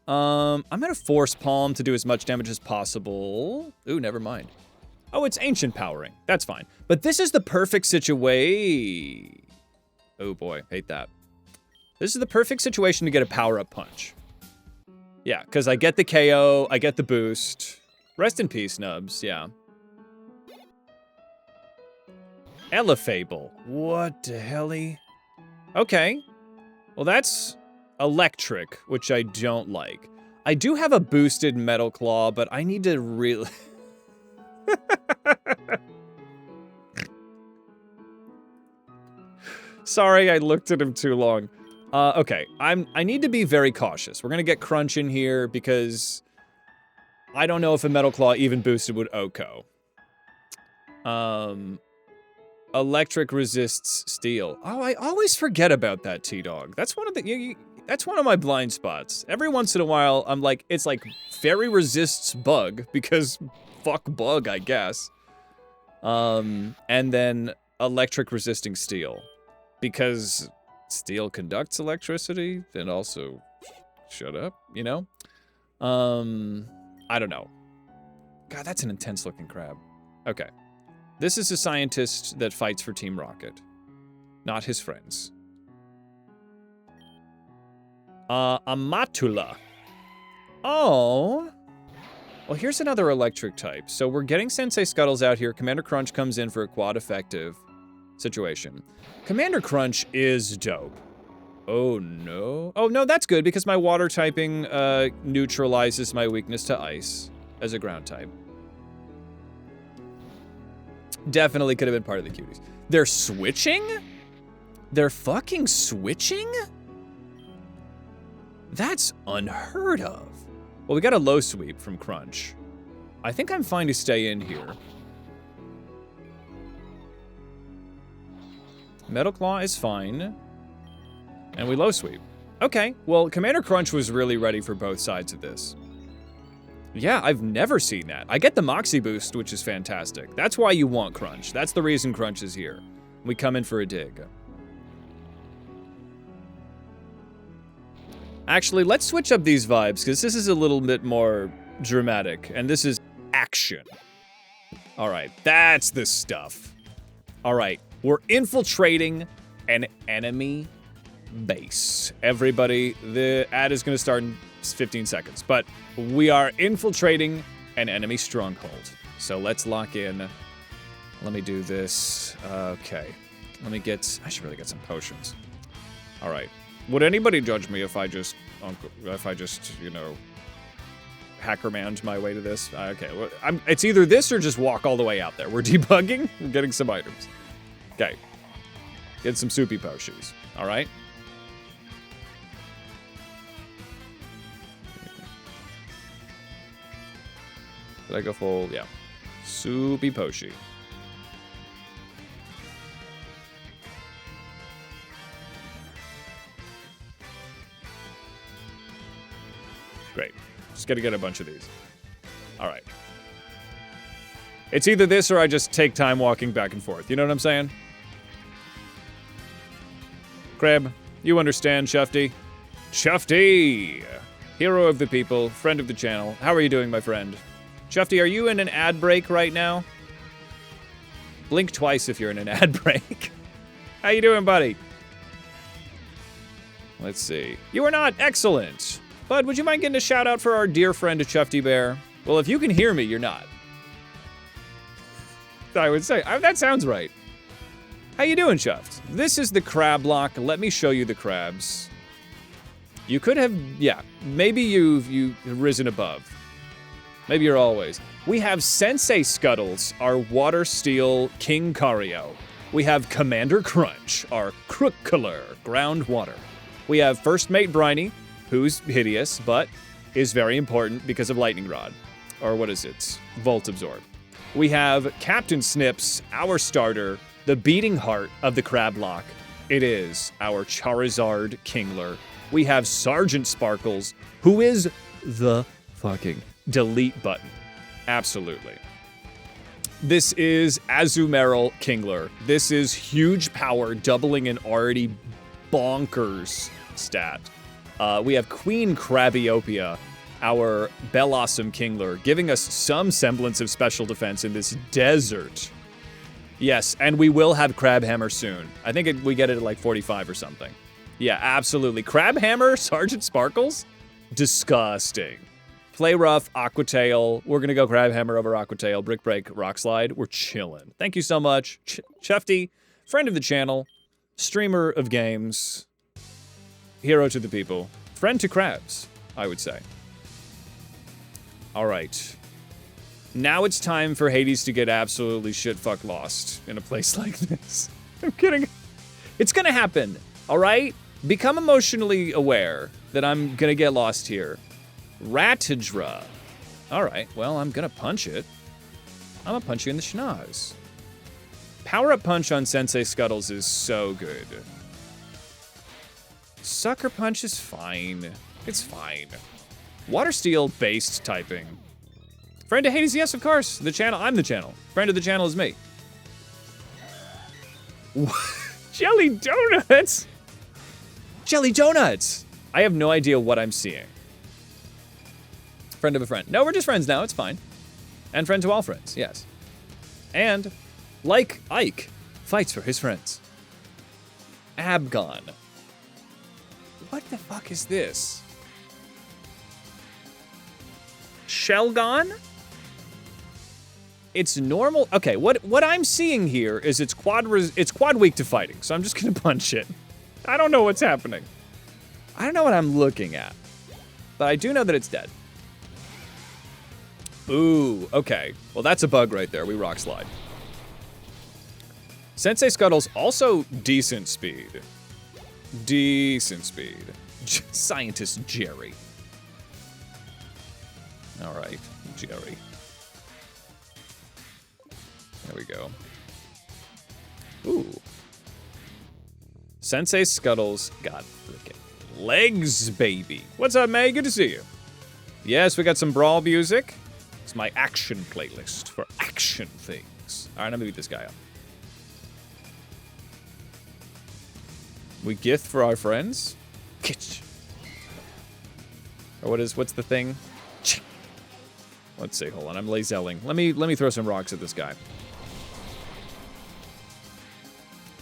I'm gonna Force Palm to do as much damage as possible. Ooh, never mind. Oh, it's Ancient Powering. That's fine. But this is the perfect situation. Oh boy, hate that. This is the perfect situation to get a power-up punch. Yeah, because I get the KO, I get the boost. Rest in peace, Nubs, yeah. Elefable. What the helly? Okay. Well, that's electric, which I don't like. I do have a boosted Metal Claw, but I need to really... Sorry, I looked at him too long. Okay, I need to be very cautious. We're gonna get Crunch in here because I don't know if a Metal Claw even boosted would OHKO. Electric resists steel. Oh, I always forget about that, T-Dog. That's one of the that's one of my blind spots. Every once in a while, I'm like, it's like Fairy resists bug because fuck bug, I guess. And then electric resisting steel because steel conducts electricity and also shut up, you know? I don't know. God, that's an intense looking crab. Okay. This is a scientist that fights for Team Rocket, not his friends. Amatula. Oh. Well, here's another electric type. So we're getting Sensei Scuttles out here. Commander Crunch comes in for a quad effective situation. Commander Crunch is dope. Oh, no. Oh, no, that's good because my water typing neutralizes my weakness to ice as a ground type. Definitely could have been part of the cuties. They're switching? They're fucking switching? That's unheard of. Well, we got a low sweep from Crunch. I think I'm fine to stay in here. Metal Claw is fine. And we low sweep. Okay, well, Commander Crunch was really ready for both sides of this. Yeah, I've never seen that. I get the Moxie boost, which is fantastic. That's why you want Crunch. That's the reason Crunch is here. We come in for a dig. Actually, let's switch up these vibes, because this is a little bit more dramatic, and this is action. All right, that's the stuff. All right, we're infiltrating an enemy base. Everybody, the ad is going to start in 15 seconds, but we are infiltrating an enemy stronghold. So let's lock in. Let me do this. Okay. I should really get some potions. All right. Would anybody judge me if I just, you know, hackermaned my way to this? Okay. Well, it's either this or just walk all the way out there. We're debugging. We're getting some items. Okay. Get some soupy potions. All right. Did I go full? Yeah. Soupy Poshi. Great. Just gotta get a bunch of these. Alright. It's either this or I just take time walking back and forth. You know what I'm saying? Crab, you understand, Shufty? Shufty! Hero of the people, friend of the channel. How are you doing, my friend? Shufty, are you in an ad break right now? Blink twice if you're in an ad break. How you doing, buddy? Let's see. You are not. Excellent. Bud, would you mind getting a shout out for our dear friend Shufty Bear? Well, if you can hear me, you're not. I would say. That sounds right. How you doing, Shuft? This is the CrabLocke. Let me show you the crabs. You could have, yeah, maybe you've risen above. Maybe you're always. We have Sensei Scuttles, our Water Steel King Cario. We have Commander Crunch, our Crookler Ground Water. We have First Mate Briny, who's hideous, but is very important because of Lightning Rod. Or what is it? Volt Absorb. We have Captain Snips, our starter, the beating heart of the CrabLocke. It is our Charizard Kingler. We have Sergeant Sparkles, who is the fucking delete button. Absolutely. This is Azumarill Kingler. This is huge power, doubling an already bonkers stat. We have Queen Crabiopia, our Bellawesome Kingler, giving us some semblance of special defense in this desert. Yes, and we will have Crabhammer soon. I think we get it at like 45 or something. Yeah, absolutely. Crabhammer, Sergeant Sparkles? Disgusting. Play Rough, Aquatail. We're going to go Crabhammer over Aquatail. Brick Break, Rock Slide. We're chilling. Thank you so much. Chufty, friend of the channel, streamer of games, hero to the people, friend to crabs, I would say. All right. Now it's time for Hades to get absolutely shit-fuck lost in a place like this. I'm kidding. It's going to happen, all right? Become emotionally aware that I'm going to get lost here. Ratidra. All right, well, I'm going to punch it. I'm going to punch you in the schnoz. Power-up punch on Sensei Scuttles is so good. Sucker punch is fine. It's fine. Water Steel based typing. Friend of Hades, yes, of course. The channel, I'm the channel. Friend of the channel is me. Jelly donuts? Jelly donuts! I have no idea what I'm seeing. Friend of a friend. No, we're just friends now, it's fine. And friend to all friends, yes. And, like Ike, fights for his friends. Abgon. What the fuck is this? Shelgon? It's normal. Okay, what I'm seeing here is it's quad weak to fighting, so I'm just gonna punch it. I don't know what's happening. I don't know what I'm looking at, but I do know that it's dead. Ooh, okay. Well, that's a bug right there. We rock slide. Sensei Scuttle's also decent speed. Decent speed. Scientist Jerry. All right, Jerry. There we go. Ooh. Sensei Scuttles got freaking Legs, baby. What's up, May? Good to see you. Yes, we got some Brawl music. It's my action playlist for action things. All right, I'm gonna beat this guy up. We gift for our friends. Kitch. Or what's the thing? Let's see. Hold on. I'm lazelling. Let me throw some rocks at this guy.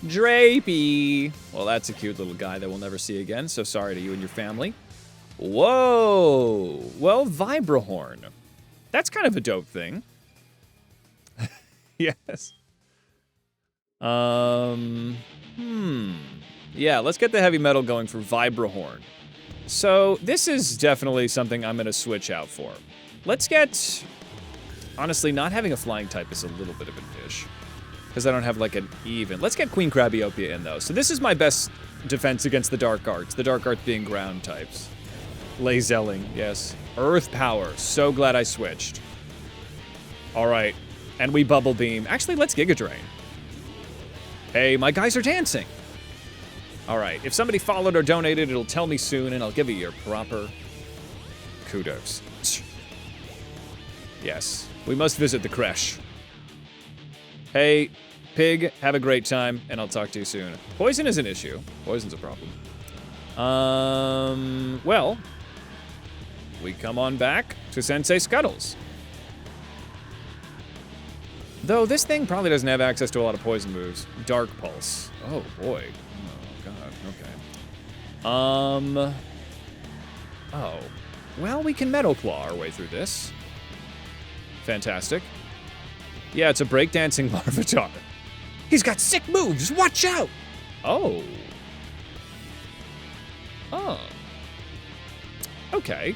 Drapey. Well, that's a cute little guy that we'll never see again. So sorry to you and your family. Whoa. Well, Vibrahorn. That's kind of a dope thing. Yes. Yeah, let's get the heavy metal going for Vibrahorn. So this is definitely something I'm going to switch out for. Let's get... Honestly, not having a flying type is a little bit of an ish. Because I don't have, like, an even. Let's get Queen Crabiopia in, though. So this is my best defense against the Dark Arts. The Dark Arts being ground types. Lazelling, yes. Earth Power. So glad I switched. Alright. And we Bubble Beam. Actually, let's Giga Drain. Hey, my guys are dancing. Alright. If somebody followed or donated, it'll tell me soon, and I'll give you your proper kudos. Yes. We must visit the creche. Hey, Pig, have a great time, and I'll talk to you soon. Poison is an issue. Poison's a problem. Well, we come on back to Sensei Scuttles. Though this thing probably doesn't have access to a lot of poison moves. Dark Pulse. Oh, boy. Oh, God. Okay. Oh. Well, we can Metal Claw our way through this. Fantastic. Yeah, it's a breakdancing Larvitar. He's got sick moves. Watch out. Oh. Oh. Okay.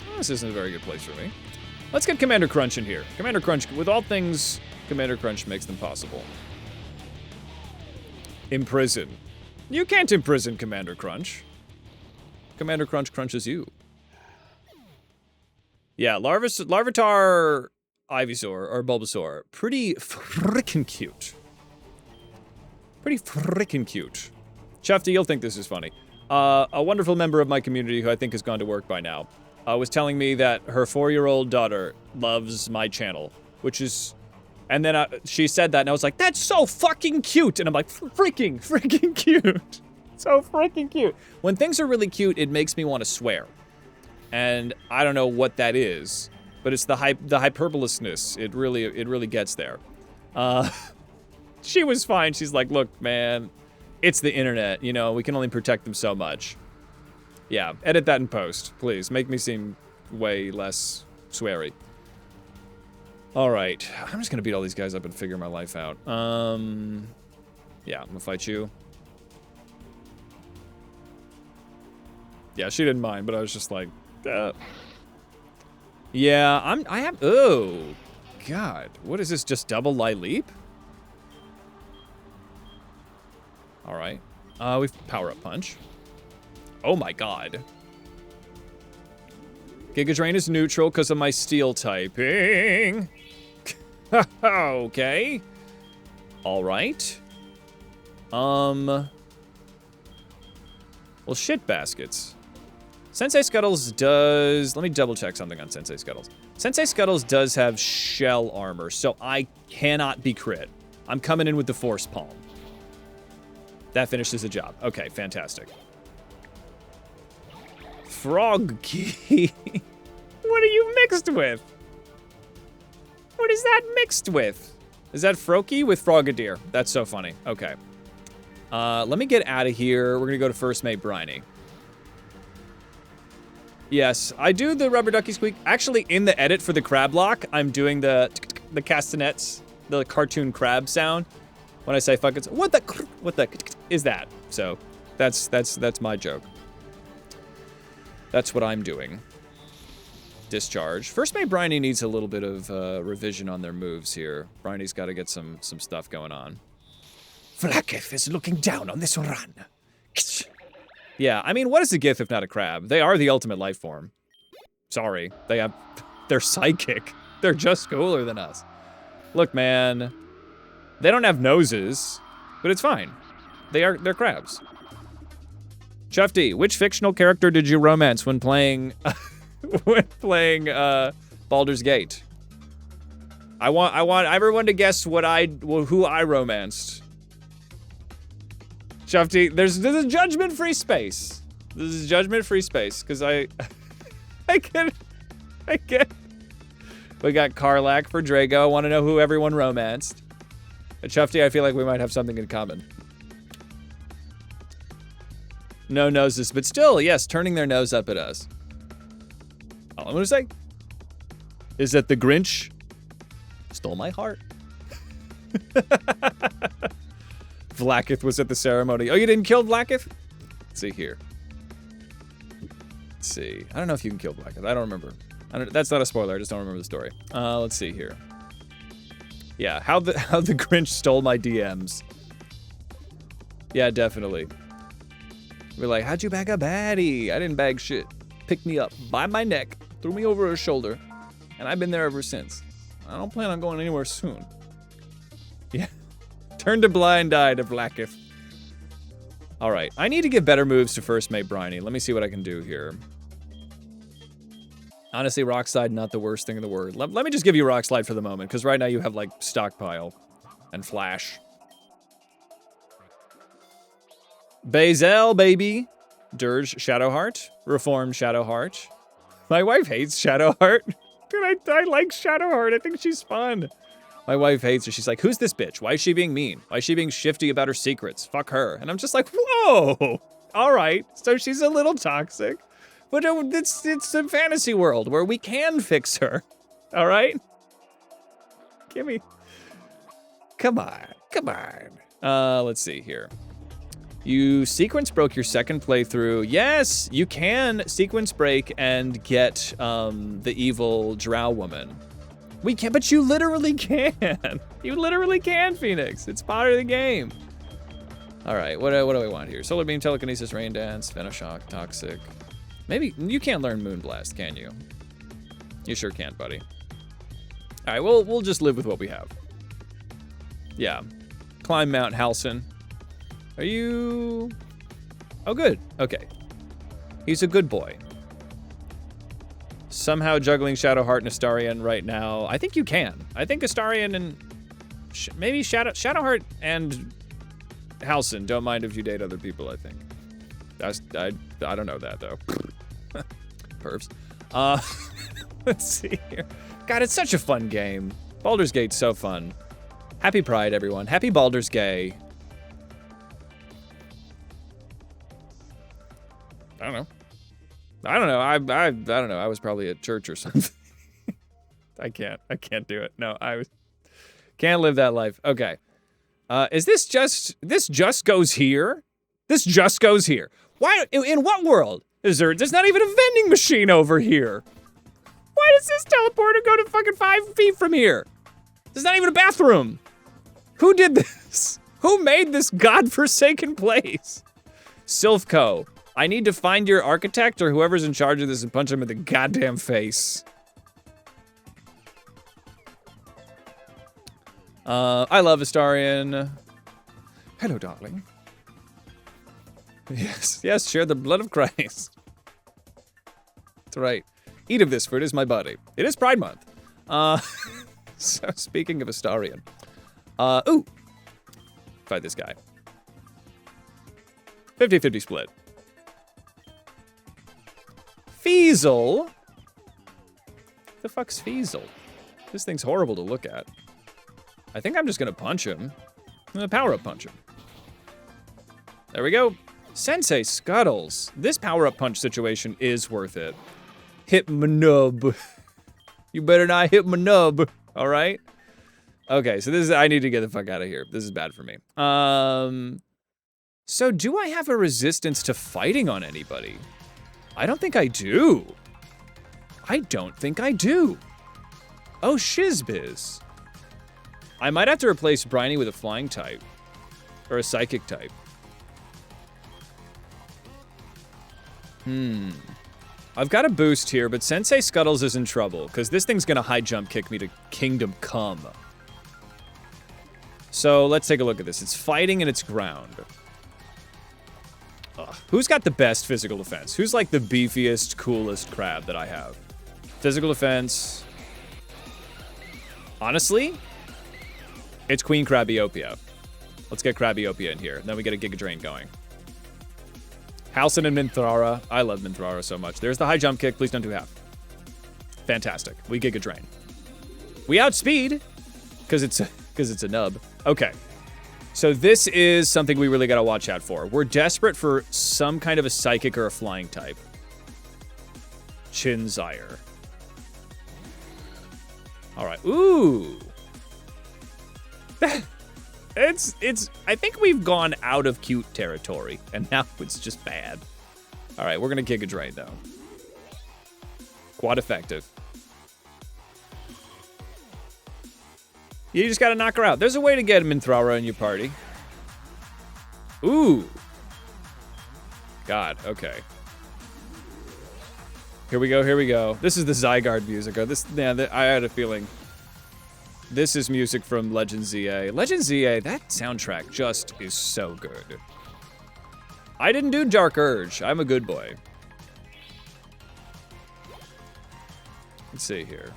Well, this isn't a very good place for me. Let's get Commander Crunch in here. Commander Crunch, with all things, Commander Crunch makes them possible. Imprison. You can't imprison Commander Crunch. Commander Crunch crunches you. Yeah, Larvitar... Ivysaur, or Bulbasaur. Pretty frickin' cute. Pretty frickin' cute. Shafty, you'll think this is funny. A wonderful member of my community who I think has gone to work by now was telling me that her 4-year-old daughter loves my channel, which is... And then she said that, and I was like, that's so fucking cute! And I'm like, freaking cute. So freaking cute. When things are really cute, it makes me want to swear. And I don't know what that is. But it's the hyperbolisness. It really gets there. She was fine. She's like, look, man, it's the internet. You know, we can only protect them so much. Yeah, edit that in post, please. Make me seem way less sweary. All right, I'm just gonna beat all these guys up and figure my life out. Yeah, I'm gonna fight you. Yeah, she didn't mind, but I was just like, yeah, I have, oh, God. What is this, just double Lileep? All right. We've Power-Up Punch. Oh my God. Giga Drain is neutral because of my Steel typing. Okay. All right. Well, shit baskets. Sensei Scuttles does... Let me double check something on Sensei Scuttles. Sensei Scuttles does have shell armor, so I cannot be crit. I'm coming in with the Force Palm. That finishes the job. Okay, fantastic. Frog Key. What are you mixed with? What is that mixed with? Is that Froakie with Frogadier? That's so funny. Okay. Let me get out of here. We're gonna go to First Mate Briny. Yes, I do the rubber ducky squeak. Actually, in the edit for the CrabLocke, I'm doing the castanets, the cartoon crab sound. When I say fuck it, what the is that? So, that's my joke. That's what I'm doing. Discharge. First Mate Briny needs a little bit of revision on their moves here. Briny's got to get some stuff going on. Flaketh is looking down on this run. Yeah, I mean, what is a Gith if not a crab? They are the ultimate life form. Sorry, they're psychic. They're just cooler than us. Look, man, they don't have noses, but it's fine. They're crabs. Chufty, which fictional character did you romance when playing Baldur's Gate? I want everyone to guess who I romanced. Chufty, this is judgment-free space. This is judgment-free space, because I get. We got Karlak for Drago. I want to know who everyone romanced. And Chufty, I feel like we might have something in common. No noses, but still, yes, turning their nose up at us. All I'm gonna say is that the Grinch stole my heart. Vlaakith was at the ceremony. Oh, you didn't kill Vlaakith? Let's see here. Let's see. I don't know if you can kill Vlaakith. I don't remember. That's not a spoiler. I just don't remember the story. Let's see here. Yeah, how the Grinch stole my DMs. Yeah, definitely. We're like, how'd you bag a baddie? I didn't bag shit. Picked me up by my neck, threw me over her shoulder, and I've been there ever since. I don't plan on going anywhere soon. Yeah. Turned a blind eye to Vlaakith. All right, I need to give better moves to First Mate Briny. Let me see what I can do here. Honestly, Rock Slide, not the worst thing in the world. Let me just give you Rock Slide for the moment, because right now you have, like, Stockpile and Flash. Bazel, baby. Dirge, Shadowheart. Reform, Shadowheart. My wife hates Shadowheart. Dude, I like Shadowheart. I think she's fun. My wife hates her. She's like, who's this bitch? Why is she being mean? Why is she being shifty about her secrets? Fuck her. And I'm just like, whoa. All right. So she's a little toxic. But it's a fantasy world where we can fix her. All right? Give me. Come on. Come on. Let's see here. You sequence broke your second playthrough. Yes, you can sequence break and get the evil drow woman. We can, but you literally can. You literally can, Phoenix. It's part of the game. All right, what do we want here? Solar Beam, Telekinesis, Rain Dance, Venoshock, Toxic. Maybe, you can't learn Moonblast, can you? You sure can't, buddy. All right, we'll just live with what we have. Yeah. Climb Mount Halcyon. Are you... Oh, good. Okay. He's a good boy. Somehow juggling Shadowheart and Astarion right now. I think you can. I think Astarion and... maybe Shadowheart and Halcyon don't mind if you date other people, I think. I don't know that, though. Pervs. Let's see here. God, it's such a fun game. Baldur's Gate's so fun. Happy Pride, everyone. Happy Baldur's Gay. I don't know. I don't know. I was probably at church or something. I can't do it. No, can't live that life. Okay. Is this just goes here? This just goes here. Why, in what world is there's not even a vending machine over here? Why does this teleporter go to fucking 5 feet from here? There's not even a bathroom. Who did this? Who made this godforsaken place? Sylphco. I need to find your architect or whoever's in charge of this and punch him in the goddamn face. I love Astarion. Hello, darling. Yes, share the blood of Christ. That's right. Eat of this, for it is my body. It is Pride Month. So speaking of Astarion. Ooh. Fight this guy. 50-50 split. Feasel? The fuck's Feasel? This thing's horrible to look at. I think I'm just gonna punch him. I'm gonna power-up punch him. There we go. Sensei Scuttles. This power-up punch situation is worth it. Hit my nub. You better not hit my nub, all right? Okay, so this is, I need to get the fuck out of here. This is bad for me. So do I have a resistance to fighting on anybody? I don't think I do. I don't think I do. Oh, shizbiz. I might have to replace Briny with a flying type. Or a psychic type. I've got a boost here, but Sensei Scuttles is in trouble, because this thing's gonna high jump kick me to Kingdom Come. So let's take a look at this. It's fighting and it's ground. Ugh. Who's got the best physical defense? Who's like the beefiest, coolest crab that I have? Physical defense. Honestly, it's Queen Crabiopia. Let's get Crabiopia in here. Then we get a Giga Drain going. Halcyon and Minthara. I love Minthara so much. There's the high jump kick. Please don't do half. Fantastic. We Giga Drain. We outspeed because it's a nub. Okay. So this is something we really got to watch out for. We're desperate for some kind of a psychic or a flying type. Chinzyre. All right. Ooh. I think we've gone out of cute territory, and now it's just bad. All right, we're going to Giga Drain, though. Quad effective. You just got to knock her out. There's a way to get Minthara in your party. Ooh. God, okay. Here we go, here we go. This is the Zygarde music. I had a feeling. This is music from Legend ZA. Legend ZA, that soundtrack just is so good. I didn't do Dark Urge. I'm a good boy. Let's see here.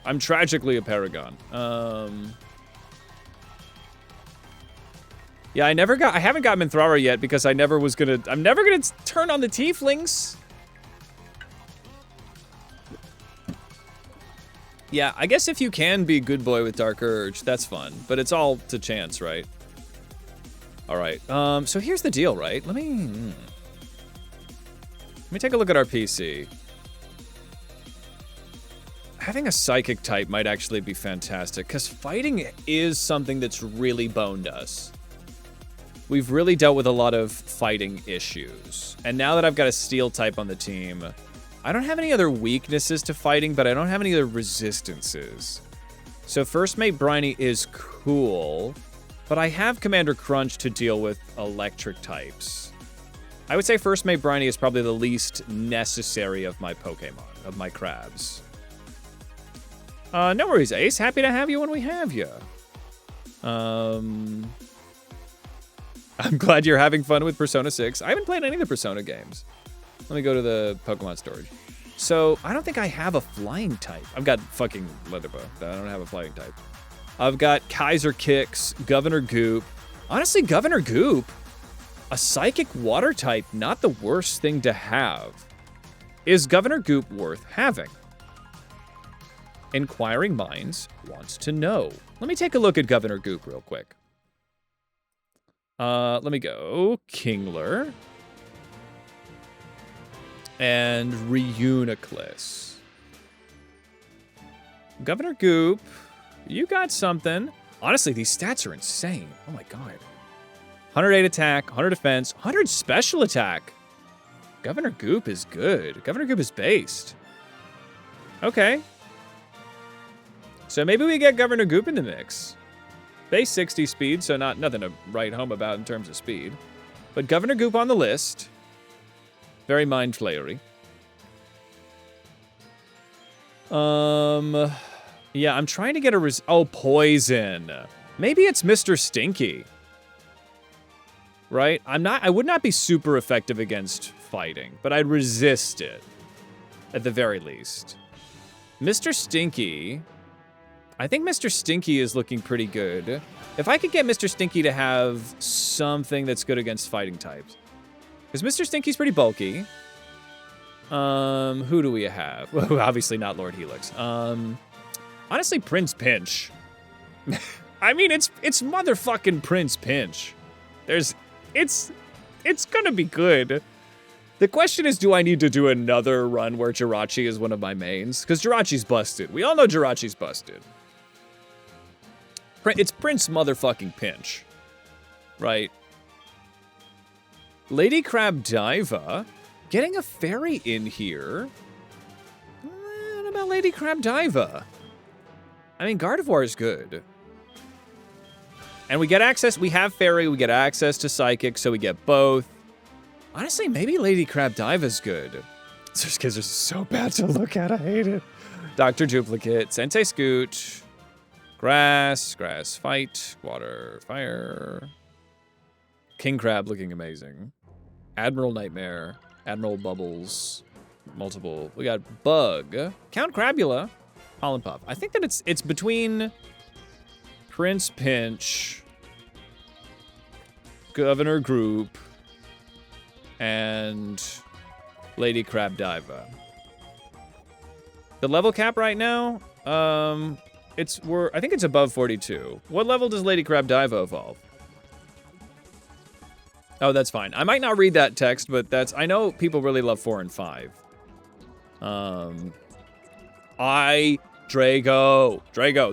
I'm tragically a Paragon. Yeah, I haven't got Minthara yet because I'm never gonna turn on the Tieflings. Yeah, I guess if you can be good boy with Dark Urge, that's fun. But it's all to chance, right? All right. So here's the deal, right? Let me take a look at our PC. Having a psychic type might actually be fantastic, because fighting is something that's really boned us. We've really dealt with a lot of fighting issues. And now that I've got a steel type on the team, I don't have any other weaknesses to fighting, but I don't have any other resistances. So First Mate Briny is cool, but I have Commander Crunch to deal with electric types. I would say First Mate Briny is probably the least necessary of my Pokemon, of my crabs. No worries, Ace. Happy to have you when we have you. I'm glad you're having fun with Persona 6. I haven't played any of the Persona games. Let me go to the Pokemon storage. So, I don't think I have a flying type. I've got fucking Leatherbow. I don't have a flying type. I've got Kaiser Kicks, Governor Goop. Honestly, Governor Goop, a psychic water type, not the worst thing to have. Is Governor Goop worth having? Inquiring Minds wants to know. Let me take a look at Governor Goop real quick. Let me go Kingler and Reuniclus. Governor Goop, you got something. Honestly, these stats are insane. Oh my god. 108 attack, 100 defense, 100 special attack. Governor Goop is good. Governor Goop is based. Okay. So maybe we get Governor Goop in the mix. Base 60 speed, so nothing to write home about in terms of speed. But Governor Goop on the list. Very mind flayery. Yeah, I'm trying to get a poison. Maybe it's Mr. Stinky. Right? I would not be super effective against fighting, but I'd resist it. At the very least. Mr. Stinky. I think Mr. Stinky is looking pretty good. If I could get Mr. Stinky to have something that's good against fighting types. Because Mr. Stinky's pretty bulky. Who do we have? Well, obviously not Lord Helix. Honestly, Prince Pinch. I mean, it's motherfucking Prince Pinch. It's gonna be good. The question is, do I need to do another run where Jirachi is one of my mains? Because Jirachi's busted. We all know Jirachi's busted. It's Prince motherfucking Pinch. Right? Lady Crab Diva. Getting a fairy in here. What about Lady Crab Diva? I mean, Gardevoir is good. And we get access, we have fairy, we get access to psychic, so we get both. Honestly, maybe Lady Crab Diva's good. These kids are so bad to look at, I hate it. Dr. Duplicate, Sensei Scoot, Grass, Fight, Water, Fire. King Crab looking amazing. Admiral Nightmare. Admiral Bubbles. Multiple. We got Bug. Count Crabula. Pollen Puff. I think that it's between Prince Pinch, Governor Group, and Lady Crab Diva. The level cap right now, I think it's above 42. What level does Lady Crab Diva evolve? Oh, that's fine. I might not read that text, but I know people really love 4 and 5. Drago,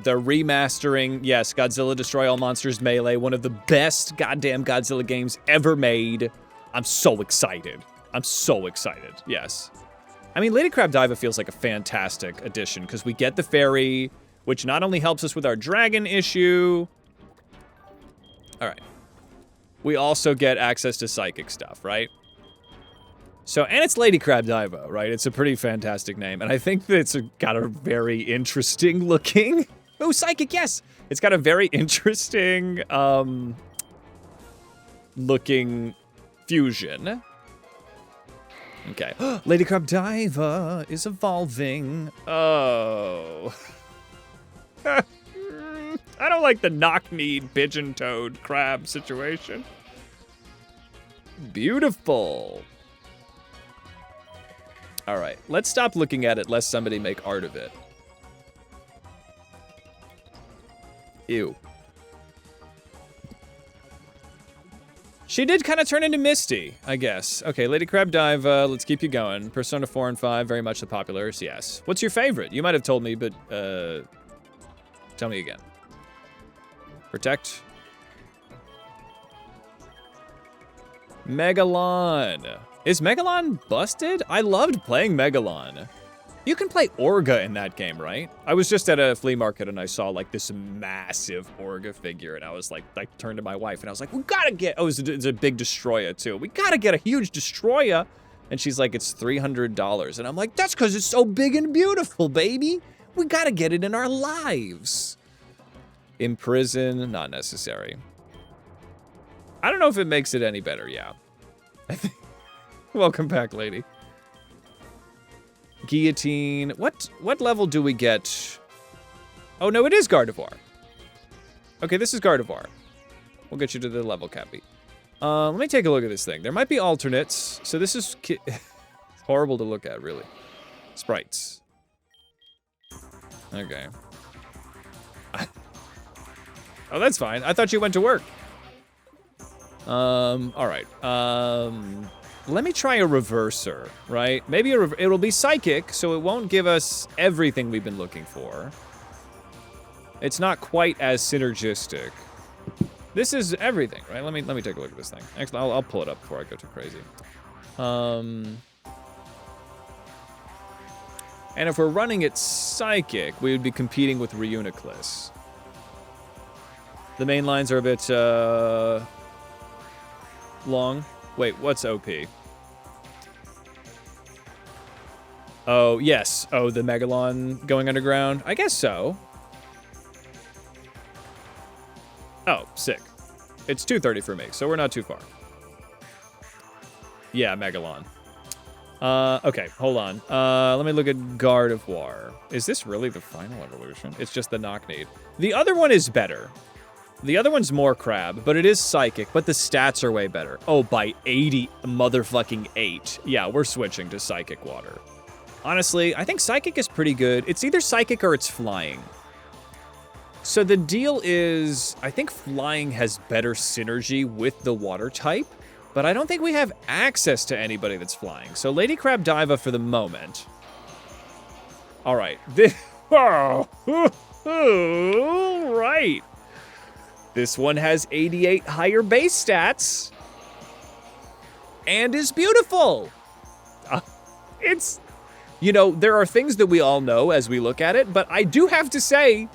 they're remastering, yes, Godzilla Destroy All Monsters Melee, one of the best goddamn Godzilla games ever made. I'm so excited. Yes. I mean, Lady Crab Diva feels like a fantastic addition, because we get the fairy, which not only helps us with our dragon issue. All right. We also get access to psychic stuff, right? So, and it's Lady Crab Diva, right? It's a pretty fantastic name. And I think that it's got a very interesting looking... Oh, psychic, yes! It's got a very interesting looking fusion. Okay. Lady Crab Diva is evolving. Oh. I don't like the knock-kneed, pigeon-toed crab situation. Beautiful. All right, let's stop looking at it lest somebody make art of it. Ew. She did kind of turn into Misty, I guess. Okay, Lady Crab Diva, let's keep you going. Persona 4 and 5, very much the populars, yes. What's your favorite? You might have told me, but tell me again. Protect. Megalon. Is Megalon busted? I loved playing Megalon. You can play Orga in that game, right? I was just at a flea market and I saw like this massive Orga figure and I was like, I turned to my wife and I was like, we gotta get, oh, it's a big Destroyer too. We gotta get a huge Destroyer. And she's like, it's $300. And I'm like, that's because it's so big and beautiful, baby. We gotta get it in our lives. Imprison, not necessary. I don't know if it makes it any better, yeah. I think. Welcome back, lady. Guillotine. What level do we get? Oh, no, it is Gardevoir. Okay, this is Gardevoir. We'll get you to the level, Cappy. Let me take a look at this thing. There might be alternates. So this is horrible to look at, really. Sprites. Okay. Oh, that's fine. I thought you went to work. All right. Let me try a reverser, right? Maybe it'll be psychic, so it won't give us everything we've been looking for. It's not quite as synergistic. This is everything, right? Let me take a look at this thing. Actually, I'll pull it up before I go too crazy. And if we're running it psychic, we would be competing with Reuniclus. The main lines are a bit long. Wait, what's OP? Oh, yes. Oh, the Megalon going underground? I guess so. Oh, sick. It's 230 for me, so we're not too far. Yeah, Megalon. Okay, hold on. Let me look at Gardevoir. Is this really the final evolution? It's just the knock-need. The other one is better. The other one's more crab, but it is psychic, but the stats are way better. Oh, by 80 motherfucking 8. Yeah, we're switching to psychic water. Honestly, I think psychic is pretty good. It's either psychic or it's flying. So the deal is, I think flying has better synergy with the water type, but I don't think we have access to anybody that's flying. So Lady Crab Diva for the moment. All right. Oh, right. This one has 88 higher base stats and is beautiful. It's, you know, there are things that we all know as we look at it, but I do have to say,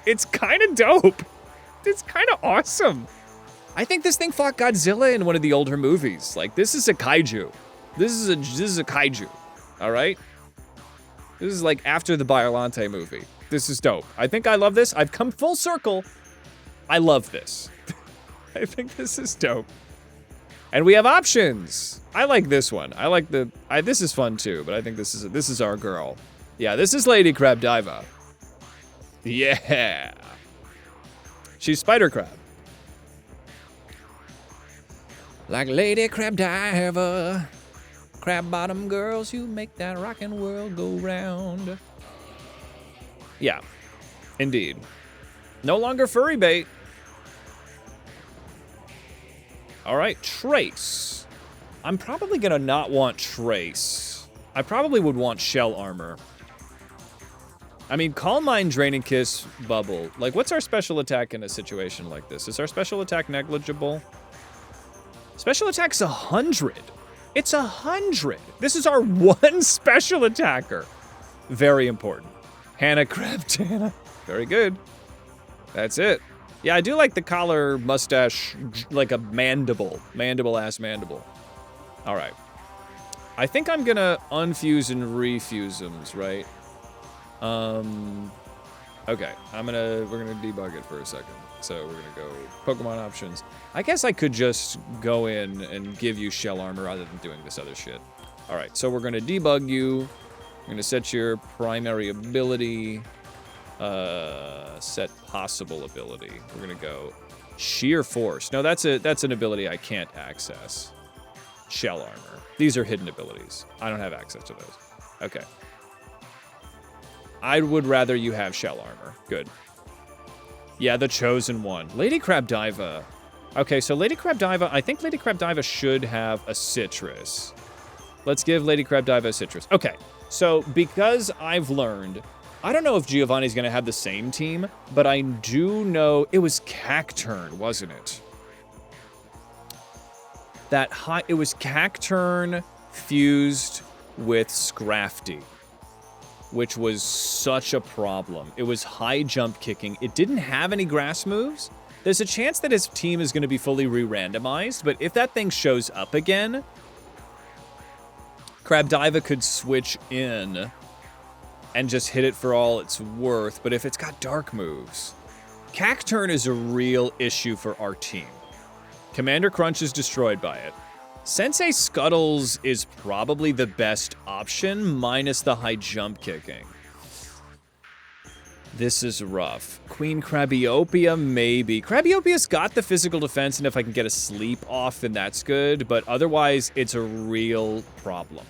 it's kind of dope. It's kind of awesome. I think this thing fought Godzilla in one of the older movies. Like, this is a kaiju. This is a kaiju, all right? This is like after the Biollante movie. This is dope. I think I love this. I've come full circle. I love this. I think this is dope. And we have options. I like this one. I like this is fun too, but I think this is our girl. Yeah, this is Lady CrabDiva. Yeah. She's Spider Crab. Like Lady CrabDiva. Crab bottom girls who make that rockin' world go round. Yeah, indeed. No longer furry bait. All right, Trace. I'm probably gonna not want Trace. I probably would want Shell Armor. I mean, Calm Mind, Draining Kiss, Bubble. Like, what's our special attack in a situation like this? Is our special attack negligible? Special attack's 100. It's 100. This is our one special attacker. Very important. Hannah Crab Tana. Very good. That's it. Yeah, I do like the collar, mustache, like a mandible. Mandible-ass mandible. All right. I think I'm gonna unfuse and refuse them, right? Okay. We're gonna debug it for a second. So we're gonna go Pokemon options. I guess I could just go in and give you Shell Armor rather than doing this other shit. All right, so we're gonna debug you. We're gonna set your primary ability. Set possible ability. We're gonna go Sheer Force. No, that's an ability I can't access. Shell Armor. These are hidden abilities. I don't have access to those. Okay. I would rather you have Shell Armor. Good. Yeah, the chosen one. Lady CrabDiva. Okay, so Lady CrabDiva, I think Lady CrabDiva should have a Citrus. Let's give Lady CrabDiva a Citrus. Okay, so because I've learned, I don't know if Giovanni's gonna have the same team, but I do know it was Cacturn, wasn't it? It was Cacturn fused with Scrafty, which was such a problem. It was high jump kicking. It didn't have any grass moves. There's a chance that his team is going to be fully re-randomized, but if that thing shows up again, CrabDiva could switch in and just hit it for all it's worth, but if it's got dark moves, Cacturn is a real issue for our team. Commander Crunch is destroyed by it. Sensei Scuttles is probably the best option, minus the high jump kicking. This is rough. Queen Crabiopia, maybe. Crabiopia's got the physical defense, and if I can get a sleep off, then that's good, but otherwise, it's a real problem.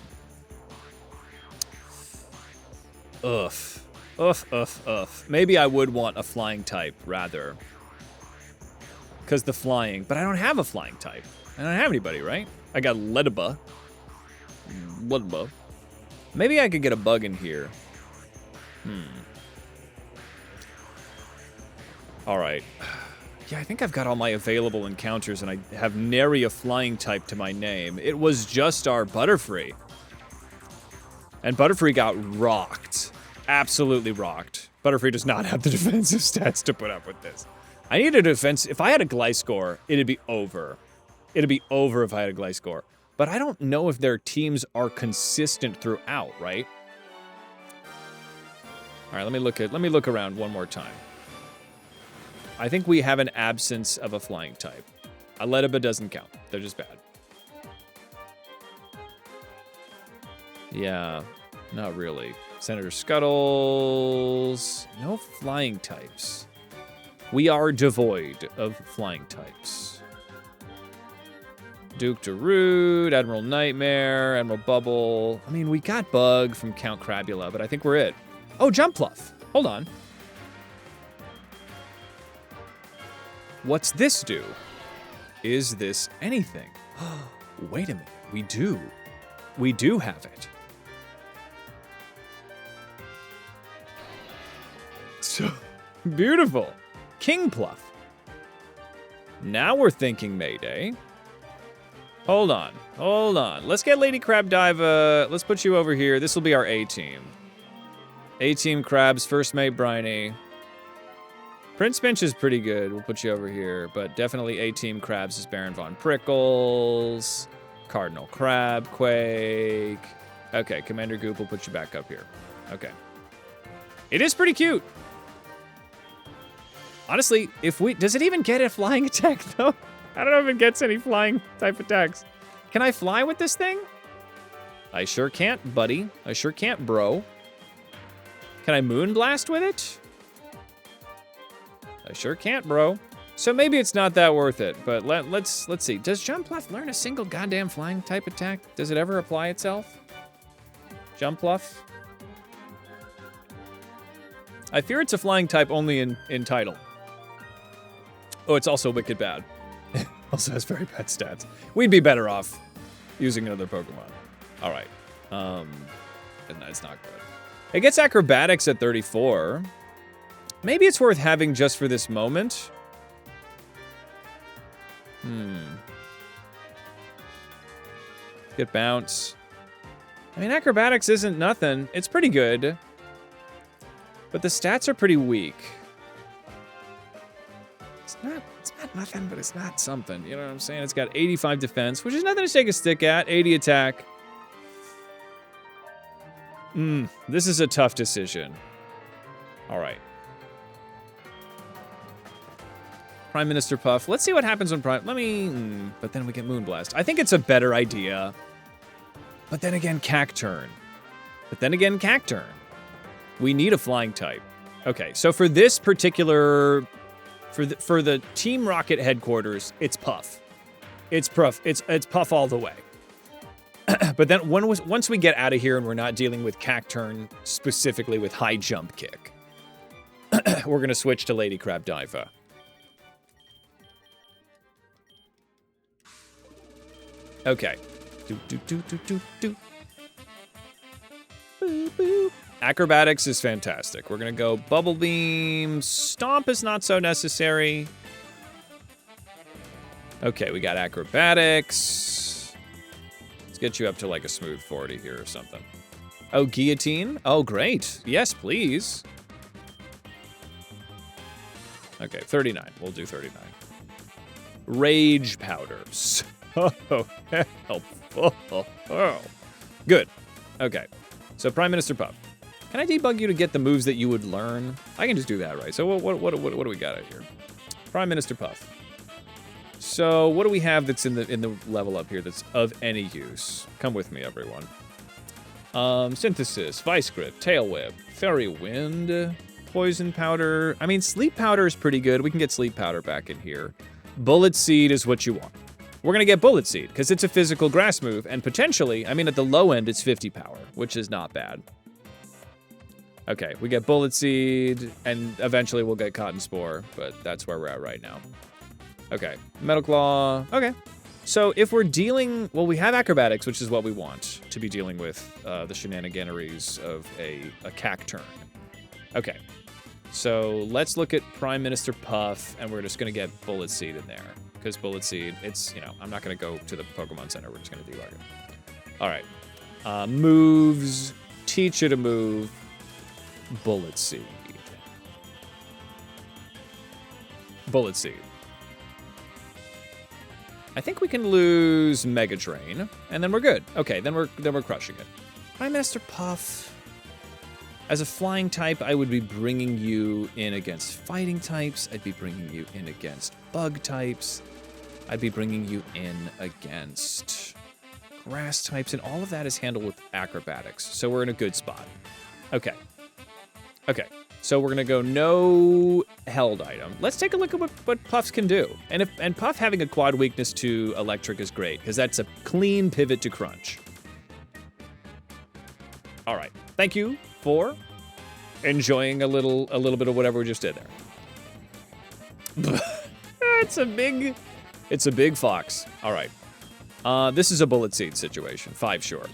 Maybe I would want a flying type, rather. Because the flying, but I don't have a flying type. I don't have anybody, right? I got Ledaba. Maybe I could get a bug in here. All right. Yeah, I think I've got all my available encounters, and I have nary a flying type to my name. It was just our Butterfree. And Butterfree got rocked. Absolutely rocked. Butterfree does not have the defensive stats to put up with this. I need a defense. If I had a Gliscor, it'd be over. It'd be over if I had a Gliscor. But I don't know if their teams are consistent throughout, right? All right, let me look around one more time. I think we have an absence of a flying type. Aletaba doesn't count. They're just bad. Yeah, not really. Senator Scuttles. No flying types. We are devoid of flying types. Duke Darude, Admiral Nightmare, Admiral Bubble. I mean, we got Bug from Count Crabula, but I think we're it. Oh, Jumpluff. Hold on. What's this do? Is this anything? Wait a minute. We do. We do have it. So beautiful. King Pluff. Now we're thinking Mayday. Hold on. Let's get Lady CrabDiva. Let's put you over here. This will be our A-team. A-team Crabs, First Mate Briny. Prince Finch is pretty good. We'll put you over here. But definitely A-team Crabs is Baron Von Prickles. Cardinal Crab, Quake. Okay, Commander Goop will put you back up here. Okay. It is pretty cute. Honestly, does it even get a flying attack though? I don't know if it gets any flying type attacks. Can I fly with this thing? I sure can't, buddy. I sure can't, bro. Can I moonblast with it? I sure can't, bro. So maybe it's not that worth it, but let's see. Does Jumpluff learn a single goddamn flying type attack? Does it ever apply itself? Jumpluff? I fear it's a flying type only in title. Oh, it's also wicked bad. Also has very bad stats. We'd be better off using another Pokemon. All right. But that's not good. It gets acrobatics at 34. Maybe it's worth having just for this moment. Get bounce. I mean, acrobatics isn't nothing. It's pretty good. But the stats are pretty weak. It's not nothing, but it's not something. You know what I'm saying? It's got 85 defense, which is nothing to take a stick at. 80 attack. This is a tough decision. All right. Prime Minister Puff. Let's see what happens when Prime... but then we get Moonblast. I think it's a better idea. But then again, Cacturn. We need a flying type. Okay, so for this particular... For the Team Rocket headquarters, it's Puff. It's Puff all the way. But then once we get out of here and we're not dealing with Cacturn specifically with high jump kick, we're going to switch to Lady Crabdiva. Okay. Do. Boo, boo. Acrobatics is fantastic. We're going to go Bubble Beam. Stomp is not so necessary. Okay, we got Acrobatics. Let's get you up to like a smooth 40 here or something. Oh, Guillotine? Oh, great. Yes, please. Okay, 39. We'll do 39. Rage Powders. Oh, helpful. Oh. Good. Okay. So Prime Minister Puff. Can I debug you to get the moves that you would learn? I can just do that, right? So what do we got out here? Prime Minister Puff. So what do we have that's in the level up here that's of any use? Come with me, everyone. Synthesis, Vice Grip, Tail Whip, Fairy Wind, Poison Powder. I mean, Sleep Powder is pretty good. We can get Sleep Powder back in here. Bullet Seed is what you want. We're going to get Bullet Seed because it's a physical grass move, and potentially, I mean, at the low end, it's 50 power, which is not bad. Okay, we get Bullet Seed, and eventually we'll get Cotton Spore, but that's where we're at right now. Okay, Metal Claw. Okay. So if we're dealing... Well, we have Acrobatics, which is what we want to be dealing with the shenaniganeries of a Cacturn. Okay. So let's look at Prime Minister Puff, and we're just going to get Bullet Seed in there. Because Bullet Seed, it's, I'm not going to go to the Pokemon Center. We're just going to debug it. All right. Moves. Teach it a move. Bullet Seed. Bullet Seed. I think we can lose Mega Drain, and then we're good. Okay, then we're crushing it. Prime Minister Puff. As a flying type, I would be bringing you in against fighting types. I'd be bringing you in against bug types. I'd be bringing you in against grass types, and all of that is handled with acrobatics. So we're in a good spot. Okay. Okay. So we're gonna go no held item. Let's take a look at what Puffs can do. And Puff having a quad weakness to electric is great, because that's a clean pivot to crunch. All right. Thank you for enjoying a little bit of whatever we just did there. It's a big fox. All right. This is a Bullet Seed situation. 5 short.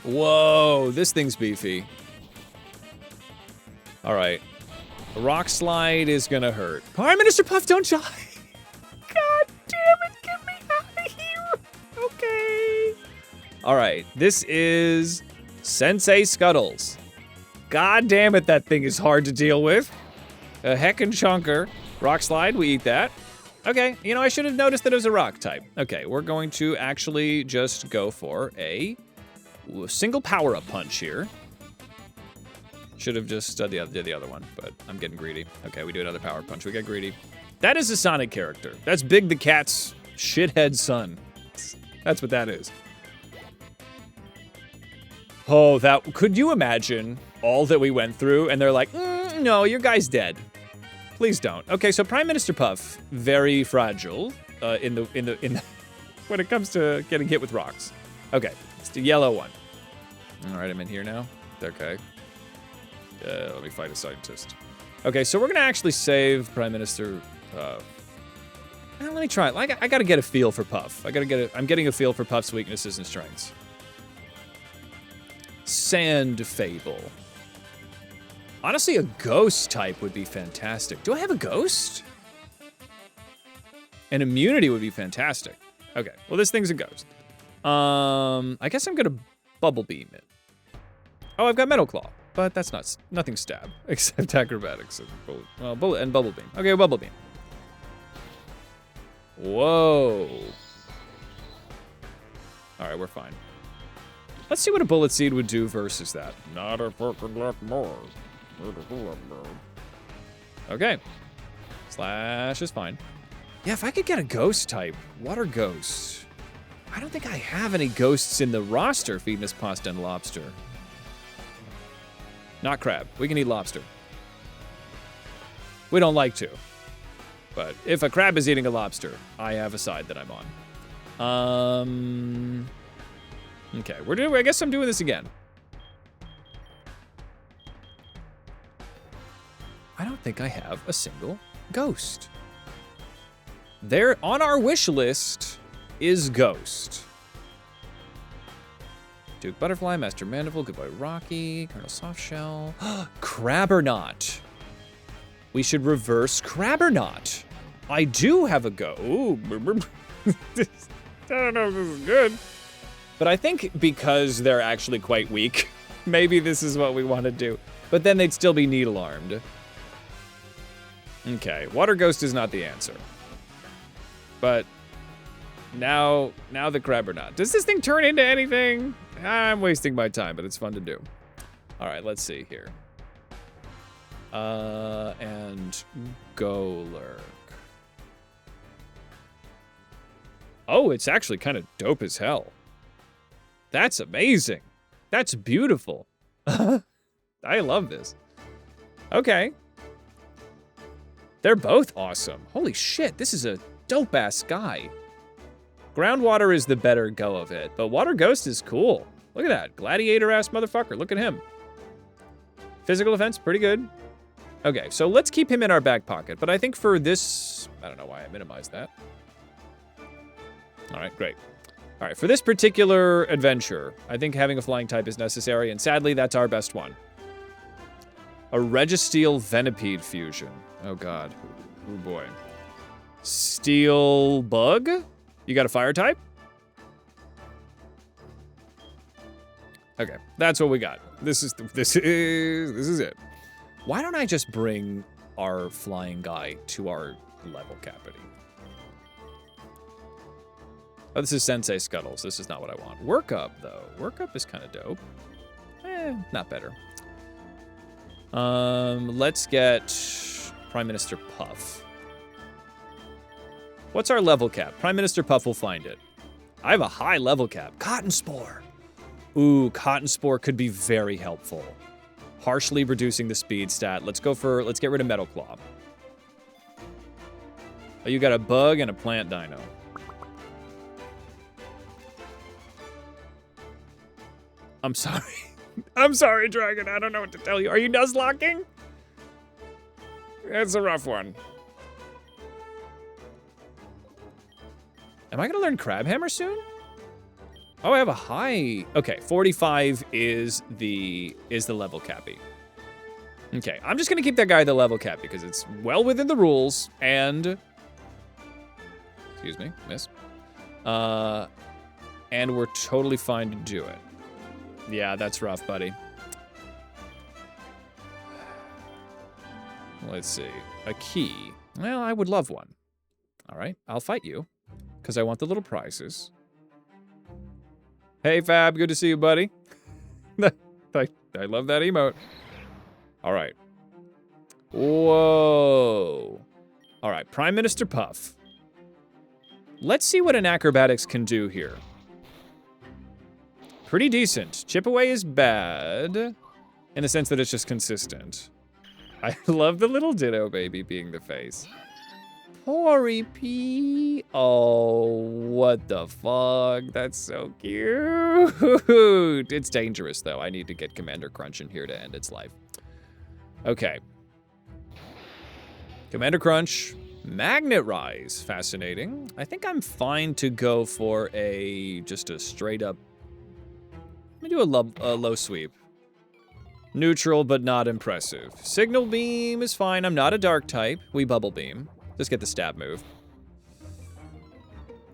Whoa, this thing's beefy. All right. Rock Slide is gonna hurt. Prime Minister Puff, don't die. God damn it, get me out of here. Okay. All right, this is Sensei Scuttles. God damn it, that thing is hard to deal with. A heckin' chunker. Rock Slide, we eat that. Okay, I should have noticed that it was a rock type. Okay, we're going to actually just go for a single power-up punch here. Should have just did the other one, but I'm getting greedy. Okay, we do another power punch. We get greedy. That is a Sonic character. That's Big the Cat's shithead son. That's what that is. Oh, could you imagine all that we went through and they're like, no, your guy's dead. Please don't. Okay, so Prime Minister Puff, very fragile in the when it comes to getting hit with rocks. Okay, it's the yellow one. All right, I'm in here now. Okay. Let me fight a scientist. Okay, so we're gonna actually save Prime Minister Puff. Let me try it. I gotta get a feel for Puff. I'm getting a feel for Puff's weaknesses and strengths. Sand Fable. Honestly, a ghost type would be fantastic. Do I have a ghost? An immunity would be fantastic. Okay, well, this thing's a ghost. I guess I'm gonna Bubble Beam it. Oh, I've got Metal Claw, but that's nothing stab, except acrobatics and bullet and Bubble Beam. Okay, Bubble Beam. Whoa. All right, we're fine. Let's see what a Bullet Seed would do versus that. Not a fucking lot more. Okay. Slash is fine. Yeah, if I could get a ghost type, water ghost. I don't think I have any ghosts in the roster feeding us pasta and lobster. Not crab. We can eat lobster. We don't like to. But if a crab is eating a lobster, I have a side that I'm on. Okay, I guess I'm doing this again. I don't think I have a single ghost. There, on our wish list, is Ghost. Duke Butterfly, Master Mandible, Goodbye Rocky, Colonel Softshell. Crabbernaut. We should reverse Crabbernaut. I do have a go. Ooh. I don't know if this is good. But I think because they're actually quite weak, maybe this is what we want to do. But then they'd still be needle-armed. Okay, Water Ghost is not the answer. But now the Crabbernaut. Does this thing turn into anything? I'm wasting my time, but it's fun to do. All right, let's see here. And Golurk. Oh, it's actually kind of dope as hell. That's amazing. That's beautiful. I love this. Okay. They're both awesome. Holy shit, this is a dope-ass guy. Groundwater is the better go of it, but Water Ghost is cool. Look at that, gladiator-ass motherfucker. Look at him. Physical defense, pretty good. Okay, so let's keep him in our back pocket, but I think for this... I don't know why I minimized that. All right, great. All right, for this particular adventure, I think having a flying type is necessary, and sadly, that's our best one. A Registeel Venipede fusion. Oh, God. Oh, boy. Steel Bug? You got a fire type? Okay, that's what we got. This is it. Why don't I just bring our flying guy to our level cappity? Oh, this is Sensei Scuttles. This is not what I want. Work Up, though. Work Up is kind of dope. Not better. Let's get Prime Minister Puff. What's our level cap? Prime Minister Puff will find it. I have a high level cap. Cotton Spore. Ooh, Cotton Spore could be very helpful. Harshly reducing the speed stat. Let's get rid of Metal Claw. Oh, you got a bug and a plant dino. I'm sorry. I'm sorry, Dragon. I don't know what to tell you. Are you nuzlocking? It's a rough one. Am I gonna learn Crab Hammer soon? Oh, I have a high. Okay, 45 is the level cappy. Okay, I'm just gonna keep that guy the level cap because it's well within the rules and... Excuse me, miss. And we're totally fine to do it. Yeah, that's rough, buddy. Let's see. A key. Well, I would love one. All right, I'll fight you because I want the little prizes. Hey, Fab, good to see you, buddy. I love that emote. All right. Whoa. All right, right, Prime Minister Puff. Let's see what an acrobatics can do here. Pretty decent. Chip away is bad, in the sense that it's just consistent. I love the little Ditto baby being the face. Pori P. Oh, what the fuck? That's so cute. It's dangerous, though. I need to get Commander Crunch in here to end its life. Okay. Commander Crunch. Magnet Rise. Fascinating. I think I'm fine to go for just a straight up... Let me do a low sweep. Neutral, but not impressive. Signal Beam is fine. I'm not a dark type. We Bubble Beam. Just get the stab move.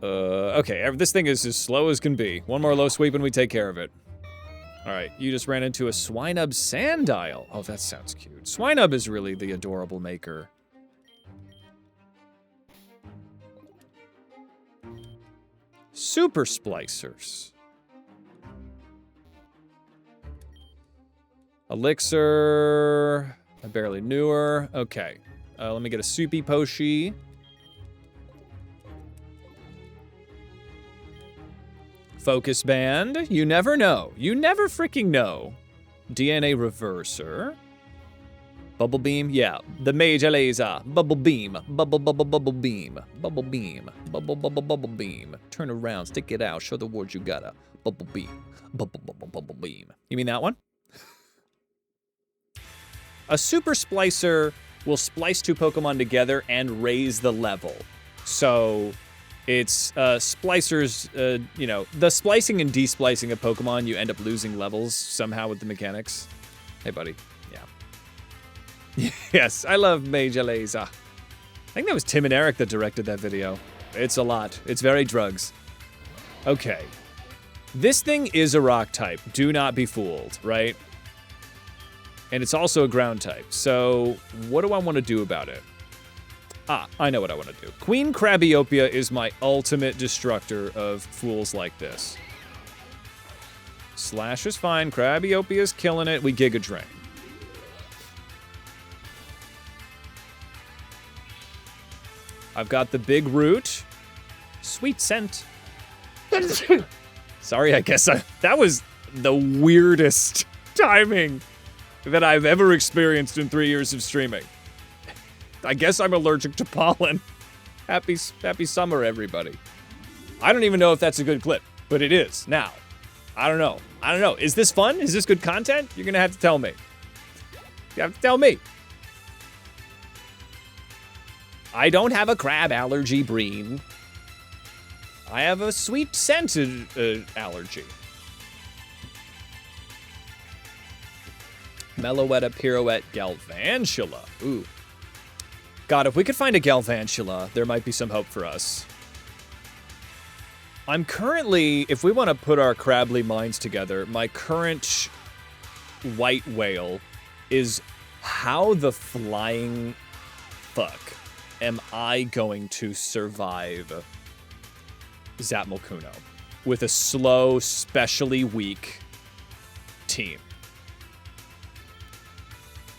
Okay, this thing is as slow as can be. One more low sweep and we take care of it. All right, you just ran into a Swinub Sandile. Oh, that sounds cute. Swinub is really the adorable maker. Super Splicers. Elixir. I barely knew her. Okay. Let me get a Soupy Poshi. Focus Band. You never know. You never freaking know. DNA Reverser. Bubble Beam. Yeah. The Major Laser. Bubble Beam. Bubble Beam. Bubble Beam. Bubble Beam. Turn around. Stick it out. Show the world you got a Bubble Beam. Bubble Beam. You mean that one? A Super Splicer will splice two Pokemon together and raise the level. So it's splicers, you know, the splicing and desplicing of Pokemon, you end up losing levels somehow with the mechanics. Hey, buddy. Yeah. Yes, I love Major Laser. I think that was Tim and Eric that directed that video. It's a lot. It's very drugs. Okay. This thing is a rock type. Do not be fooled, right? And it's also a ground type. So what do I want to do about it? Ah, I know what I want to do. Queen Crabiopia is my ultimate destructor of fools like this. Slash is fine. Crabiopia is killing it. We Giga Drain. I've got the big root. Sweet scent. Sorry, I guess that was the weirdest timing that I've ever experienced in 3 years of streaming. I guess I'm allergic to pollen. Happy summer, everybody. I don't even know if that's a good clip, but it is now. I don't know. Is this fun? Is this good content? You're gonna have to tell me. You have to tell me. I don't have a crab allergy, Breen. I have a sweet scented allergy. Meloetta, Pirouette, Galvantula. Ooh. God, if we could find a Galvantula, there might be some hope for us. I'm currently, if we want to put our Crably minds together, my current white whale is how the flying fuck am I going to survive Zapmalkuno with a slow, specially weak team?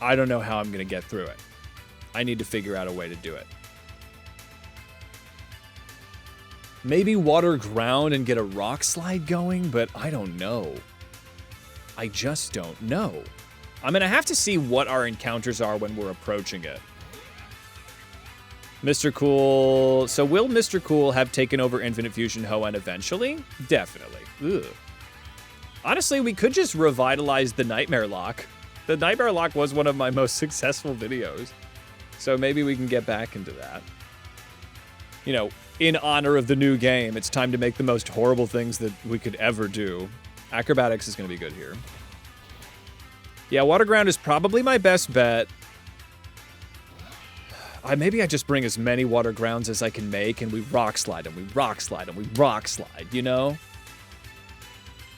I don't know how I'm going to get through it. I need to figure out a way to do it. Maybe water ground and get a rock slide going, but I don't know. I just don't know. I'm going to have to see what our encounters are when we're approaching it. Mr. Cool. So will Mr. Cool have taken over Infinite Fusion Hoenn eventually? Definitely. Ugh. Honestly, we could just revitalize the Nightmare Lock. The Nightmare Lock was one of my most successful videos. So maybe we can get back into that. You know, in honor of the new game, it's time to make the most horrible things that we could ever do. Acrobatics is going to be good here. Yeah, Water Ground is probably my best bet. Maybe I just bring as many Water Grounds as I can make, and we Rock Slide, and we Rock Slide, and we Rock Slide, you know?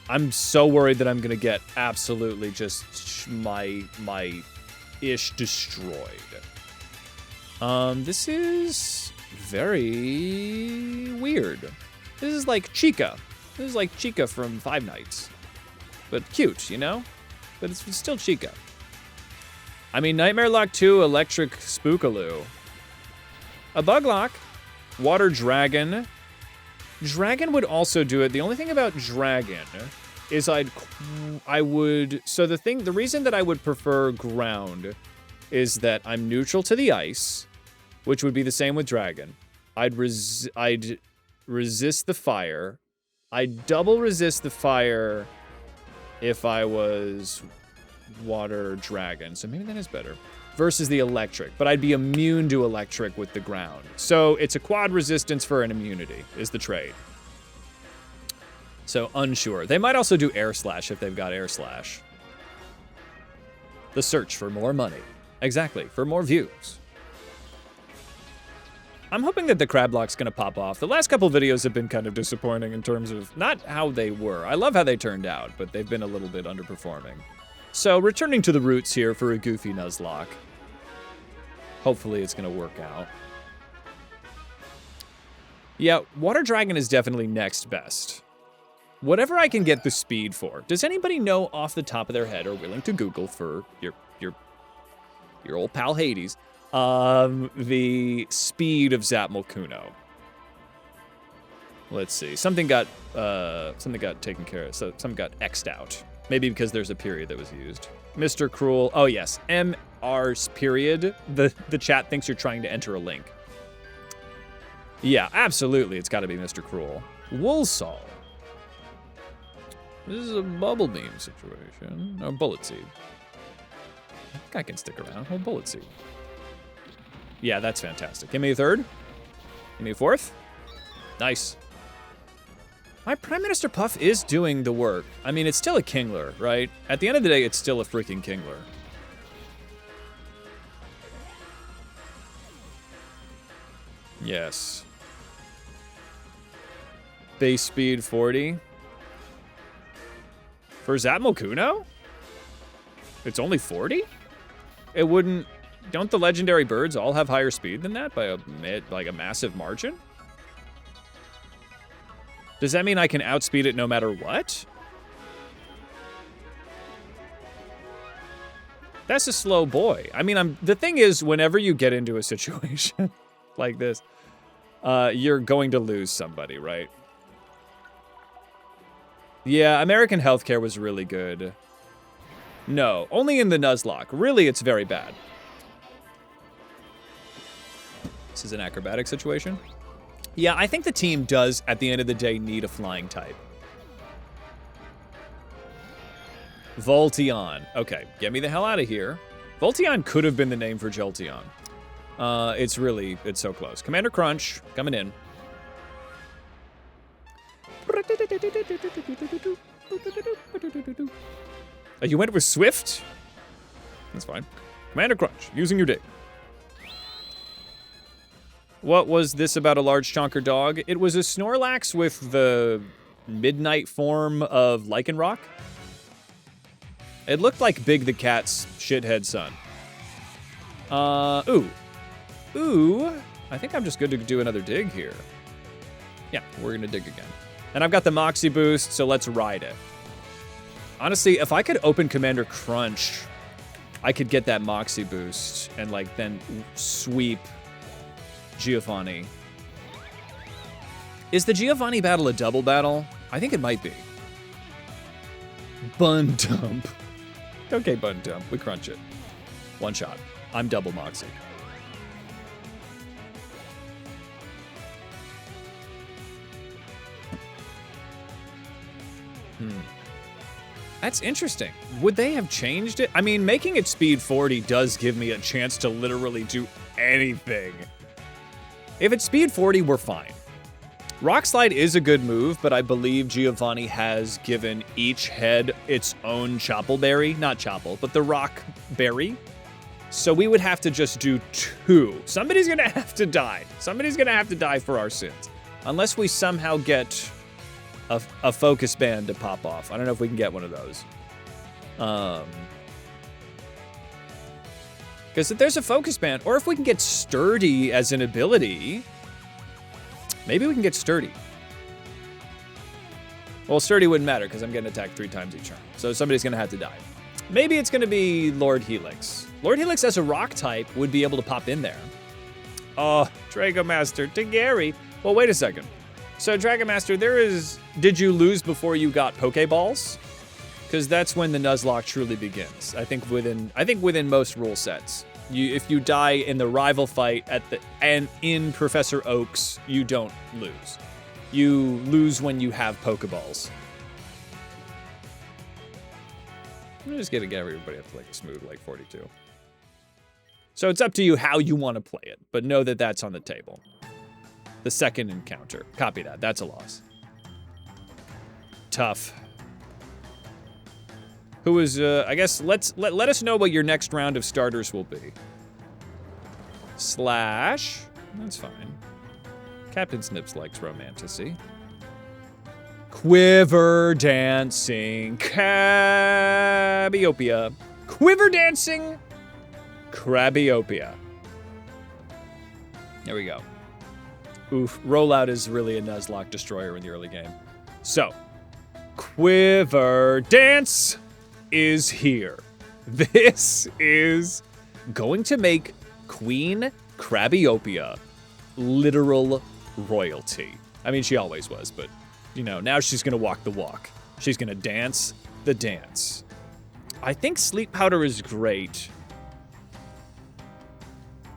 I'm so worried that I'm going to get absolutely just my ish destroyed. This is very weird. This is like Chica. This is like Chica from Five Nights. But cute, you know? But it's still Chica. I mean, Nightmare Lock 2, Electric Spookaloo. A Buglock. Water Dragon. Dragon would also do it. The only thing about Dragon is I would, so the reason that I would prefer ground is that I'm neutral to the ice, which would be the same with Dragon. I'd resist the fire. I'd double resist the fire if I was Water Dragon. So maybe that is better. Versus the electric, but I'd be immune to electric with the ground. So it's a quad resistance for an immunity, is the trade. So unsure. They might also do air slash if they've got air slash. The search for more money. Exactly, for more views. I'm hoping that the CrabLocke's gonna pop off. The last couple videos have been kind of disappointing in terms of not how they were. I love how they turned out, but they've been a little bit underperforming. So, returning to the roots here for a goofy Nuzlocke. Hopefully it's going to work out. Yeah, Water Dragon is definitely next best. Whatever I can get the speed for. Does anybody know off the top of their head or willing to Google for your old pal Hades, the speed of Zapmalkuno? Let's see. Something got taken care of. So something got X'd out. Maybe because there's a period that was used. Mr. Cruel. Oh, yes. MR's period. The chat thinks you're trying to enter a link. Yeah, absolutely. It's got to be Mr. Cruel. Woolsall. This is a bubble beam situation. No, bullet seed. I think I can stick around. Hold bullet seed. Yeah, that's fantastic. Give me a third. Give me a fourth. Nice. My Prime Minister Puff is doing the work. I mean, it's still a Kingler, right? At the end of the day, it's still a freaking Kingler. Yes. Base speed 40. For Zapmalkuno? It's only 40? It wouldn't... Don't the legendary birds all have higher speed than that by a massive margin? Does that mean I can outspeed it no matter what? That's a slow boy. I mean, the thing is, whenever you get into a situation like this, you're going to lose somebody, right? Yeah, American healthcare was really good. No, only in the Nuzlocke. Really, it's very bad. This is an acrobatic situation. Yeah, I think the team does, at the end of the day, need a flying type. Voltion. Okay, get me the hell out of here. Voltion could have been the name for Jolteon. It's so close. Commander Crunch, coming in. Oh, you went with Swift? That's fine. Commander Crunch, using your dig. What was this about a large chonker dog? It was a Snorlax with the midnight form of Lycanroc. It looked like Big the Cat's shithead son. Ooh. I think I'm just good to do another dig here. Yeah, we're gonna dig again. And I've got the Moxie boost, so let's ride it. Honestly, if I could open Commander Crunch, I could get that Moxie boost and then sweep Giovanni. Is the Giovanni battle a double battle? I think it might be. Bun Dump. Okay, Bun Dump. We crunch it. One shot. I'm double Moxie. That's interesting. Would they have changed it? I mean, making it speed 40 does give me a chance to literally do anything. If it's speed 40, we're fine. Rock Slide is a good move, but I believe Giovanni has given each head its own Chopple Berry. Not Chopple, but the Rock Berry. So we would have to just do 2. Somebody's gonna have to die. Somebody's gonna have to die for our sins. Unless we somehow get a focus band to pop off. I don't know if we can get one of those. Because if there's a focus band, or if we can get Sturdy as an ability, maybe we can get Sturdy. Well, Sturdy wouldn't matter because I'm getting attacked 3 times each turn. So somebody's going to have to die. Maybe it's going to be Lord Helix. Lord Helix as a rock type would be able to pop in there. Oh, Dragon Master to Gary. Well, wait a second. So, Dragon Master, did you lose before you got Pokeballs? Because that's when the Nuzlocke truly begins. I think within most rule sets. If you die in the rival fight and in Professor Oak's, you don't lose. You lose when you have Pokeballs. I'm just gonna get everybody up to like a smooth like 42. So it's up to you how you want to play it, but know that that's on the table. The second encounter. Copy that. That's a loss. Tough. Who is, I guess, let us know what your next round of starters will be. Slash. That's fine. Captain Snips likes romanticy. Quiver dancing. Crabiopia. Quiver dancing. Crabiopia. There we go. Oof. Rollout is really a Nuzlocke destroyer in the early game. So, Quiver Dance is here. This is going to make Queen Crabiopia literal royalty. I mean, she always was, but, you know, now she's gonna walk the walk. She's gonna dance the dance. I think Sleep Powder is great,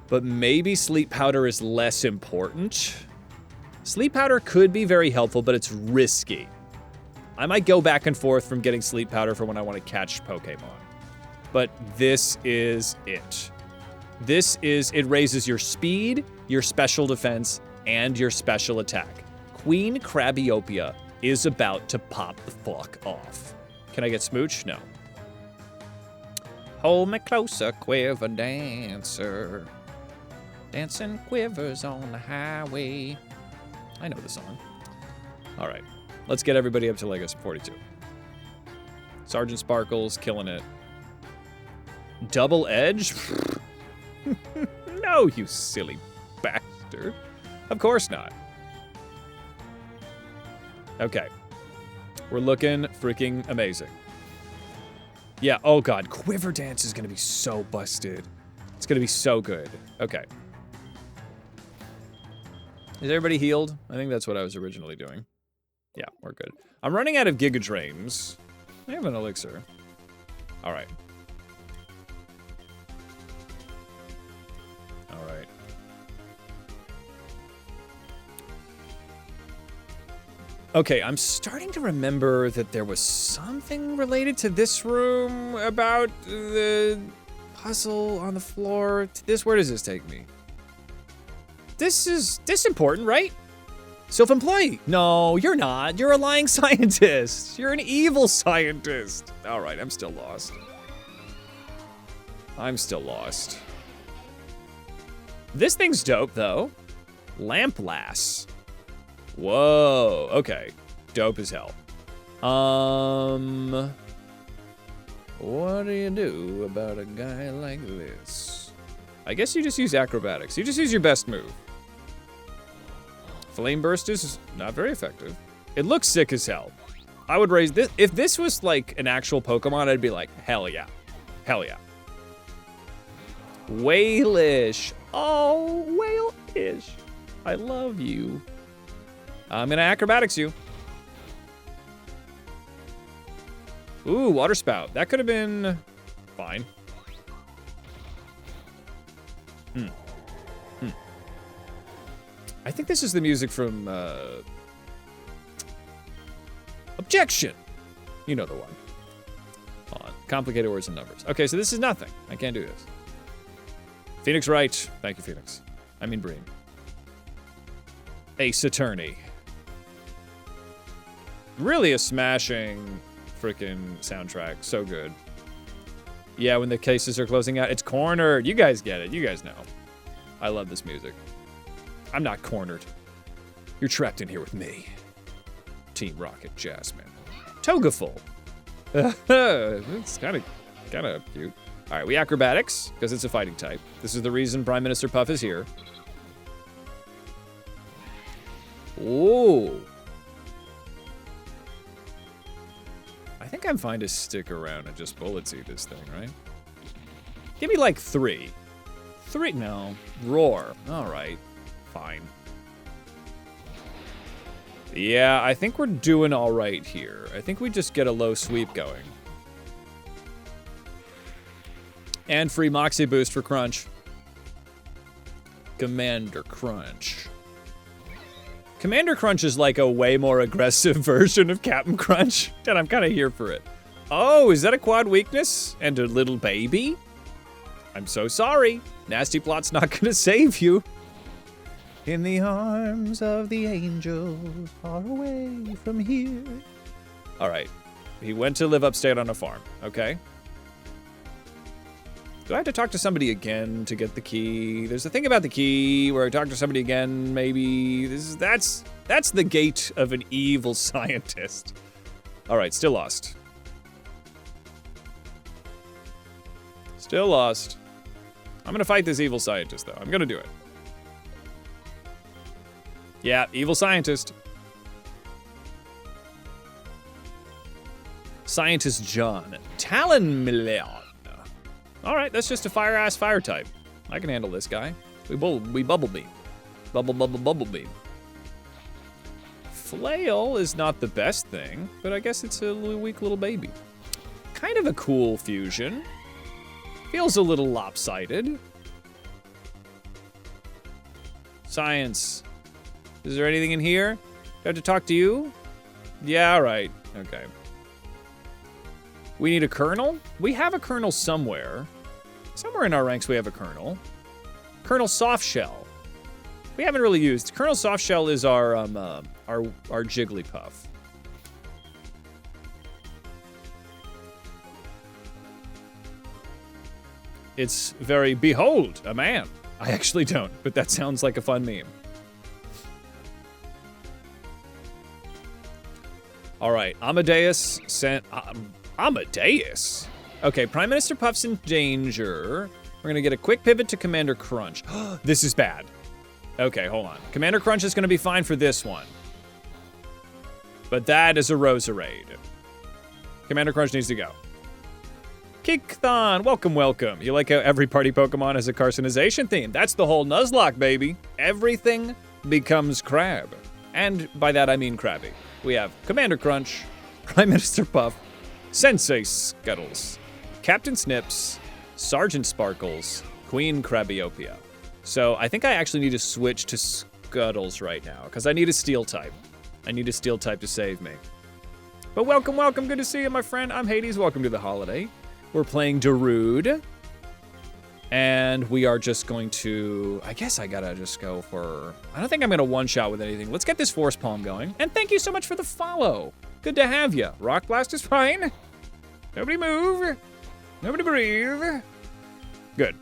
but maybe Sleep Powder is less important. Sleep Powder could be very helpful, but it's risky. I might go back and forth from getting Sleep Powder for when I want to catch Pokemon. But this is it. It raises your speed, your special defense, and your special attack. Queen Crabiopia is about to pop the fuck off. Can I get Smooch? No. Hold me closer, Quiver Dancer. Dancing quivers on the highway. I know the song. All right. Let's get everybody up to like a 42. Sergeant Sparkles, killing it. Double Edge? No, you silly bastard. Of course not. Okay. We're looking freaking amazing. Yeah, oh god, Quiver Dance is gonna be so busted. It's gonna be so good. Okay. Is everybody healed? I think that's what I was originally doing. Yeah, we're good. I'm running out of Giga Drains. I have an elixir. All right. All right. Okay, I'm starting to remember that there was something related to this room about the puzzle on the floor. Where does this take me? This is important, right? Self-employed. No, you're not. You're a lying scientist. You're an evil scientist. All right, I'm still lost. This thing's dope, though. Lamp Lass. Whoa, okay. Dope as hell. What do you do about a guy like this? I guess you just use acrobatics. You just use your best move. Flame Burst is not very effective. It looks sick as hell. I would raise this. If this was like an actual Pokemon, I'd be like, hell yeah. Hell yeah. Whalish. Oh, Whalish. I love you. I'm gonna acrobatics you. Ooh, Water Spout. That could have been fine. I think this is the music from, Objection! You know the one. Hold on. Complicated words and numbers. Okay, so this is nothing. I can't do this. Phoenix Wright. Thank you, Phoenix. I mean Breen. Ace Attorney. Really a smashing freaking soundtrack. So good. Yeah, when the cases are closing out, it's cornered. You guys get it. You guys know. I love this music. I'm not cornered. You're trapped in here with me. Team Rocket Jasmine. Togaful. It's kind of cute. All right, we acrobatics because it's a fighting type. This is the reason Prime Minister Puff is here. Ooh. I think I'm fine to stick around and just bullet seed this thing, right? Give me like 3. 3, no. Roar. All right, fine. Yeah, I think we're doing all right here. I think we just get a low sweep going. And free Moxie boost for Crunch. Commander Crunch. Commander Crunch is like a way more aggressive version of Captain Crunch, and I'm kind of here for it. Oh, is that a quad weakness? And a little baby? I'm so sorry. Nasty Plot's not gonna save you. In the arms of the angels, far away from here. All right, he went to live upstate on a farm, okay? Do I have to talk to somebody again to get the key? There's a thing about the key where I talk to somebody again, maybe. That's the gate of an evil scientist. All right, still lost. Still lost. I'm gonna fight this evil scientist, though. I'm gonna do it. Yeah, evil scientist. Scientist John. Talonmelon. All right, that's just a fire-ass fire type. I can handle this guy. We bubble beam. Bubble beam. Flail is not the best thing, but I guess it's a weak little baby. Kind of a cool fusion. Feels a little lopsided. Science. Is there anything in here? Do I have to talk to you? Yeah, all right. Okay. We need a colonel? We have a colonel somewhere. Somewhere in our ranks we have a colonel. Colonel Softshell. We haven't really used. Colonel Softshell is our Jigglypuff. It's very, behold, a man. I actually don't, but that sounds like a fun meme. All right, Amadeus sent... Amadeus? Okay, Prime Minister Puff's in danger. We're gonna get a quick pivot to Commander Crunch. This is bad. Okay, hold on. Commander Crunch is gonna be fine for this one. But that is a Roserade. Commander Crunch needs to go. Kikthon, welcome. You like how every party Pokemon has a carcinization theme? That's the whole Nuzlocke, baby. Everything becomes Crab. And by that I mean Krabby. We have Commander Crunch, Prime Minister Puff, Sensei Scuttles, Captain Snips, Sergeant Sparkles, Queen Crabiopia. So I think I actually need to switch to Scuttles right now, because I need a Steel type. I need a Steel type to save me. But welcome. Good to see you, my friend. I'm Hades. Welcome to the holiday. We're playing Darude. And we are just going to... I guess I gotta just go for... I don't think I'm gonna one-shot with anything. Let's get this Force Palm going. And thank you so much for the follow. Good to have you. Rock Blast is fine. Nobody move. Nobody breathe. Good.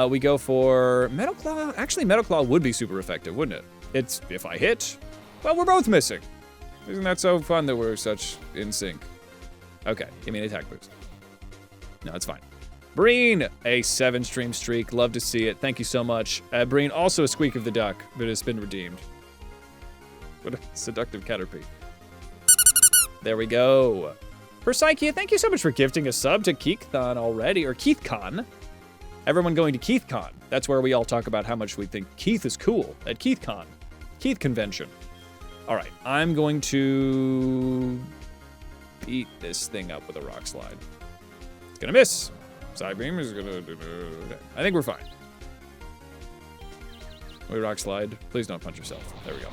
We go for Metal Claw. Actually, Metal Claw would be super effective, wouldn't it? It's if I hit. Well, we're both missing. Isn't that so fun that we're such in sync? Okay, give me an attack boost. No, it's fine. Breen, a 7-stream streak. Love to see it. Thank you so much. Breen, also a Squeak of the Duck, but it's been redeemed. What a seductive Caterpie. There we go. Persaikia, thank you so much for gifting a sub to Keithcon already, or KeithCon. Everyone going to KeithCon. That's where we all talk about how much we think Keith is cool at KeithCon. Keith Convention. All right, I'm going to beat this thing up with a Rock Slide. It's gonna miss. Side beam is gonna... I think we're fine. We Rock Slide. Please don't punch yourself. There we go.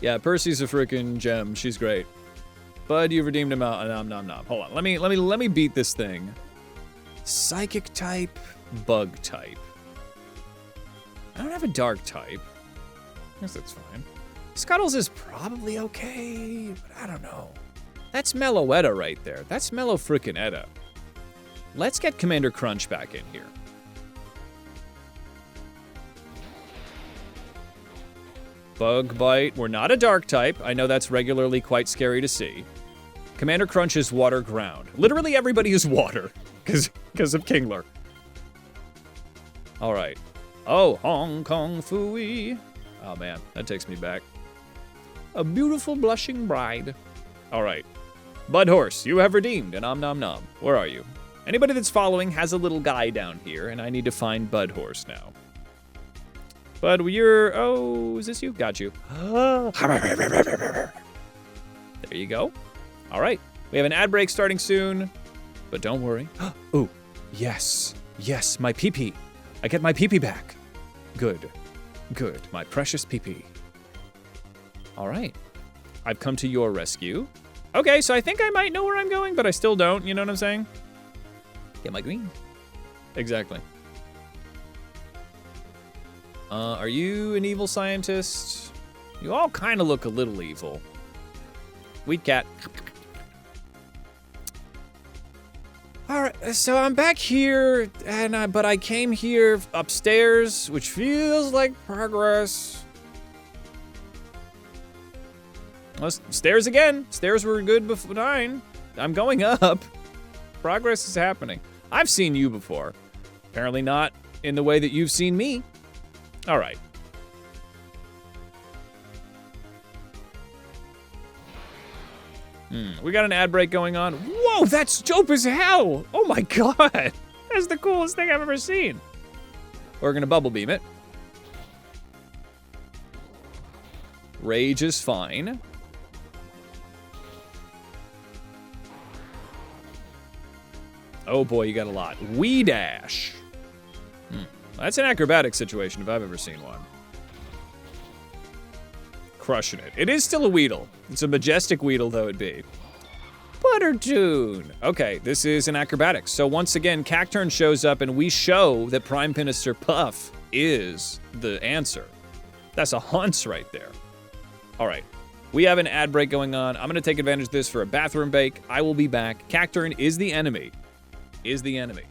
Yeah, Percy's a freaking gem. She's great. Bud, you've redeemed him out. Nom nom nom. Hold on. Let me beat this thing. Psychic type, bug type. I don't have a dark type. I guess that's fine. Scuttles is probably okay, but I don't know. That's Mellow Edda right there. That's Mellow frickin' Edda. Let's get Commander Crunch back in here. Bug Bite. We're not a dark type. I know that's regularly quite scary to see. Commander Crunch is water ground. Literally everybody is water because of Kingler. All right. Oh, Hong Kong Phooey. Oh man, that takes me back. A beautiful blushing bride. All right. Bud Horse, you have redeemed an Om Nom Nom. Where are you? Anybody that's following has a little guy down here, and I need to find Bud Horse now. Bud, you're... Oh, is this you? Got you. There you go. All right. We have an ad break starting soon, but don't worry. Oh, yes. Yes, my pee-pee. I get my pee-pee back. Good. Good. My precious pee-pee. All right. I've come to your rescue. Okay, so I think I might know where I'm going, but I still don't. You know what I'm saying? Get my green. Exactly. Are you an evil scientist? You all kind of look a little evil. Wheat cat. All right, so I'm back here, and but I came here upstairs, which feels like progress. Well, stairs again. Stairs were good before 9. I'm going up. Progress is happening. I've seen you before. Apparently not in the way that you've seen me. All right. We got an ad break going on. Whoa, that's dope as hell. Oh my God. That's the coolest thing I've ever seen. We're gonna bubble beam it. Rage is fine. Oh boy, you got a lot. Wee dash. That's an acrobatic situation if I've ever seen one. Crushing it. It is still a Weedle. It's a majestic Weedle, though it be. Buttertoon. Okay, this is an acrobatic. So once again, Cacturn shows up and we show that Prime Minister Puff is the answer. That's a hunts right there. All right, we have an ad break going on. I'm gonna take advantage of this for a bathroom bake. I will be back. Cacturn is the enemy. Is the enemy.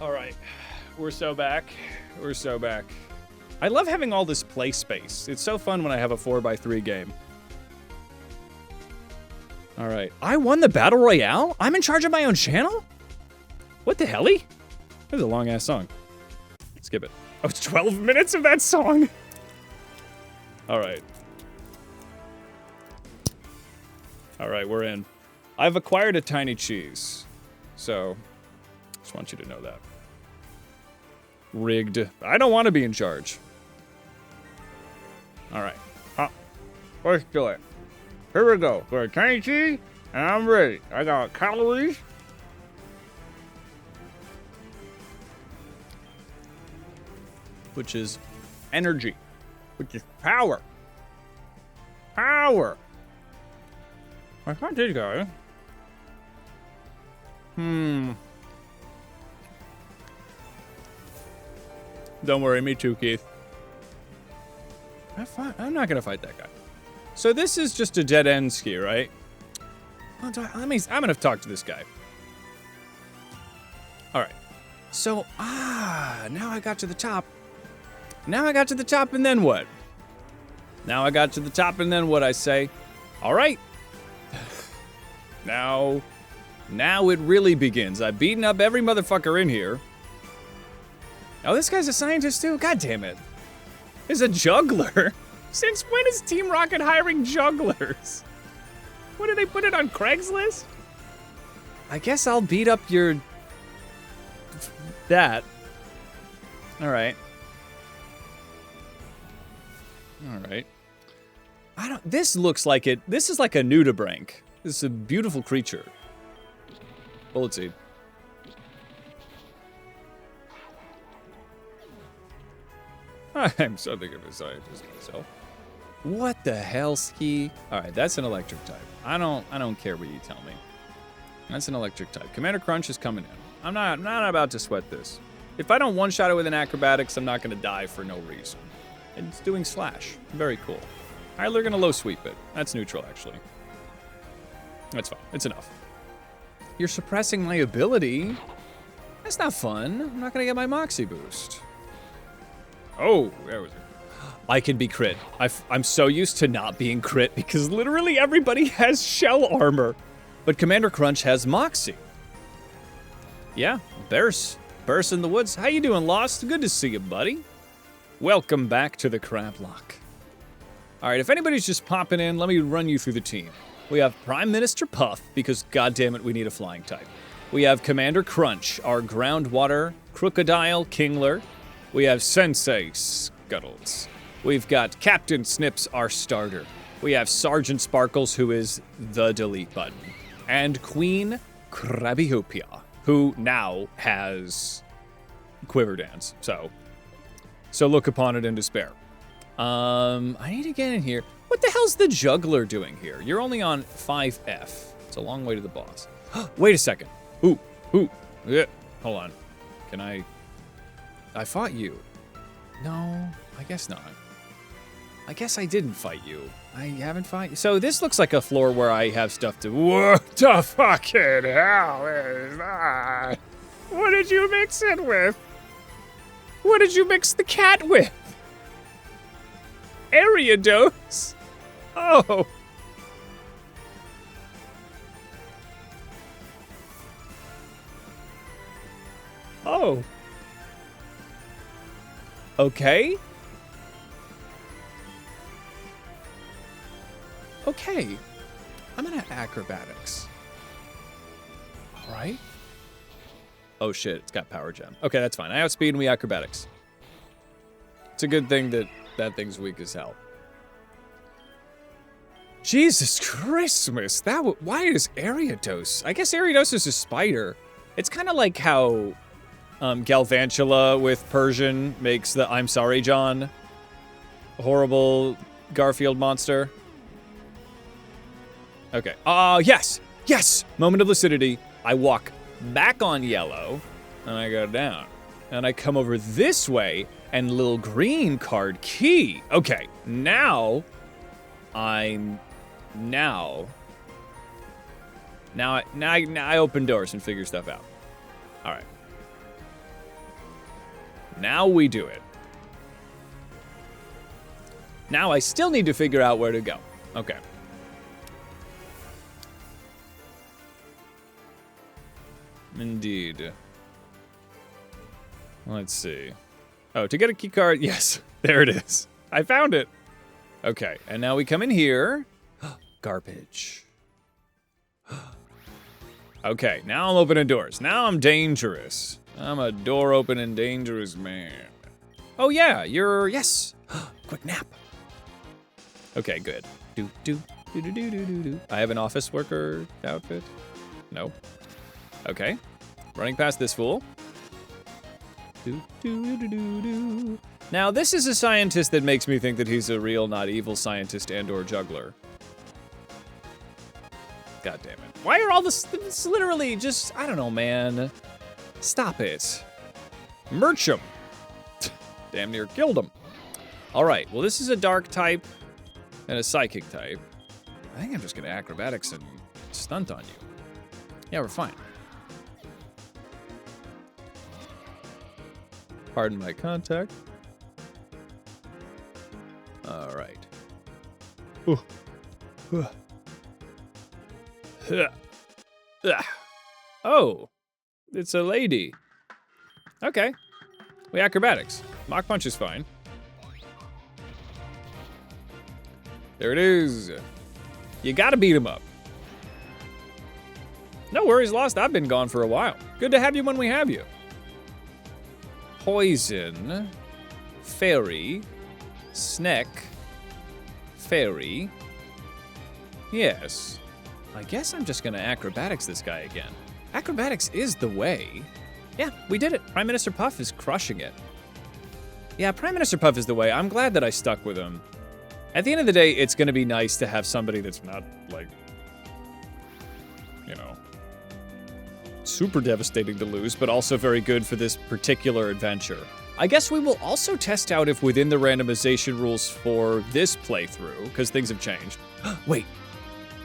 All right, we're so back. We're so back. I love having all this play space. It's so fun when I have a 4x3 game. All right, I won the Battle Royale? I'm in charge of my own channel? What the helly? This is a long ass song. Skip it. Oh, it's 12 minutes of that song. All right. All right, we're in. I've acquired a tiny cheese. So, just want you to know that. Rigged. I don't want to be in charge. All right. Let's do it. Here we go. Got a tiny cheese, and I'm ready. I got calories. Which is energy. Which is power. Power. I got this guy. Don't worry, me too, Keith. I'm not gonna fight that guy. So this is just a dead end ski, right? I'm gonna talk to this guy. All right. So now I got to the top. Now I got to the top, and then what? Now I got to the top, and then what? I say, all right. Now it really begins. I've beaten up every motherfucker in here. Oh, this guy's a scientist too? God damn it. He's a juggler. Since when is Team Rocket hiring jugglers? What, did they put it on Craigslist? I guess I'll beat up your... that. Alright. Alright. This looks like it... This is like a nudibranch. This is a beautiful creature. Bullet seed. I'm something of a scientist myself. What the hell, Ski? Alright, that's an electric type. I don't care what you tell me. That's an electric type. Commander Crunch is coming in. I'm not about to sweat this. If I don't one-shot it with an acrobatics, I'm not gonna die for no reason. And it's doing slash. Very cool. Alright, they're gonna low sweep it. That's neutral, actually. That's fine. It's enough. You're suppressing my ability? That's not fun. I'm not gonna get my Moxie boost. Oh, there was it. I can be crit. I'm so used to not being crit because literally everybody has shell armor. But Commander Crunch has Moxie. Yeah, Bears in the woods. How you doing, Lost? Good to see you, buddy. Welcome back to the CrabLocke. All right, if anybody's just popping in, let me run you through the team. We have Prime Minister Puff, because goddammit, we need a flying type. We have Commander Crunch, our groundwater crocodile kingler. We have Sensei Scuttles. We've got Captain Snips, our starter. We have Sergeant Sparkles, who is the delete button. And Queen Krabby, who now has Quiver Dance. So look upon it in despair. I need to get in here. What the hell's the juggler doing here? You're only on 5F. It's a long way to the boss. Wait a second. Ooh. Yeah. Hold on. Can I fought you. No, I guess not. I guess I didn't fight you. I haven't fought you. So this looks like a floor where I have stuff to... What the fucking hell is that? What did you mix it with? What did you mix the cat with? Ariados? Oh. Oh. Okay. Okay. I'm gonna acrobatics. All right. Oh shit, it's got power gem. Okay, that's fine. I outspeed and we acrobatics. It's a good thing that that thing's weak as hell. Jesus Christmas! Why is Ariados? I guess Ariados is a spider. It's kind of like how Galvantula with Persian makes the I'm sorry, John horrible Garfield monster. Okay. Yes! Yes! Moment of lucidity. I walk back on yellow, and I go down. And I come over this way, and little green card key. Okay, now I open doors and figure stuff out. All right. Now we do it. Now I still need to figure out where to go. Okay. Indeed. Let's see. Oh, to get a key card, yes, there it is. I found it. Okay, and now we come in here. Garbage. Okay, now I'm opening doors. Now I'm dangerous. I'm a door-opening dangerous man. Oh yeah, yes. Quick nap. Okay, good. Do. I have an office worker outfit. No. Okay. Running past this fool. Now, this is a scientist that makes me think that he's a real, not evil scientist and/or juggler. God damn it. Why are all this? It's literally just, I don't know, man. Stop it. Merch him. Damn near killed him. All right, well, this is a dark type and a psychic type. I think I'm just gonna acrobatics and stunt on you. Yeah, we're fine. Pardon my contact. All right. Oh, it's a lady. Okay. We acrobatics. Mach punch is fine. There it is. You gotta beat him up. No worries, Lost. I've been gone for a while. Good to have you when we have you. Poison. Fairy. Snack. Fairy. Yes. I guess I'm just gonna acrobatics this guy again. Acrobatics is the way. Yeah, we did it. Prime Minister Puff is crushing it. Yeah, Prime Minister Puff is the way. I'm glad that I stuck with him. At the end of the day, it's gonna be nice to have somebody that's not, like, you know, super devastating to lose, but also very good for this particular adventure. I guess we will also test out if within the randomization rules for this playthrough, because things have changed. Wait,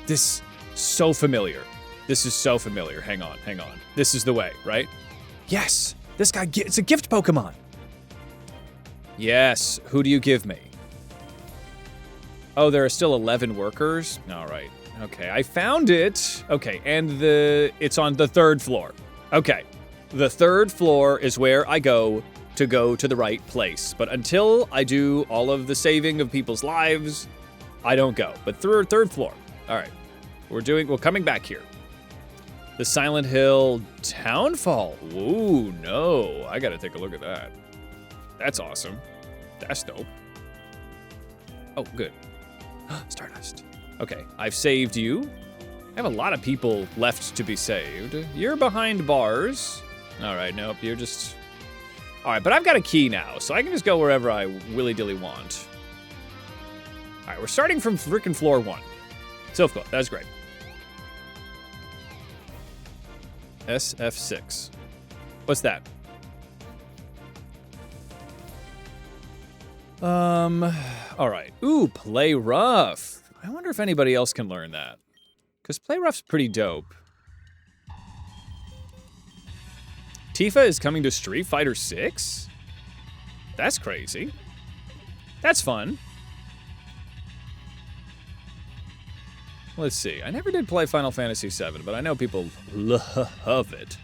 this so familiar. This is so familiar. Hang on. This is the way, right? Yes, this guy, it's a gift Pokemon. Yes, who do you give me? Oh, there are still 11 workers? All right, okay, I found it. Okay, and it's on the 3rd floor. Okay, the 3rd floor is where I go to the right place. But until I do all of the saving of people's lives, I don't go. But 3rd floor. All right, we're coming back here. The Silent Hill Townfall. Ooh, no, I gotta take a look at that. That's awesome. That's dope. Oh, good. Stardust. Okay, I've saved you. I have a lot of people left to be saved. You're behind bars. All right, nope, you're just... All right, but I've got a key now, so I can just go wherever I willy-dilly want. All right, we're starting from frickin' floor 1. Silphclaw, that's great. SF6. What's that? All right. Ooh, Play Rough. I wonder if anybody else can learn that. Because Play Rough's pretty dope. Tifa is coming to Street Fighter 6? That's crazy. That's fun. Let's see. I never did play Final Fantasy VII, but I know people love it.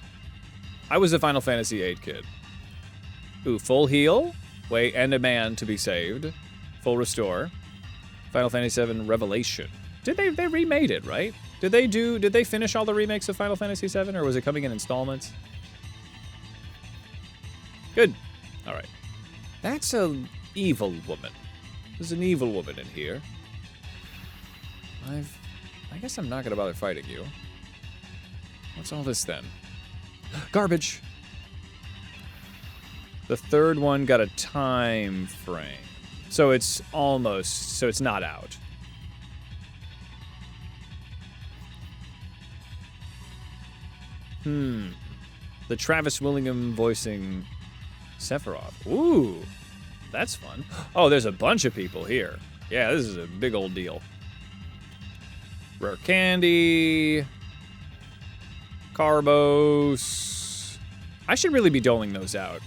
I was a Final Fantasy VIII kid. Ooh, full heal. Wait, and a man to be saved. Full restore. Final Fantasy VII Revelation. They remade it, right? Did they finish all the remakes of Final Fantasy VII, or was it coming in installments? Good. All right. That's an evil woman. There's an evil woman in here. I guess I'm not gonna bother fighting you. What's all this then? Garbage. The 3rd one got a time frame. So it's not out. The Travis Willingham voicing Sephiroth. Ooh, that's fun. Oh, there's a bunch of people here. Yeah, this is a big old deal. Rare candy. Carbos. I should really be doling those out.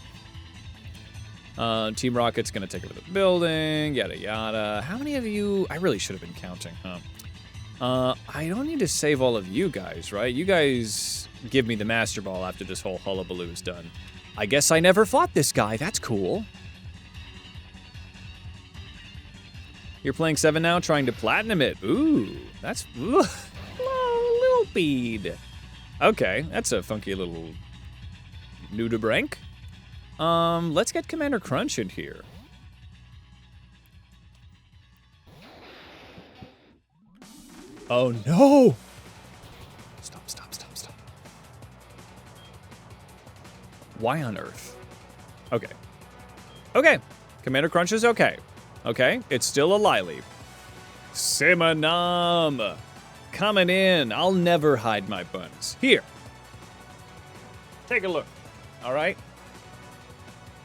Team Rocket's gonna take over the building, yada yada. How many of you? I really should have been counting, huh? I don't need to save all of you guys, right? You guys give me the Master Ball after this whole hullabaloo is done. I guess I never fought this guy. That's cool. You're playing 7 now, trying to platinum it. Ooh, that's a little bead. Okay, that's a funky little nudibranch. Let's get Commander Crunch in here. Oh no! Stop. Why on earth? Okay. Commander Crunch is okay. Okay, it's still a Lily. Simonam! Coming in. I'll never hide my buns. Here. Take a look. All right?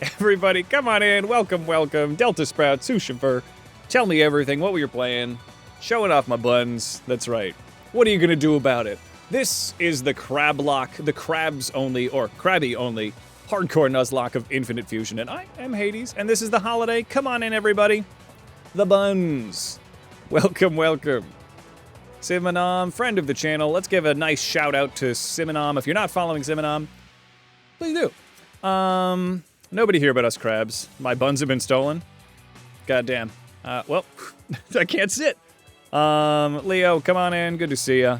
Everybody, come on in. Welcome. Delta Sprout, Sushiver. Tell me everything. What were you playing? Showing off my buns. That's right. What are you going to do about it? This is the CrabLocke, the Crabs only, or Krabby only, hardcore nuzlocke of Infinite Fusion. And I am Hades, and this is the holiday. Come on in, everybody. The buns. Welcome. Simonam, friend of the channel. Let's give a nice shout out to Simonam. If you're not following Simonam, please do. Nobody here but us crabs. My buns have been stolen. Goddamn. Well, I can't sit. Leo, come on in. Good to see ya.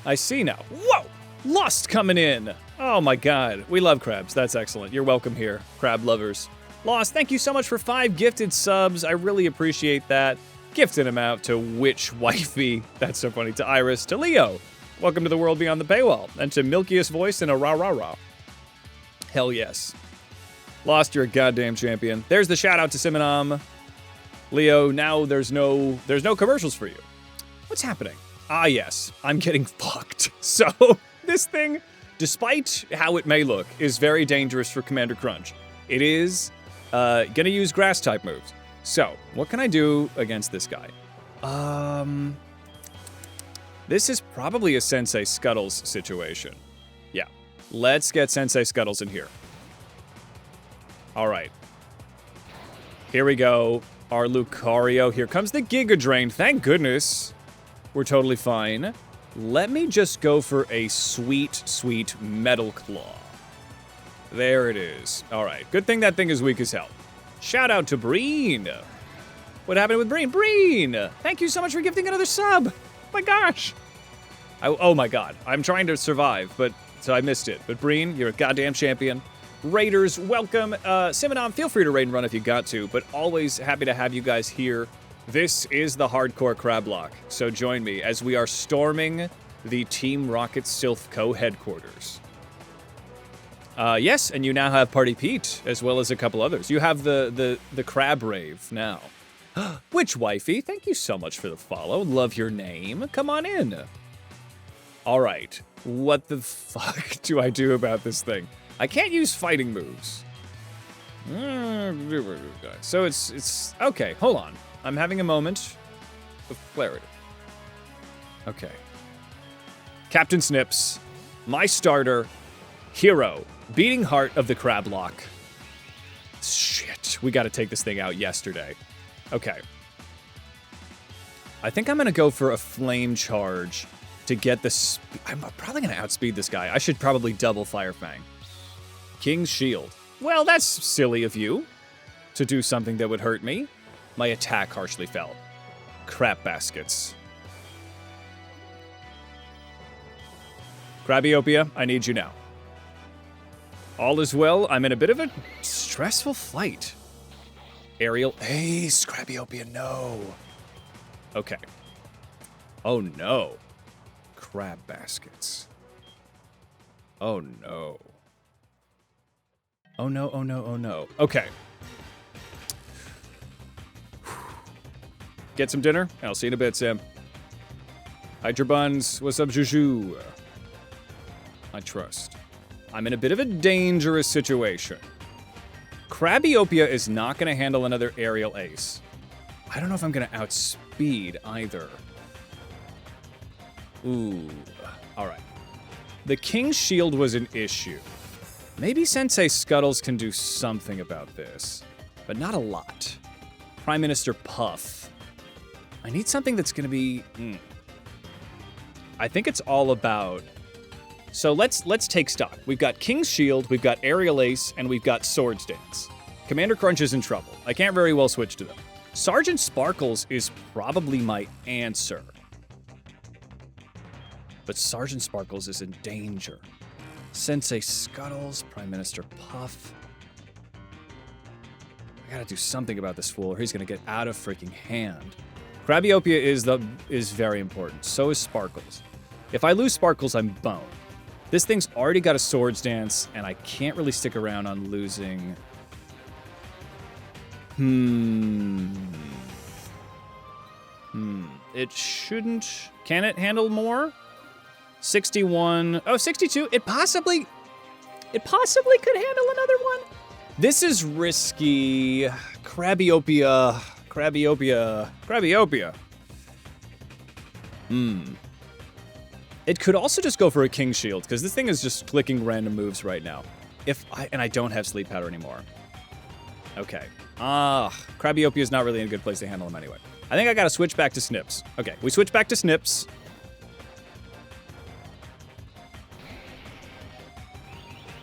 I see now. Whoa! Lost coming in. Oh my god. We love crabs. That's excellent. You're welcome here, crab lovers. Lost, thank you so much for 5 gifted subs. I really appreciate that. Gifting them out to Witch Wifey. That's so funny. To Iris. To Leo. Welcome to the world beyond the paywall. And to Milkiest Voice and a rah-rah-rah. Hell yes. Lost, you're a goddamn champion. There's the shout out to Simonam. Leo, now there's no commercials for you. What's happening? Ah, yes. I'm getting fucked. So, this thing, despite how it may look, is very dangerous for Commander Crunch. It is gonna use grass-type moves. So, what can I do against this guy? This is probably a Sensei Scuttles situation. Yeah. Let's get Sensei Scuttles in here. All right. Here we go. Our Lucario. Here comes the Giga Drain. Thank goodness. We're totally fine. Let me just go for a sweet Metal Claw. There it is. All right. Good thing that thing is weak as hell. Shout out to Breen. What happened with Breen? Breen! Thank you so much for gifting another sub. My gosh. Oh my god. I'm trying to survive, so I missed it. But Breen, you're a goddamn champion. Raiders, welcome. Simonam, feel free to raid and run if you got to, but always happy to have you guys here. This is the hardcore CrabLocke, so join me as we are storming the Team Rocket Sylph Co. headquarters. Yes, and you now have Party Pete, as well as a couple others. You have the Crab Rave now. Witch Wifey, thank you so much for the follow. Love your name. Come on in. All right, what the fuck do I do about this thing? I can't use fighting moves. So it's okay, hold on. I'm having a moment of clarity. Okay. Captain Snips, my starter, hero, beating heart of the CrabLocke. Shit, we gotta take this thing out yesterday. Okay. I think I'm gonna go for a flame charge to get the I'm probably gonna outspeed this guy. I should probably double Fire Fang. King's Shield. Well, that's silly of you to do something that would hurt me. My attack harshly fell. Crap baskets. Crabiopia, I need you now. All is well. I'm in a bit of a stressful flight. Aerial Ace, Crabiopia, no. Okay. Oh no. Crab baskets. Oh no. Oh no, oh no, oh no. Okay. Get some dinner. I'll see you in a bit, Sam. Hydra Buns, what's up, Juju? I trust. I'm in a bit of a dangerous situation. Crabiopia is not going to handle another aerial ace. I don't know if I'm going to outspeed either. Ooh. All right. The King's Shield was an issue. Maybe Sensei Scuttles can do something about this, but not a lot. Prime Minister Puff. I need something that's going to be... I think it's all about... So let's take stock. We've got King's Shield, we've got Aerial Ace, and we've got Swords Dance. Commander Crunch is in trouble. I can't very well switch to them. Sergeant Sparkles is probably my answer. But Sergeant Sparkles is in danger. Sensei Scuttles, Prime Minister Puff. I gotta do something about this fool or he's gonna get out of freaking hand. Krabbyopia is very important. So is Sparkles. If I lose Sparkles, I'm boned. This thing's already got a Swords Dance, and I can't really stick around on losing. It shouldn't. Can it handle more? 61. Oh, 62. It possibly could handle another one. This is risky. Krabbyopia. It could also just go for a King Shield, because this thing is just clicking random moves right now. And I don't have Sleep Powder anymore. Okay. Krabbyopia is not really in a good place to handle him anyway. I think I gotta switch back to Snips. Okay, we switch back to Snips.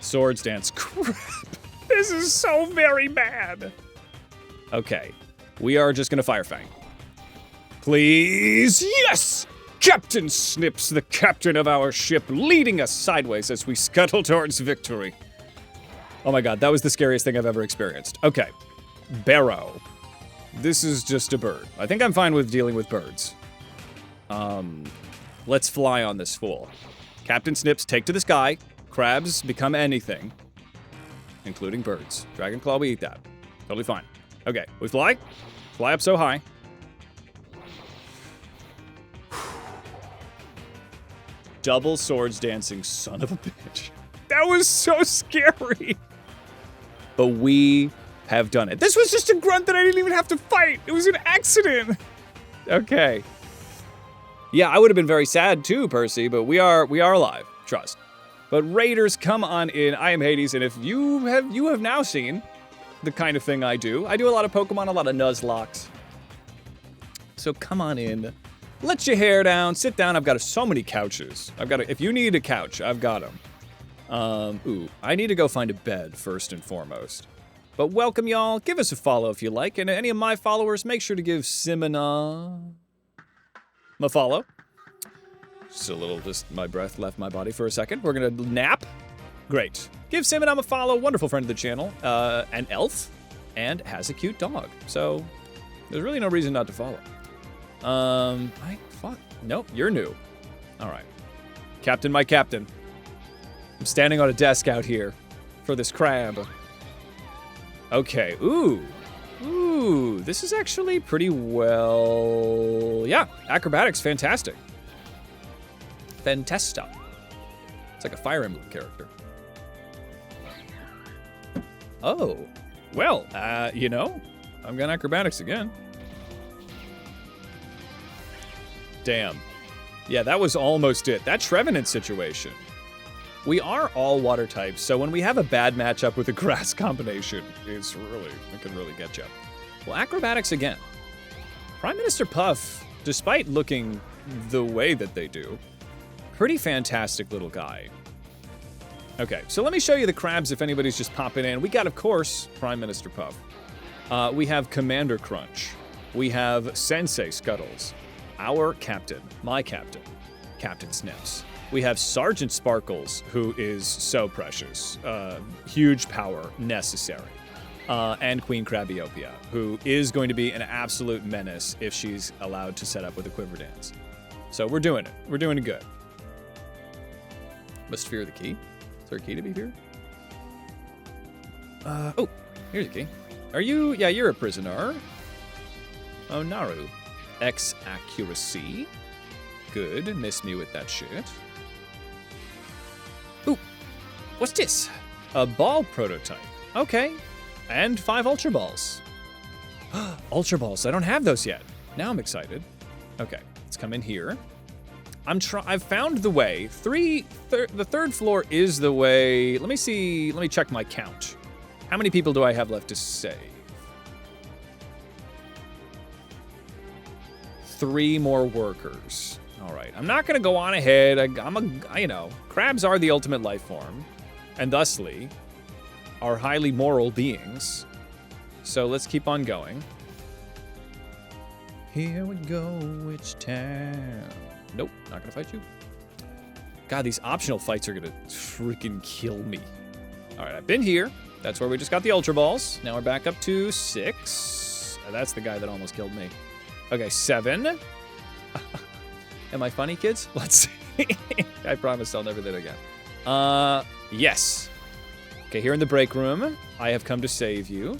Swords Dance. Crap. This is so very bad. Okay. We are just gonna Fire Fang. Please. Yes! Captain Snips, the captain of our ship, leading us sideways as we scuttle towards victory. Oh my god, that was the scariest thing I've ever experienced. Okay. Barrow. This is just a bird. I think I'm fine with dealing with birds. Let's fly on this fool. Captain Snips, take to the sky. Crabs become anything, including birds. Dragonclaw, we eat that. Totally fine. Okay, we fly. Fly up so high. Double Swords Dancing, son of a bitch. That was so scary. But we have done it. This was just a grunt that I didn't even have to fight. It was an accident. Okay. Yeah, I would have been very sad too, Percy, but we are alive. Trust. But Raiders, come on in. I am Hades, and if you have now seen the kind of thing I do a lot of Pokemon, a lot of Nuzlocks. So come on in. Let your hair down, sit down. I've got so many couches. If you need a couch, I've got them. I need to go find a bed first and foremost. But welcome, y'all. Give us a follow if you like. And any of my followers, make sure to give Simona a follow. Just my breath left my body for a second. We're gonna nap. Great. Give Simona a follow. Wonderful friend of the channel. An elf. And has a cute dog. So there's really no reason not to follow. Fuck. Nope, you're new. All right. Captain, my captain. I'm standing on a desk out here for this crab. Okay, ooh, this is actually pretty well, yeah, acrobatics, fantastic. Fantasta. It's like a Fire Emblem character. Oh, well, I'm going acrobatics again. Damn. Yeah, that was almost it. That Trevenant situation. We are all water types, so when we have a bad matchup with a grass combination, it can really get you. Well, acrobatics again. Prime Minister Puff, despite looking the way that they do, pretty fantastic little guy. Okay, so let me show you the crabs if anybody's just popping in. We got, of course, Prime Minister Puff. We have Commander Crunch. We have Sensei Scuttles. Our captain, my captain, Captain Snips. We have Sergeant Sparkles, who is so precious. Huge power necessary. And Queen Krabbyopia, who is going to be an absolute menace if she's allowed to set up with a Quiver Dance. So we're doing it. We're doing it good. Must fear the key. Is there a key to be feared? Oh, here's a key. Are you? Yeah, you're a prisoner. Oh, Naru. X accuracy. Good. Miss me with that shit. Ooh. What's this? A ball prototype. Okay. And 5 Ultra Balls. Ultra Balls. I don't have those yet. Now I'm excited. Okay. Let's come in here. I've found the way. The third floor is the way. Let me see. Let me check my count. How many people do I have left to save? 3 more workers. All right. I'm not going to go on ahead. Crabs are the ultimate life form, and thusly are highly moral beings. So let's keep on going. Here we go, which town? Nope, not gonna fight you. God, these optional fights are gonna freaking kill me. All right, I've been here. That's where we just got the Ultra Balls. Now we're back up to 6. That's the guy that almost killed me. Okay, 7. Am I funny, kids? Let's see. I promise I'll never do that again. Yes. Okay, here in the break room, I have come to save you.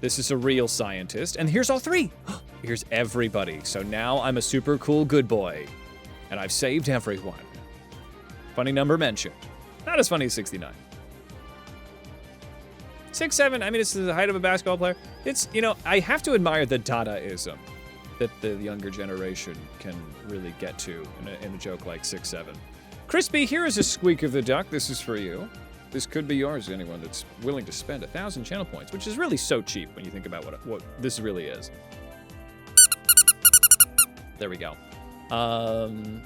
This is a real scientist. And here's all 3. Here's everybody. So now I'm a super cool good boy. And I've saved everyone. Funny number mentioned. Not as funny as 69. 6'7", I mean, it's the height of a basketball player. It's, you know, I have to admire the Dadaism that the younger generation can really get to in a joke like 6'7". Crispy, here is a squeak of the duck. This is for you. This could be yours, anyone that's willing to spend 1,000 channel points, which is really so cheap when you think about what this really is. There we go.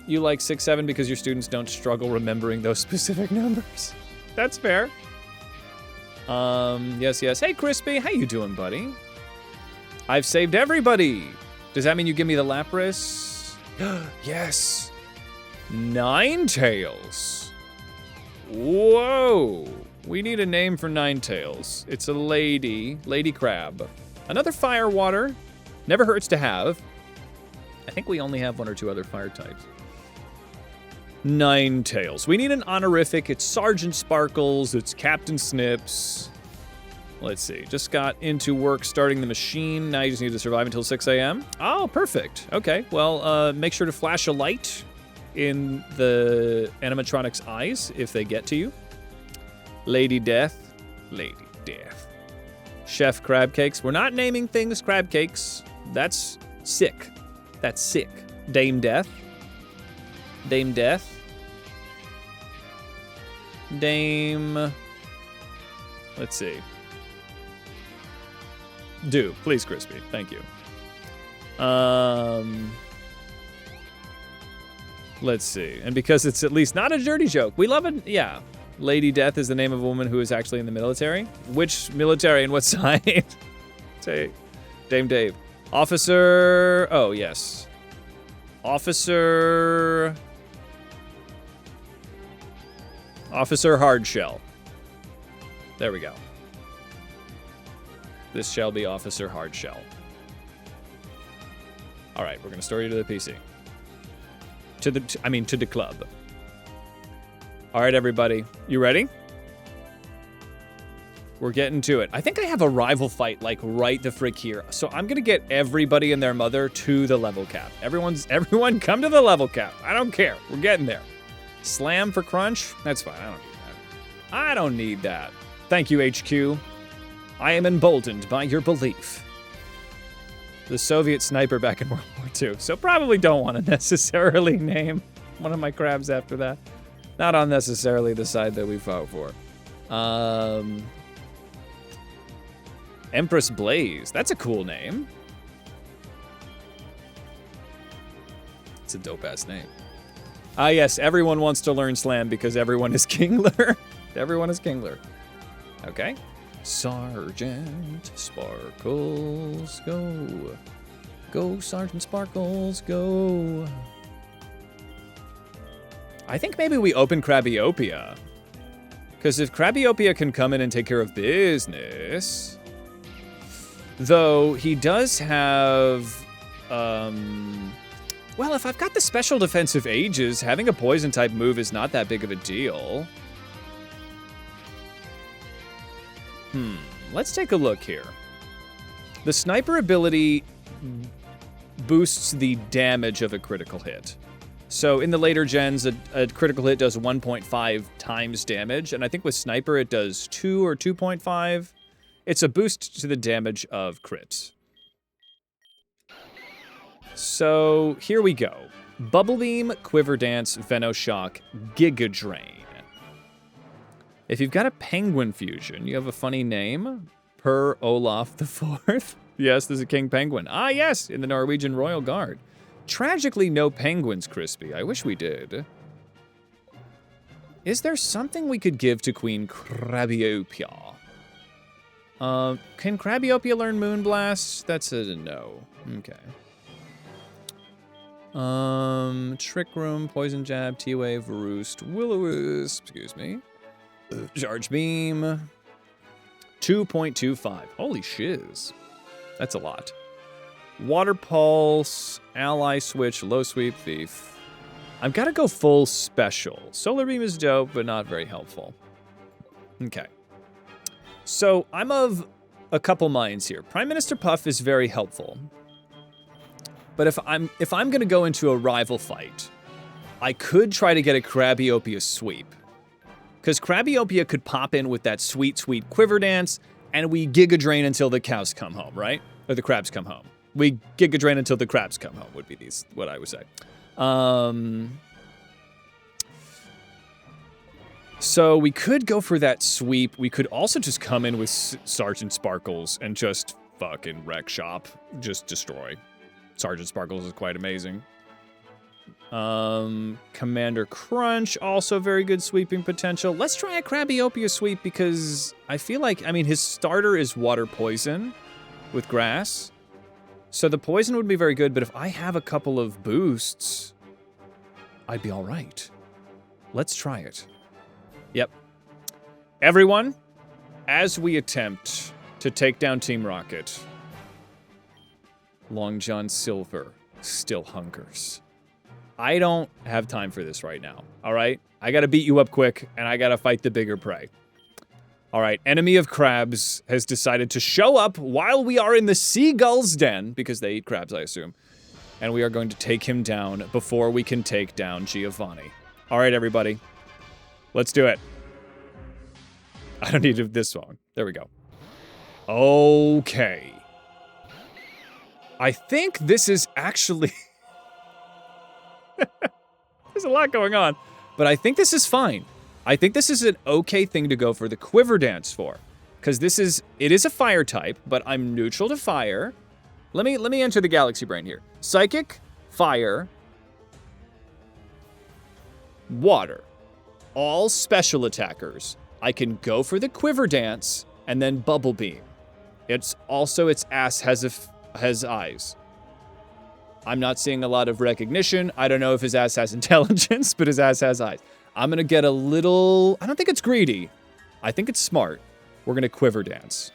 You like 6'7" because your students don't struggle remembering those specific numbers. That's fair. Yes. Hey, Crispy, how you doing, buddy? I've saved everybody. Does that mean you give me the Lapras? Yes. 9-tails. Whoa. We need a name for 9-tails. It's a lady crab. Another fire water. Never hurts to have. I think we only have 1 or 2 other fire types. 9-tails. We need an honorific. It's Sergeant Sparkles. It's Captain Snips. Let's see. Just got into work starting the machine. Now you just need to survive until 6 a.m. Oh, perfect. Okay. Well, make sure to flash a light in the animatronic's eyes if they get to you. Lady Death. Lady Death. Chef Crab Cakes. We're not naming things crab cakes. That's sick. That's sick. Dame Death. Dame Death. Dame... Let's see. Do. Please, Crispy. Thank you. Let's see. And because it's at least not a dirty joke, we love it. Yeah. Lady Death is the name of a woman who is actually in the military. Which military and what side? Say, Dame Dave. Officer... Oh, yes. Officer Hardshell. There we go. This shall be Officer Hardshell. All right, we're gonna store you to the PC. To the club. All right, everybody, you ready? We're getting to it. I think I have a rival fight like right the frick here. So I'm gonna get everybody and their mother to the level cap. Everyone come to the level cap. I don't care. We're getting there. Slam for crunch? That's fine. I don't need that. Thank you, HQ. I am emboldened by your belief. The Soviet sniper back in World War II. So probably don't want to necessarily name one of my crabs after that. Not unnecessarily the side that we fought for. Empress Blaze. That's a cool name. It's a dope-ass name. Ah, yes, everyone wants to learn Slam because everyone is Kingler. Everyone is Kingler. Okay. Sergeant Sparkles, go. Go, Sergeant Sparkles, go. I think maybe we open Krabbyopia. Because if Krabbyopia can come in and take care of business... Though, he does have... Well, if I've got the special defensive ages, having a poison-type move is not that big of a deal. Let's take a look here. The sniper ability boosts the damage of a critical hit. So in the later gens, a critical hit does 1.5 times damage, and I think with sniper it does 2 or 2.5. It's a boost to the damage of crits. So here we go. Bubble Beam, Quiver Dance, Venoshock, Giga Drain. If you've got a penguin fusion, you have a funny name. Per Olaf IV. Yes, there's a king penguin. Ah, yes, in the Norwegian Royal Guard. Tragically, no penguins, Crispy. I wish we did. Is there something we could give to Queen Krabbyopia? Can Crabiopia learn Moonblast? That's a no. Okay. Trick Room, Poison Jab, T-Wave, Roost, Will-O-Wisp, excuse me. Charge Beam. 2.25. Holy shiz. That's a lot. Water Pulse, Ally Switch, Low Sweep, Thief. I've got to go full special. Solar Beam is dope, but not very helpful. Okay. So I'm of a couple minds here. Prime Minister Puff is very helpful. But if I'm gonna go into a rival fight, I could try to get a Crabiopia sweep. Because Crabiopia could pop in with that sweet, sweet Quiver Dance, and we Giga Drain until the cows come home, right? Or the crabs come home. We Giga Drain until the crabs come home would be what I would say. So we could go for that sweep. We could also just come in with Sergeant Sparkles and just fucking wreck shop. Just destroy. Sergeant Sparkles is quite amazing. Commander Crunch, also very good sweeping potential. Let's try a Crabiopia sweep because I feel like, I mean, his starter is Water Poison with Grass. So the poison would be very good, but if I have a couple of boosts, I'd be all right. Let's try it. Yep. Everyone, as we attempt to take down Team Rocket, Long John Silver still hungers. I don't have time for this right now, all right? I gotta beat you up quick, and I gotta fight the bigger prey. All right, Enemy of Crabs has decided to show up while we are in the seagull's den, because they eat crabs, I assume, and we are going to take him down before we can take down Giovanni. All right, everybody. Let's do it. I don't need this song. There we go. Okay. I think this is actually... There's a lot going on. But I think this is fine. I think this is an okay thing to go for the Quiver Dance for. Because it is a fire type, but I'm neutral to fire. Let me enter the Galaxy Brain here. Psychic, fire, water. All special attackers. I can go for the Quiver Dance and then Bubble Beam. Its ass has eyes. I'm not seeing a lot of recognition. I don't know if his ass has intelligence, but his ass has eyes. I'm gonna get a little... I don't think it's greedy. I think it's smart. We're gonna Quiver Dance.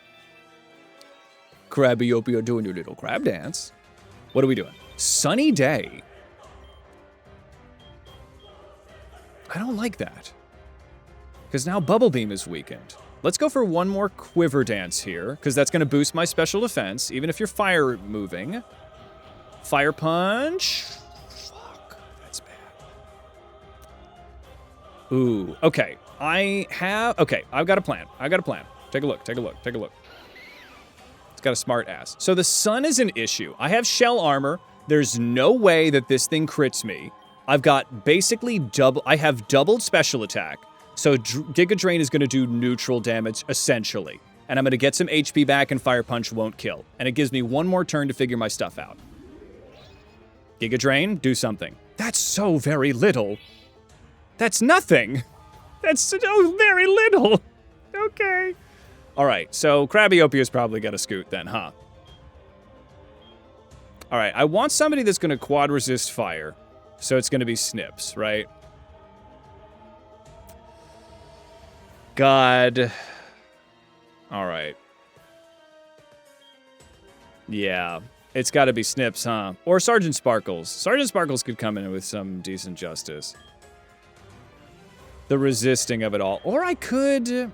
Crabiopia doing your little crab dance. What are we doing? Sunny Day. I don't like that. Because now Bubble Beam is weakened. Let's go for one more Quiver Dance here, because that's going to boost my special defense, even if you're fire moving. Fire Punch. Fuck, that's bad. Ooh, okay. I've got a plan. Take a look. It's got a smart ass. So the sun is an issue. I have shell armor. There's no way that this thing crits me. I've got basically I have doubled special attack. So Giga Drain is going to do neutral damage, essentially. And I'm going to get some HP back, and Fire Punch won't kill. And it gives me one more turn to figure my stuff out. Giga Drain, do something. That's so very little. That's nothing. That's so very little. Okay. All right, so Crabiopia's probably got to scoot then, huh? All right, I want somebody that's going to quad resist fire. So it's going to be Snips, right? God. All right. Yeah. It's got to be Snips, huh? Or Sergeant Sparkles. Sergeant Sparkles could come in with some decent justice. The resisting of it all. Or I could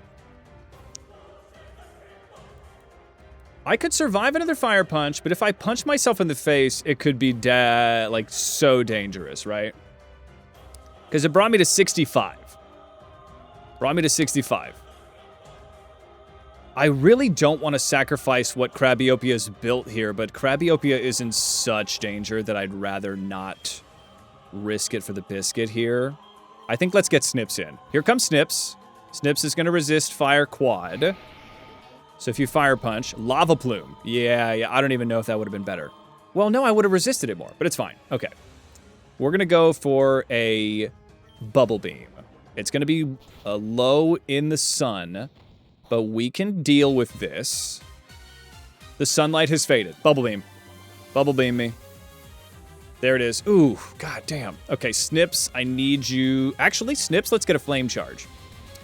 survive another Fire Punch, but if I punch myself in the face, it could be like so dangerous, right? Because it brought me to 65. I really don't want to sacrifice what Crabiopia's built here, but Crabiopia is in such danger that I'd rather not risk it for the biscuit here. I think let's get Snips in. Here comes Snips. Snips is going to resist fire quad. So if you Fire Punch, Lava Plume. Yeah, I don't even know if that would have been better. Well, no, I would have resisted it more, but it's fine. Okay. We're going to go for a Bubble Beam. It's going to be low in the sun. but we can deal with this. The sunlight has faded. Bubble beam. Bubble beam me. There it is. Ooh, god damn. Okay, Snips, I need you... Actually, Snips, let's get a flame charge.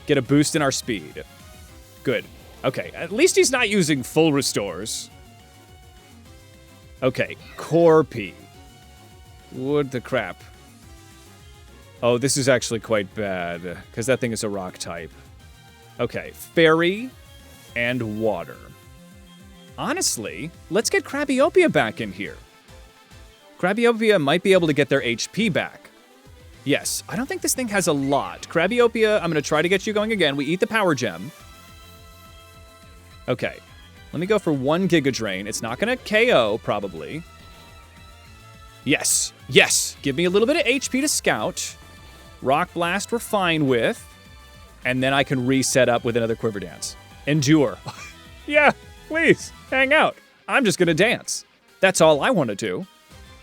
Get a boost in our speed. Good. Okay, at least he's not using full restores. Okay, Corpy. What the crap? Oh, this is actually quite bad, because that thing is a rock type. Okay, Fairy and Water. Honestly, let's get Crabiopia back in here. Crabiopia might be able to get their HP back. Yes, I don't think this thing has a lot. Crabiopia, I'm going to try to get you going again. We eat the Power Gem. Okay, let me go for 1 Giga Drain. It's not going to KO, probably. Yes, yes. Give me a little bit of HP to scout. Rock Blast we're fine with. And then I can reset up with another Quiver Dance. Endure. Yeah, please, hang out. I'm just going to dance. That's all I want to do.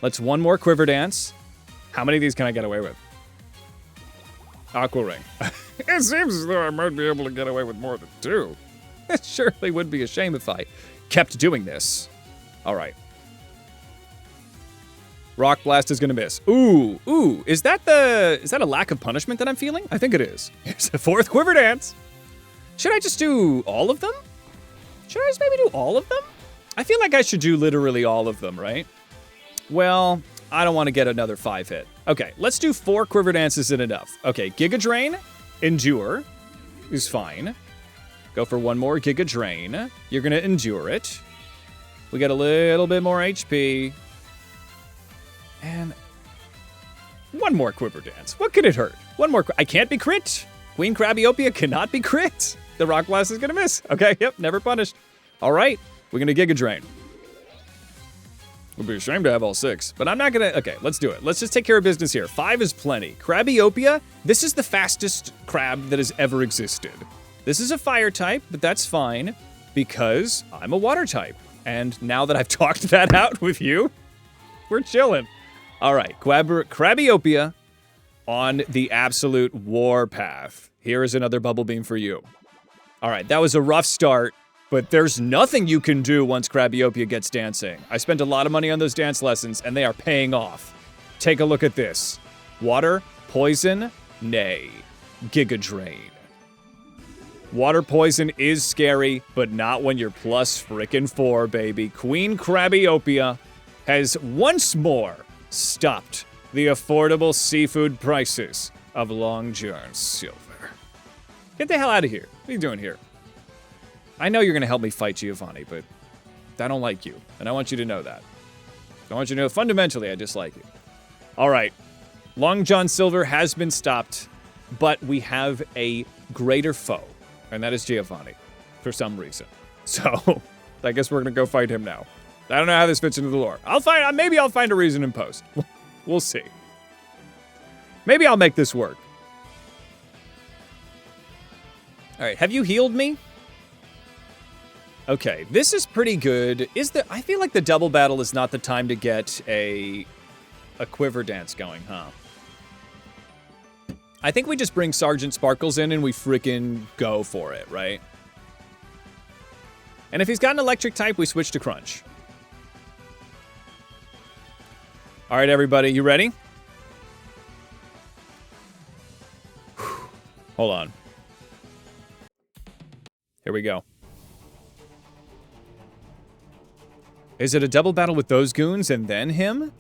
Let's 1 more Quiver Dance. How many of these can I get away with? Aqua Ring. It seems as though I might be able to get away with more than 2. It surely would be a shame if I kept doing this. All right. Rock Blast is going to miss. Ooh, ooh. Is that a lack of punishment that I'm feeling? I think it is. Here's the 4th Quiver Dance. Should I just do all of them? Should I just maybe do all of them? I feel like I should do literally all of them, right? Well, I don't want to get another 5 hit. Okay, let's do 4 Quiver Dances and enough. Okay, Giga Drain, Endure is fine. Go for 1 more Giga Drain. You're going to endure it. We got a little bit more HP. And 1 more Quiver Dance. What could it hurt? 1 more. I can't be crit. Queen Crabiopia cannot be crit. The Rock Blast is going to miss. Okay, yep, never punished. All right, we're going to Giga Drain. Would be a shame to have all 6, but I'm not going to... Okay, let's do it. Let's just take care of business here. 5 is plenty. Crabiopia, this is the fastest crab that has ever existed. This is a fire type, but that's fine because I'm a water type. And now that I've talked that out with you, we're chilling. All right, Crabiopia on the absolute war path. Here is another Bubble Beam for you. All right, that was a rough start, but there's nothing you can do once Crabiopia gets dancing. I spent a lot of money on those dance lessons, and they are paying off. Take a look at this. Water, poison, nay. Giga Drain. Water poison is scary, but not when you're plus frickin' 4, baby. Queen Crabiopia has once more stopped the affordable seafood prices of Long John Silver. Get the hell out of here. What are you doing here? I know you're going to help me fight Giovanni, but I don't like you, and I want you to know that. I want you to know fundamentally I dislike you. All right. Long John Silver has been stopped, but we have a greater foe. And that is Giovanni, for some reason. So, I guess we're going to go fight him now. I don't know how this fits into the lore. Maybe I'll find a reason in post. We'll see. Maybe I'll make this work. All right, have you healed me? Okay, this is pretty good. I feel like the double battle is not the time to get a Quiver Dance going, huh? I think we just bring Sergeant Sparkles in and we freaking go for it, right? And if he's got an electric type, we switch to Crunch. All right, everybody, you ready? Hold on. Here we go. Is it a double battle with those goons and then him?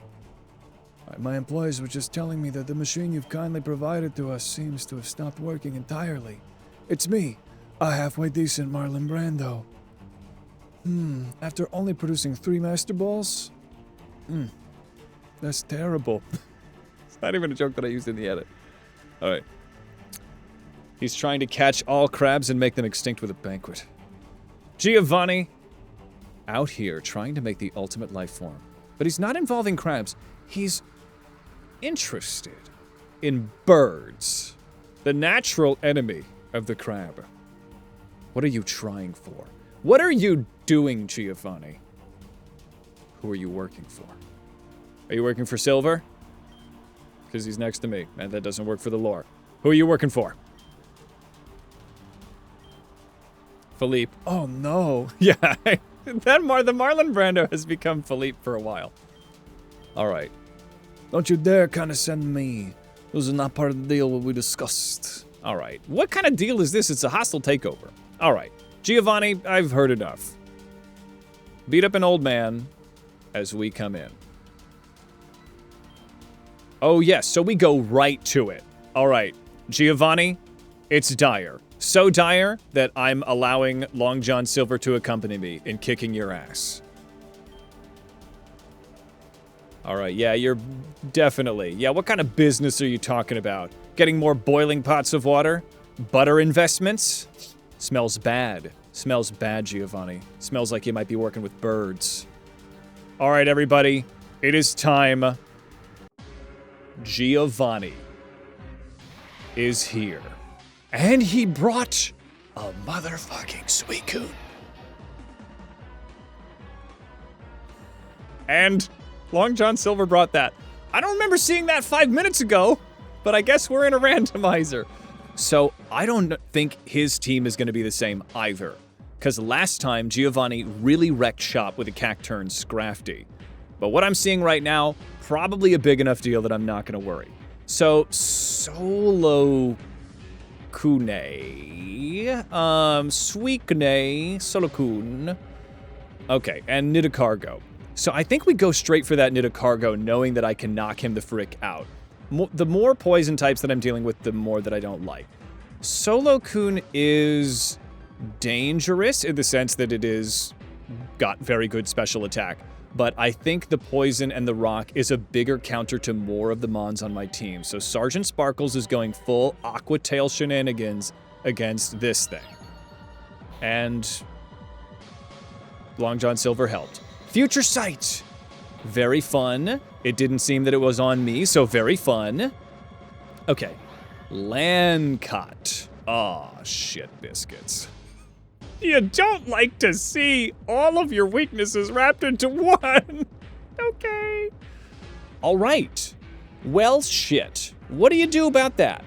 My employees were just telling me that the machine you've kindly provided to us seems to have stopped working entirely. It's me, a halfway decent Marlon Brando. After only producing 3 Master Balls? That's terrible. It's not even a joke that I used in the edit. All right. He's trying to catch all crabs and make them extinct with a banquet. Giovanni, out here trying to make the ultimate life form. But he's not involving crabs. He's interested in birds, the natural enemy of the crab. What are you trying for? What are you doing, Giovanni? Who are you working for? Are you working for Silver? Because he's next to me, and that doesn't work for the lore. Who are you working for? Philippe. Oh no. Yeah, the Marlon Brando has become Philippe for a while. All right. Don't you dare condescend me. Those are not part of the deal what we discussed. All right. What kind of deal is this? It's a hostile takeover. All right. Giovanni, I've heard enough. Beat up an old man as we come in. Oh, yes. So we go right to it. All right. Giovanni, it's dire. So dire that I'm allowing Long John Silver to accompany me in kicking your ass. All right, yeah, you're definitely. Yeah, what kind of business are you talking about? Getting more boiling pots of water? Butter investments? Smells bad. Smells bad, Giovanni. Smells like you might be working with birds. All right, everybody, it is time. Giovanni is here. And he brought a motherfucking Suicune. And Long John Silver brought that. I don't remember seeing that 5 minutes ago, but I guess we're in a randomizer. So I don't think his team is going to be the same either. Because last time, Giovanni really wrecked shop with a Cacturn Scrafty. But what I'm seeing right now, probably a big enough deal that I'm not going to worry. So, Solo Kune, Suicune, Solokun. Okay, and Nidocargo. So I think we go straight for that Nidocargo, knowing that I can knock him the frick out. The more poison types that I'm dealing with, the more that I don't like. Solokun is dangerous in the sense that it is got very good special attack. But I think the poison and the rock is a bigger counter to more of the mons on my team. So Sergeant Sparkles is going full Aqua Tail shenanigans against this thing. And Long John Silver helped. Future Sight. Very fun. It didn't seem that it was on me, so very fun. Okay. Lancot. Aw, shit biscuits. You don't like to see all of your weaknesses wrapped into one. Okay. All right. Well, shit. What do you do about that?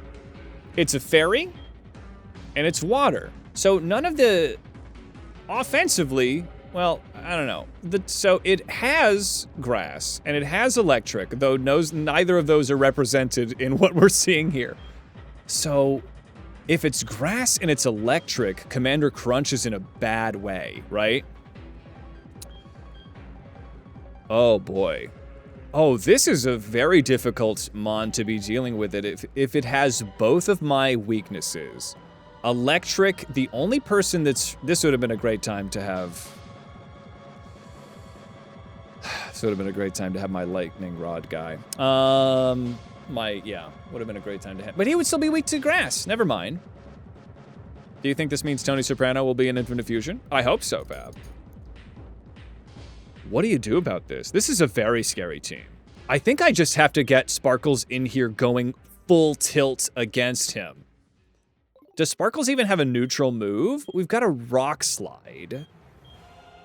It's a fairy, and it's water. So none of the... Offensively, well, I don't know. So it has grass, and it has electric, though neither of those are represented in what we're seeing here. So... if it's grass and it's electric, Commander Crunch is in a bad way, right? Oh boy. Oh, this is a very difficult mon to be dealing with it if it has both of my weaknesses. Electric, the only person that's... This would have been a great time to have... This would have been a great time to have my lightning rod guy. Yeah, would have been a great time to have. But he would still be weak to grass. Never mind. Do you think this means Tony Soprano will be in Infinite Fusion? I hope so, Fab. What do you do about this? This is a very scary team. I think I just have to get Sparkles in here going full tilt against him. Does Sparkles even have a neutral move? We've got a Rock Slide.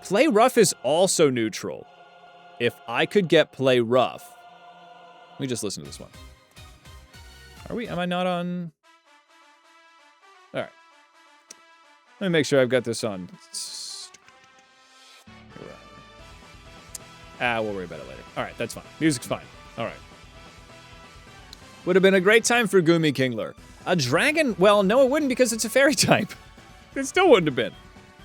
Play Rough is also neutral. If I could get Play Rough... Let me just listen to this one. Am I not on? All right. Let me make sure I've got this on. We'll worry about it later. All right, that's fine. Music's fine. All right. Would have been a great time for Gumi Kingler. A dragon? Well, no, it wouldn't because it's a fairy type. It still wouldn't have been.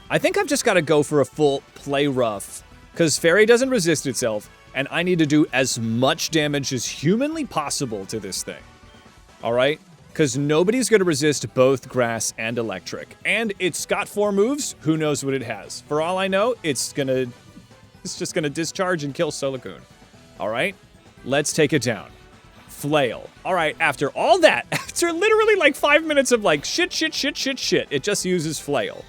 I think I've just got to go for a full Play Rough because fairy doesn't resist itself, and I need to do as much damage as humanly possible to this thing. All right? Because nobody's going to resist both grass and electric. And it's got 4 moves. Who knows what it has? For all I know, it's just going to discharge and kill Solokun. All right? Let's take it down. Flail. All right, after all that, after literally like 5 minutes of like shit, it just uses Flail.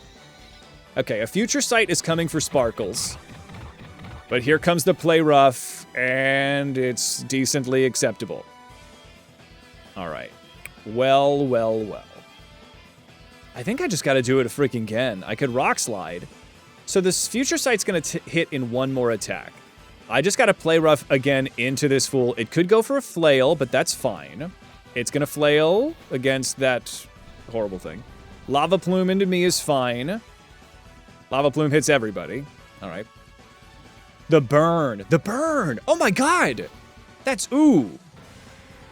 Okay, a Future Sight is coming for Sparkles. But here comes the Play Rough, and it's decently acceptable. All right. Well. I think I just got to do it a freaking again. I could Rock Slide. So this Future Sight's going to hit in 1 more attack. I just got to Play Rough again into this fool. It could go for a Flail, but that's fine. It's going to Flail against that horrible thing. Lava Plume into me is fine. Lava Plume hits everybody. All right. The burn. The burn. Oh my god. That's, ooh.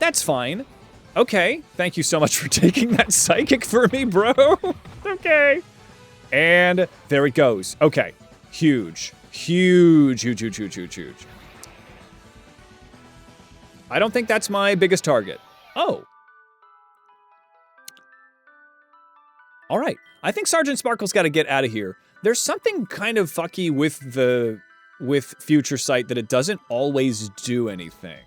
That's fine. Okay. Thank you so much for taking that psychic for me, bro. Okay. And there it goes. Okay. Huge. Huge, huge, huge, huge, huge, huge. I don't think that's my biggest target. Oh. All right. I think Sergeant Sparkle's got to get out of here. There's something kind of fucky with Future Sight that it doesn't always do anything.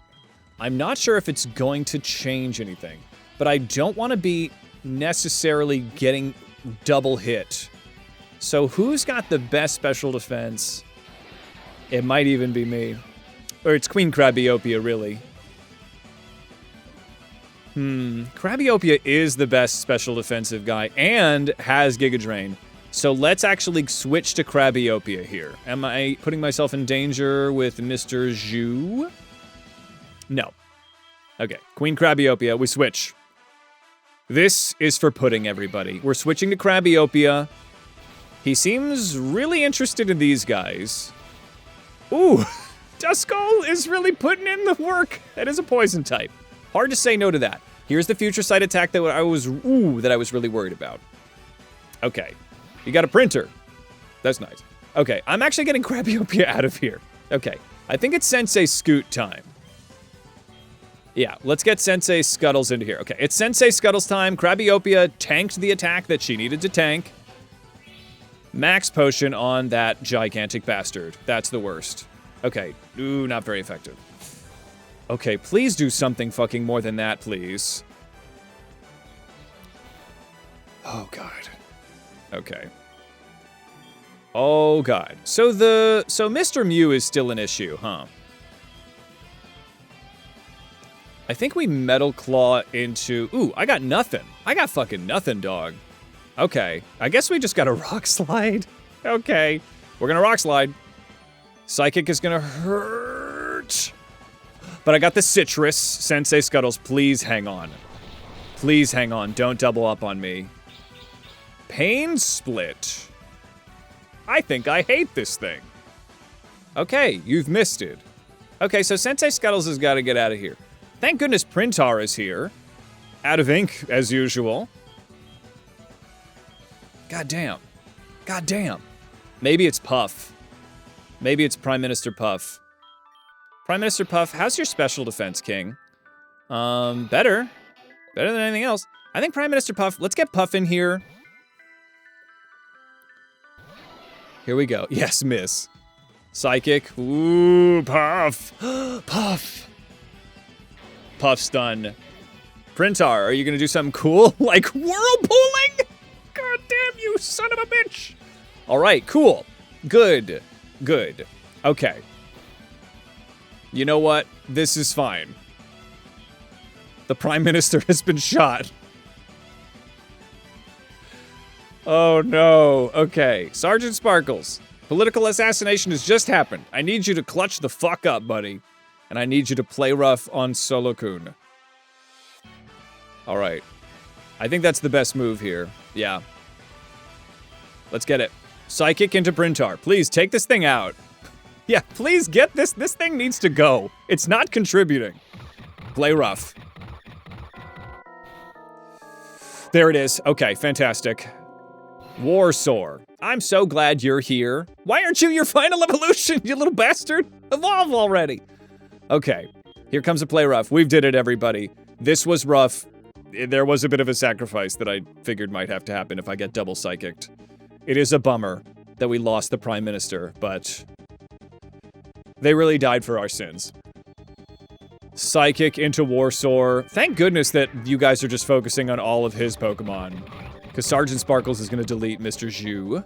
I'm not sure if it's going to change anything, but I don't want to be necessarily getting double hit. So who's got the best special defense? It might even be me. Or it's Queen Crabiopia, really. Crabiopia is the best special defensive guy and has Giga Drain. So let's actually switch to Crabiopia here. Am I putting myself in danger with Mr. Zhu? No. Okay, Queen Crabiopia, we switch. This is for pudding, everybody. We're switching to Crabiopia. He seems really interested in these guys. Ooh, Duskull is really putting in the work. That is a poison type. Hard to say no to that. Here's the Future Sight attack that I was really worried about. Okay. You got a printer. That's nice. Okay, I'm actually getting Crabiopia out of here. Okay, I think it's Sensei Scoot time. Yeah, let's get Sensei Scuttles into here. Okay, it's Sensei Scuttles time. Crabiopia tanked the attack that she needed to tank. Max potion on that gigantic bastard. That's the worst. Okay, ooh, not very effective. Okay, please do something fucking more than that, please. Oh, God. Okay. Oh, God. So Mr. Mew is still an issue, huh? I think we Metal Claw into... Ooh, I got nothing. I got fucking nothing, dog. Okay. I guess we just got a Rock Slide. Okay. We're gonna Rock Slide. Psychic is gonna hurt. But I got the Citrus. Sensei Scuttles, please hang on. Please hang on. Don't double up on me. Pain Split. I think I hate this thing. Okay, you've missed it. Okay, so Sensei Scuttles has got to get out of here. Thank goodness Printar is here. Out of ink, as usual. God damn. God damn. Maybe it's Puff. Maybe it's Prime Minister Puff. Prime Minister Puff, how's your special defense, King? Better. Better than anything else. I think Prime Minister Puff, let's get Puff in here. Here we go. Yes, miss. Psychic. Ooh, Puff. Puff. Puff stun. Printar, are you gonna do something cool? Like whirlpooling? God damn you, son of a bitch. All right, cool. Good. Good. Okay. You know what? This is fine. The Prime Minister has been shot. Oh no. Okay. Sergeant Sparkles. Political assassination has just happened. I need you to clutch the fuck up, buddy. And I need you to play rough on Solo-kun. Alright. I think that's the best move here. Yeah. Let's get it. Psychic into Printar. Please, take this thing out. Yeah, please get this. This thing needs to go. It's not contributing. Play rough. There it is. Okay, fantastic. Warsaw. I'm so glad you're here. Why aren't you your final evolution, you little bastard? Evolve already. Okay, here comes a play rough. We've did it, everybody. This was rough. There was a bit of a sacrifice that I figured might have to happen if I get double psychicked. It is a bummer that we lost the Prime Minister, but they really died for our sins. Psychic into Warsaw. Thank goodness that you guys are just focusing on all of his Pokemon. Because Sergeant Sparkles is going to delete Mr. Zhu.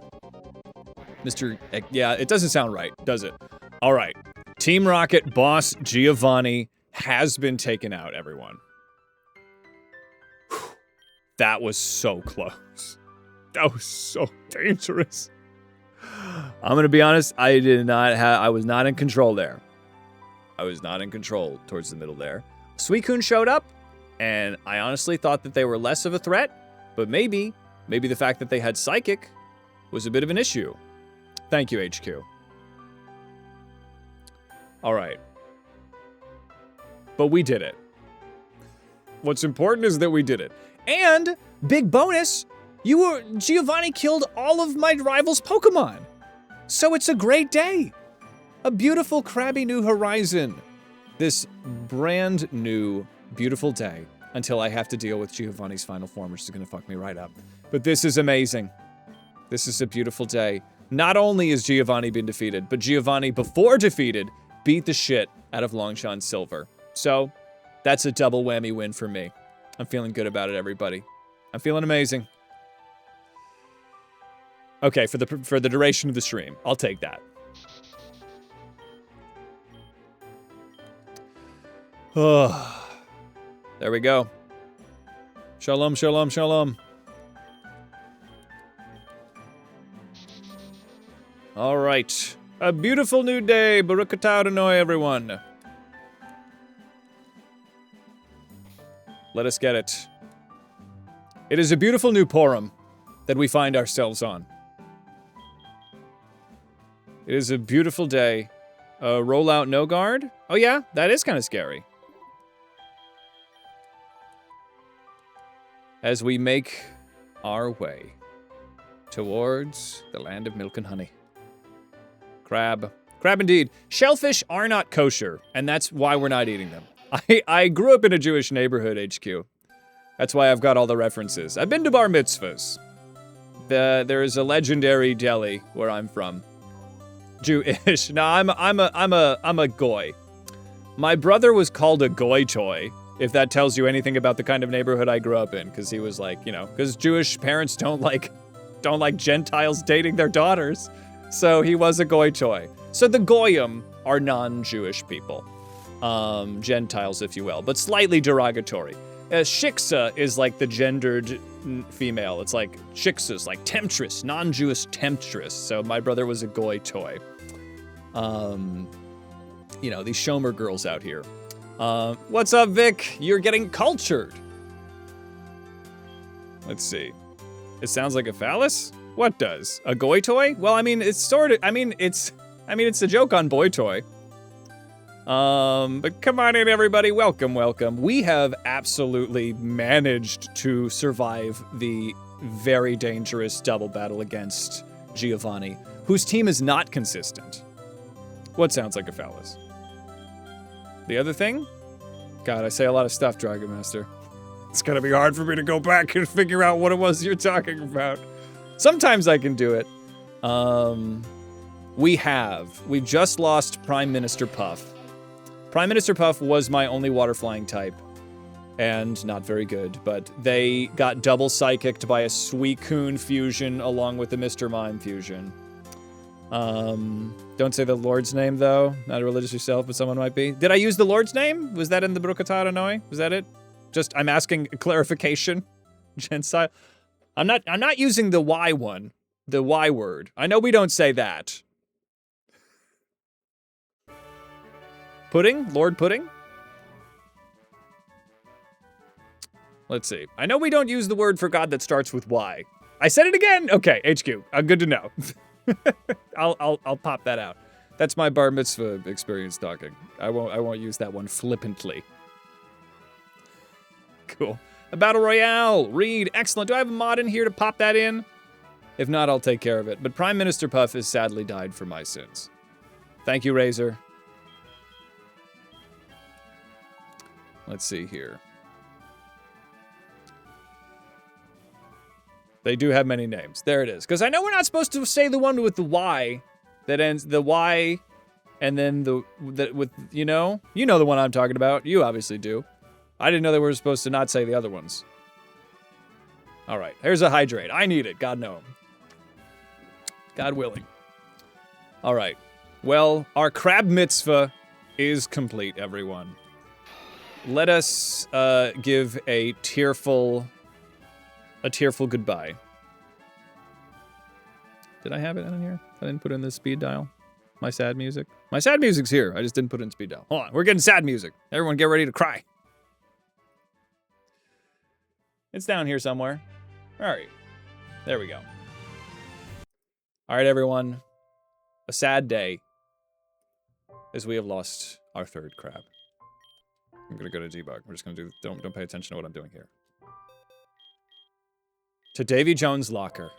Yeah, it doesn't sound right, does it? All right. Team Rocket boss Giovanni has been taken out, everyone. Whew. That was so close. That was so dangerous. I'm going to be honest, I was not in control there. I was not in control towards the middle there. Suicune showed up, and I honestly thought that they were less of a threat, but maybe the fact that they had Psychic was a bit of an issue. Thank you, HQ. All right. But we did it. What's important is that we did it. And, big bonus, Giovanni killed all of my rival's Pokemon. So it's a great day. A beautiful Krabby New Horizon. This brand new, beautiful day until I have to deal with Giovanni's final form, which is going to fuck me right up. But this is amazing. This is a beautiful day. Not only has Giovanni been defeated, but Giovanni, before defeated, beat the shit out of Longshot Silver. So, that's a double whammy win for me. I'm feeling good about it, everybody. I'm feeling amazing. Okay, for the duration of the stream, I'll take that. Oh, there we go. Shalom, shalom, shalom. All right. A beautiful new day. Baruch atah Adonai, everyone. Let us get it. It is a beautiful new Purim that we find ourselves on. It is a beautiful day. Roll out no guard? Oh yeah, that is kind of scary. As we make our way towards the land of milk and honey. Crab. Crab indeed. Shellfish are not kosher, and that's why we're not eating them. I grew up in a Jewish neighborhood, HQ. That's why I've got all the references. I've been to bar mitzvahs. There is a legendary deli where I'm from. Jewish. No, I'm a goy. My brother was called a goy toy, if that tells you anything about the kind of neighborhood I grew up in, because he was like, you know, because Jewish parents don't like Gentiles dating their daughters, so he was a goy toy. So the goyim are non-Jewish people, Gentiles, if you will, but slightly derogatory. Shiksa is like the gendered female. It's like Shiksa's like temptress, non-Jewish temptress. So my brother was a goy toy. You know, these Shomer girls out here. What's up, Vic? You're getting cultured. Let's see. It sounds like a phallus? What does? A goy toy? Well, I mean, it's sort of, it's a joke on boy toy. But come on in, everybody. Welcome, welcome. We have absolutely managed to survive the very dangerous double battle against Giovanni, whose team is not consistent. What sounds like a phallus? The other thing? God, I say a lot of stuff, Dragon Master. It's gonna be hard for me to go back and figure out what it was you're talking about. Sometimes I can do it. We've just lost Prime Minister Puff. Prime Minister Puff was my only water flying type, and not very good, but they got double psychicked by a Suicune fusion along with the Mr. Mime fusion. Don't say the Lord's name, though. Not a religious yourself, but someone might be. Did I use the Lord's name? Was that in the Baruch atah Adonai? Was that it? Just, I'm asking clarification. Gensile. I'm not using the Y one. The Y word. I know we don't say that. Pudding? Lord Pudding? Let's see. I know we don't use the word for God that starts with Y. I said it again? Okay, HQ. Good to know. I'll pop that out. That's my bar mitzvah experience talking. I won't use that one flippantly. Cool. A battle royale. Reed. Excellent. Do I have a mod in here to pop that in? If not, I'll take care of it. But Prime Minister Puff has sadly died for my sins. Thank you, Razor. Let's see here. They do have many names. There it is. Because I know we're not supposed to say the one with the Y that ends the Y and then you know the one I'm talking about. You obviously do. I didn't know they were supposed to not say the other ones. All right, here's a hydrate. I need it. God no. God willing. All right. Well, our crab mitzvah is complete, everyone. Let us give a tearful goodbye. Did I have it in here? I didn't put in the speed dial. My sad music. My sad music's here. I just didn't put in speed dial. Hold on. We're getting sad music. Everyone get ready to cry. It's down here somewhere. All right. There we go. All right, everyone. A sad day, as we have lost our third crab. I'm gonna go to debug. We're just gonna do, don't pay attention to what I'm doing here. To Davy Jones' locker,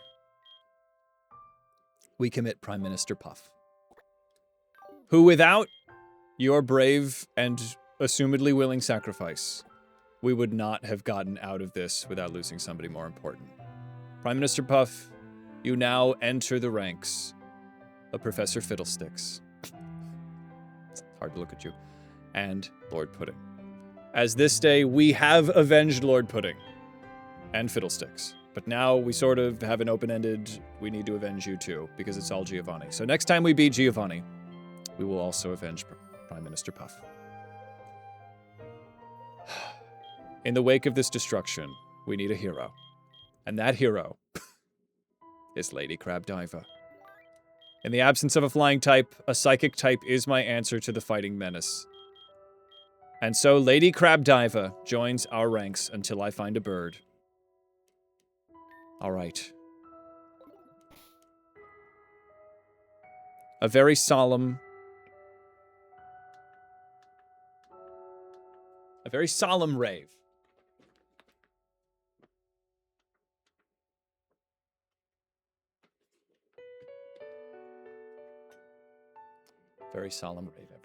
we commit Prime Minister Puff, who without your brave and assumedly willing sacrifice, we would not have gotten out of this without losing somebody more important. Prime Minister Puff, you now enter the ranks of Professor Fiddlesticks. It's hard to look at you. And Lord Pudding. As this day, we have avenged Lord Pudding and Fiddlesticks. But now we sort of have an open-ended, we need to avenge you too, because it's all Giovanni. So next time we beat Giovanni, we will also avenge Prime Minister Puff. In the wake of this destruction, we need a hero. And that hero is Lady Crabdiva. In the absence of a flying type, a psychic type is my answer to the fighting menace. And so Lady Crabdiva joins our ranks until I find a bird. All right. A very solemn rave. Very solemn rave, everyone.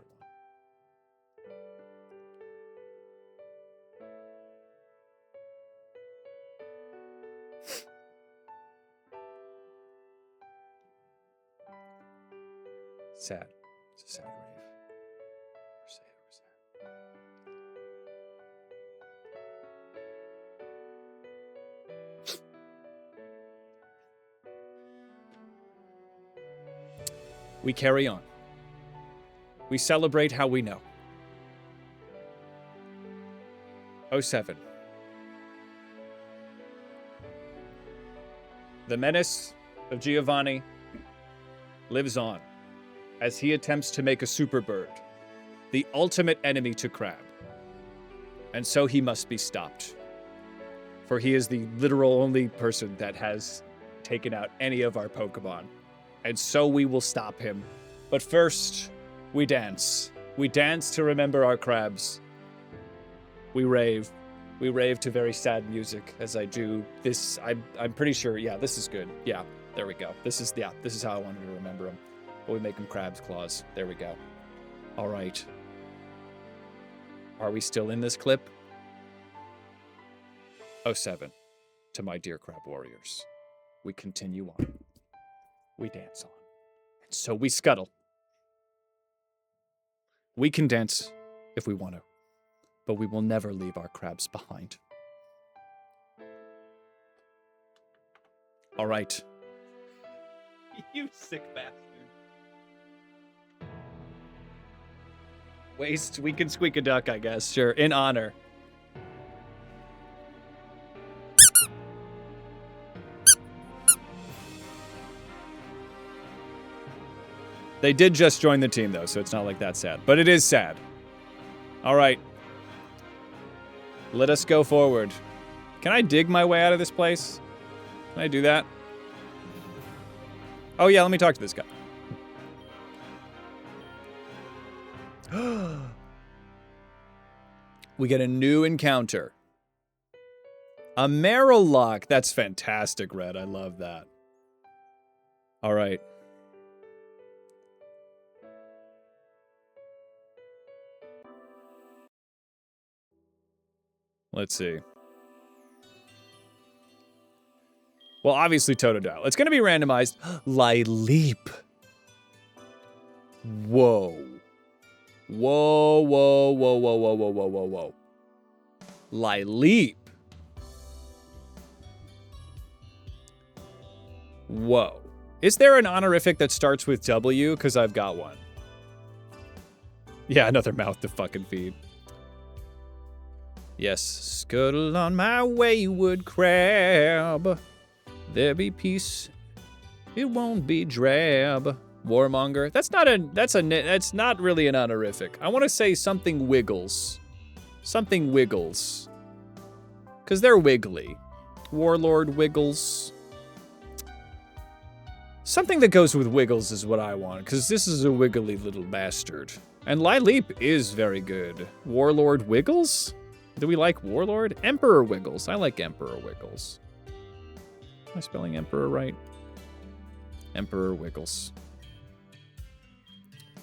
Sad. It's a sad rave. We're sad. We carry on. We celebrate how we know. 07. The menace of Giovanni lives on as he attempts to make a super bird, the ultimate enemy to Crab. And so he must be stopped. For he is the literal only person that has taken out any of our Pokemon. And so we will stop him. But first, we dance. We dance to remember our crabs. We rave. We rave to very sad music as I do this. I'm pretty sure, yeah, this is good. Yeah, there we go. This is how I wanted to remember them. But we make them crab's claws. There we go. All right. Are we still in this clip? 07. To my dear crab warriors. We continue on. We dance on. And so we scuttle. We can dance if we want to, but we will never leave our crabs behind. All right. You sick bastard. Waste, we can squeak a duck, I guess. Sure, in honor. They did just join the team, though, so it's not like that sad. But it is sad. All right. Let us go forward. Can I dig my way out of this place? Can I do that? Oh, yeah, let me talk to this guy. We get a new encounter. A CrabLocke. That's fantastic, Red. I love that. All right. Let's see. Well, obviously Totodile. It's going to be randomized. Lileep. Whoa. Whoa, whoa, whoa, whoa, whoa, whoa, whoa, whoa, whoa. Lileep. Whoa. Is there an honorific that starts with W? Because I've got one. Yeah, another mouth to fucking feed. Yes, scuttle on my wayward crab. There be peace, it won't be drab. Warmonger. That's not really an honorific. I want to say something wiggles. Something wiggles. Because they're wiggly. Warlord wiggles. Something that goes with Wiggles is what I want, because this is a wiggly little bastard. And Lileap is very good. Warlord Wiggles? Do we like Warlord? Emperor Wiggles. I like Emperor Wiggles. Am I spelling Emperor right? Emperor Wiggles.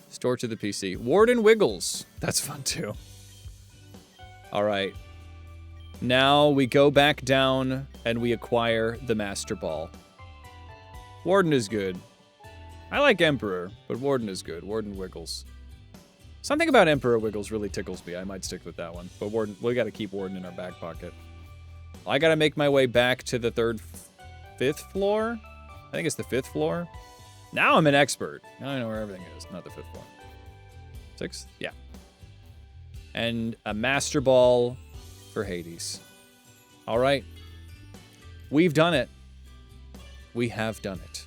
Store to the PC. Warden Wiggles. That's fun too. All right. Now we go back down and we acquire the Master Ball. Warden is good. I like Emperor, but Warden is good. Warden Wiggles. Something about Emperor Wiggles really tickles me. I might stick with that one. But Warden, we gotta keep Warden in our back pocket. I gotta make my way back to the fifth floor? I think it's the 5th floor. Now I'm an expert. Now I know where everything is. Not the 5th floor. 6th? Yeah. And a Master Ball for Hades. All right. We've done it. We have done it.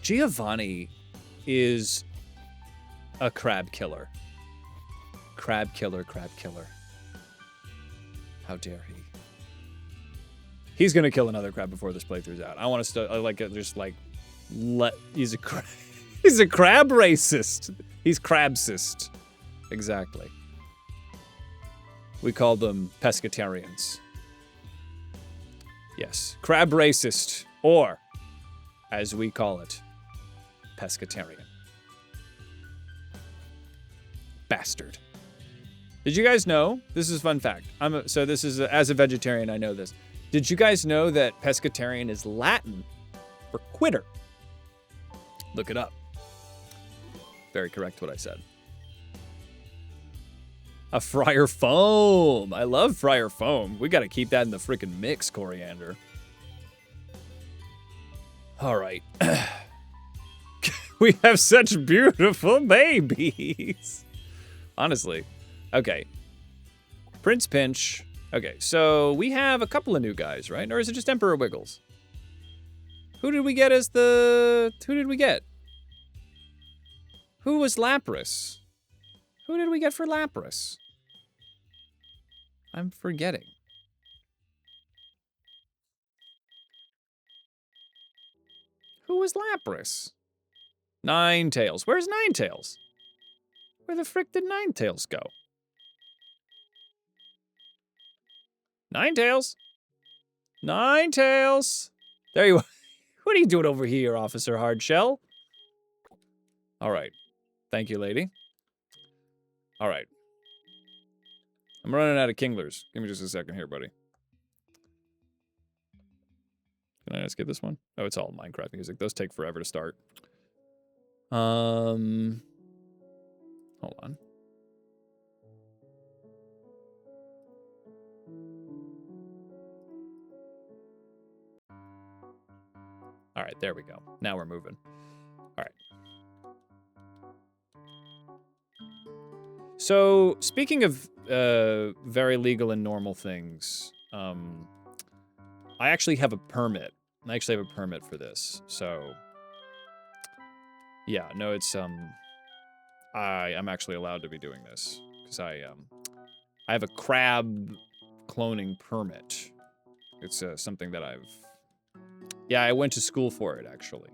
Giovanni is a crab killer. Crab killer, crab killer. How dare he? He's gonna kill another crab before this playthrough's out. I want to he's a he's a crab racist. He's crabsist. Exactly. We call them pescatarians. Yes, crab racist, or, as we call it, pescatarian. Bastard. Did you guys know? This is a fun fact. As a vegetarian, I know this. Did you guys know that pescatarian is Latin for quitter? Look it up. Very correct what I said. A Friar Foam. I love Friar Foam. We got to keep that in the freaking mix, Coriander. All right. We have such beautiful babies. Honestly. Okay. Prince Pinch. Okay, so we have a couple of new guys, right? Or is it just Emperor Wiggles? Who did we get as the... Who did we get? Who was Lapras? Who did we get for Lapras? I'm forgetting. Who was Lapras? Ninetales. Where's Ninetales? Where the frick did Ninetales go? Ninetales. Ninetales. There you are. What are you doing over here, Officer Hardshell? All right. Thank you, lady. All right. I'm running out of Kinglers. Give me just a second here, buddy. Can I skip this one? Oh, it's all Minecraft music. Those take forever to start. Hold on. All right, there we go. Now we're moving. All right. So, speaking of very legal and normal things, I actually have a permit. I actually have a permit for this. So, yeah, no, it's I'm actually allowed to be doing this because I have a crab cloning permit. It's something that I went to school for it, actually.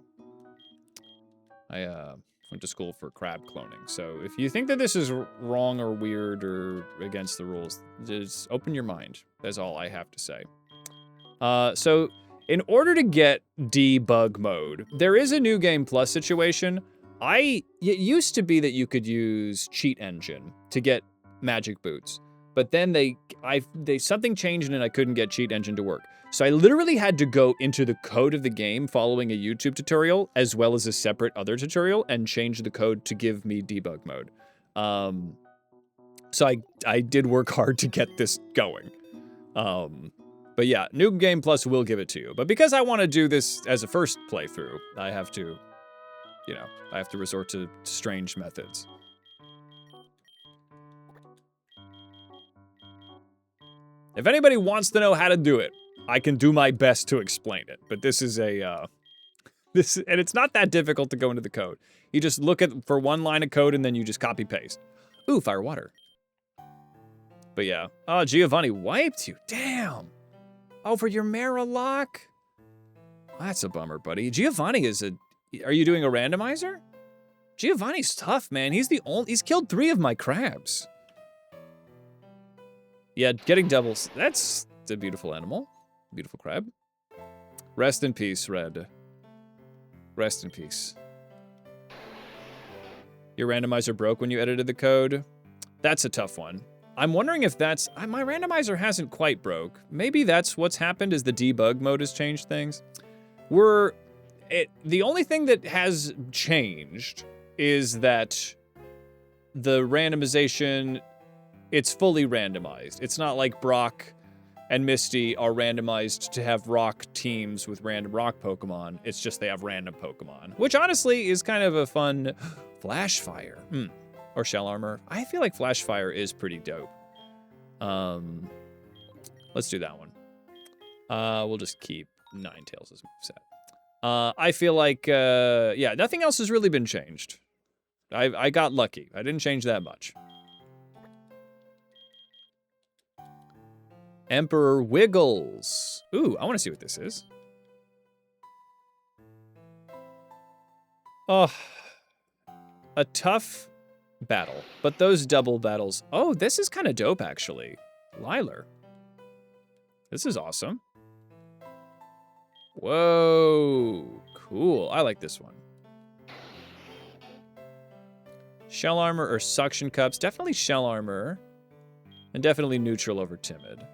I went to school for crab cloning. So if you think that this is wrong or weird or against the rules, just open your mind. That's all I have to say. So in order to get debug mode, there is a new game plus situation. It used to be that you could use Cheat Engine to get magic boots, but then something changed and I couldn't get Cheat Engine to work. So I literally had to go into the code of the game following a YouTube tutorial as well as a separate other tutorial and change the code to give me debug mode. So I did work hard to get this going. But yeah, New Game Plus will give it to you. But because I want to do this as a first playthrough, I have to, I have to resort to strange methods. If anybody wants to know how to do it, I can do my best to explain it. But this is and it's not that difficult to go into the code. You just look for one line of code and then you just copy paste. Ooh, fire water. But yeah. Oh, Giovanni wiped you. Damn. Oh, for your Maralock? That's a bummer, buddy. Giovanni is a... Are you doing a randomizer? Giovanni's tough, man. He's killed 3 of my crabs. Yeah, getting doubles. That's a beautiful animal. Beautiful crab. Rest in peace, Red. Rest in peace. Your randomizer broke when you edited the code? That's a tough one. I'm wondering if that's... My randomizer hasn't quite broke. Maybe that's what's happened is the debug mode has changed things. The only thing that has changed is that the randomization, it's fully randomized. It's not like Brock and Misty are randomized to have rock teams with random rock Pokemon. It's just they have random Pokemon, which honestly is kind of a fun... Flash Fire. Or Shell Armor. I feel like Flash Fire is pretty dope. Let's do that one. We'll just keep Ninetales as moveset. I feel like, yeah, nothing else has really been changed. I got lucky. I didn't change that much. Emperor Wiggles. Ooh, I want to see what this is. Oh, a tough battle, but those double battles. Oh, this is kind of dope, actually. Liler. This is awesome. Whoa, cool. I like this one. Shell Armor or Suction Cups. Definitely Shell Armor. And definitely neutral over Timid.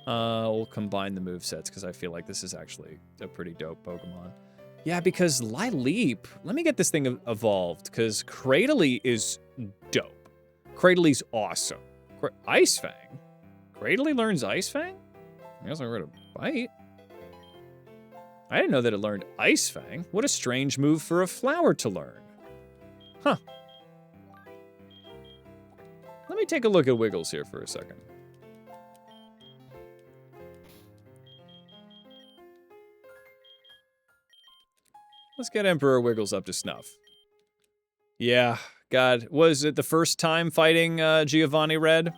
We'll combine the movesets because I feel like this is actually a pretty dope Pokemon. Yeah, because Lileep, let me get this thing evolved, because Cradily is dope. Cradyly's awesome. Ice Fang? Cradily learns Ice Fang? I guess I heard a bite. I didn't know that it learned Ice Fang. What a strange move for a flower to learn. Huh. Let me take a look at Wiggles here for a second. Let's get Emperor Wiggles up to snuff. Yeah, God, was it the first time fighting Giovanni Red?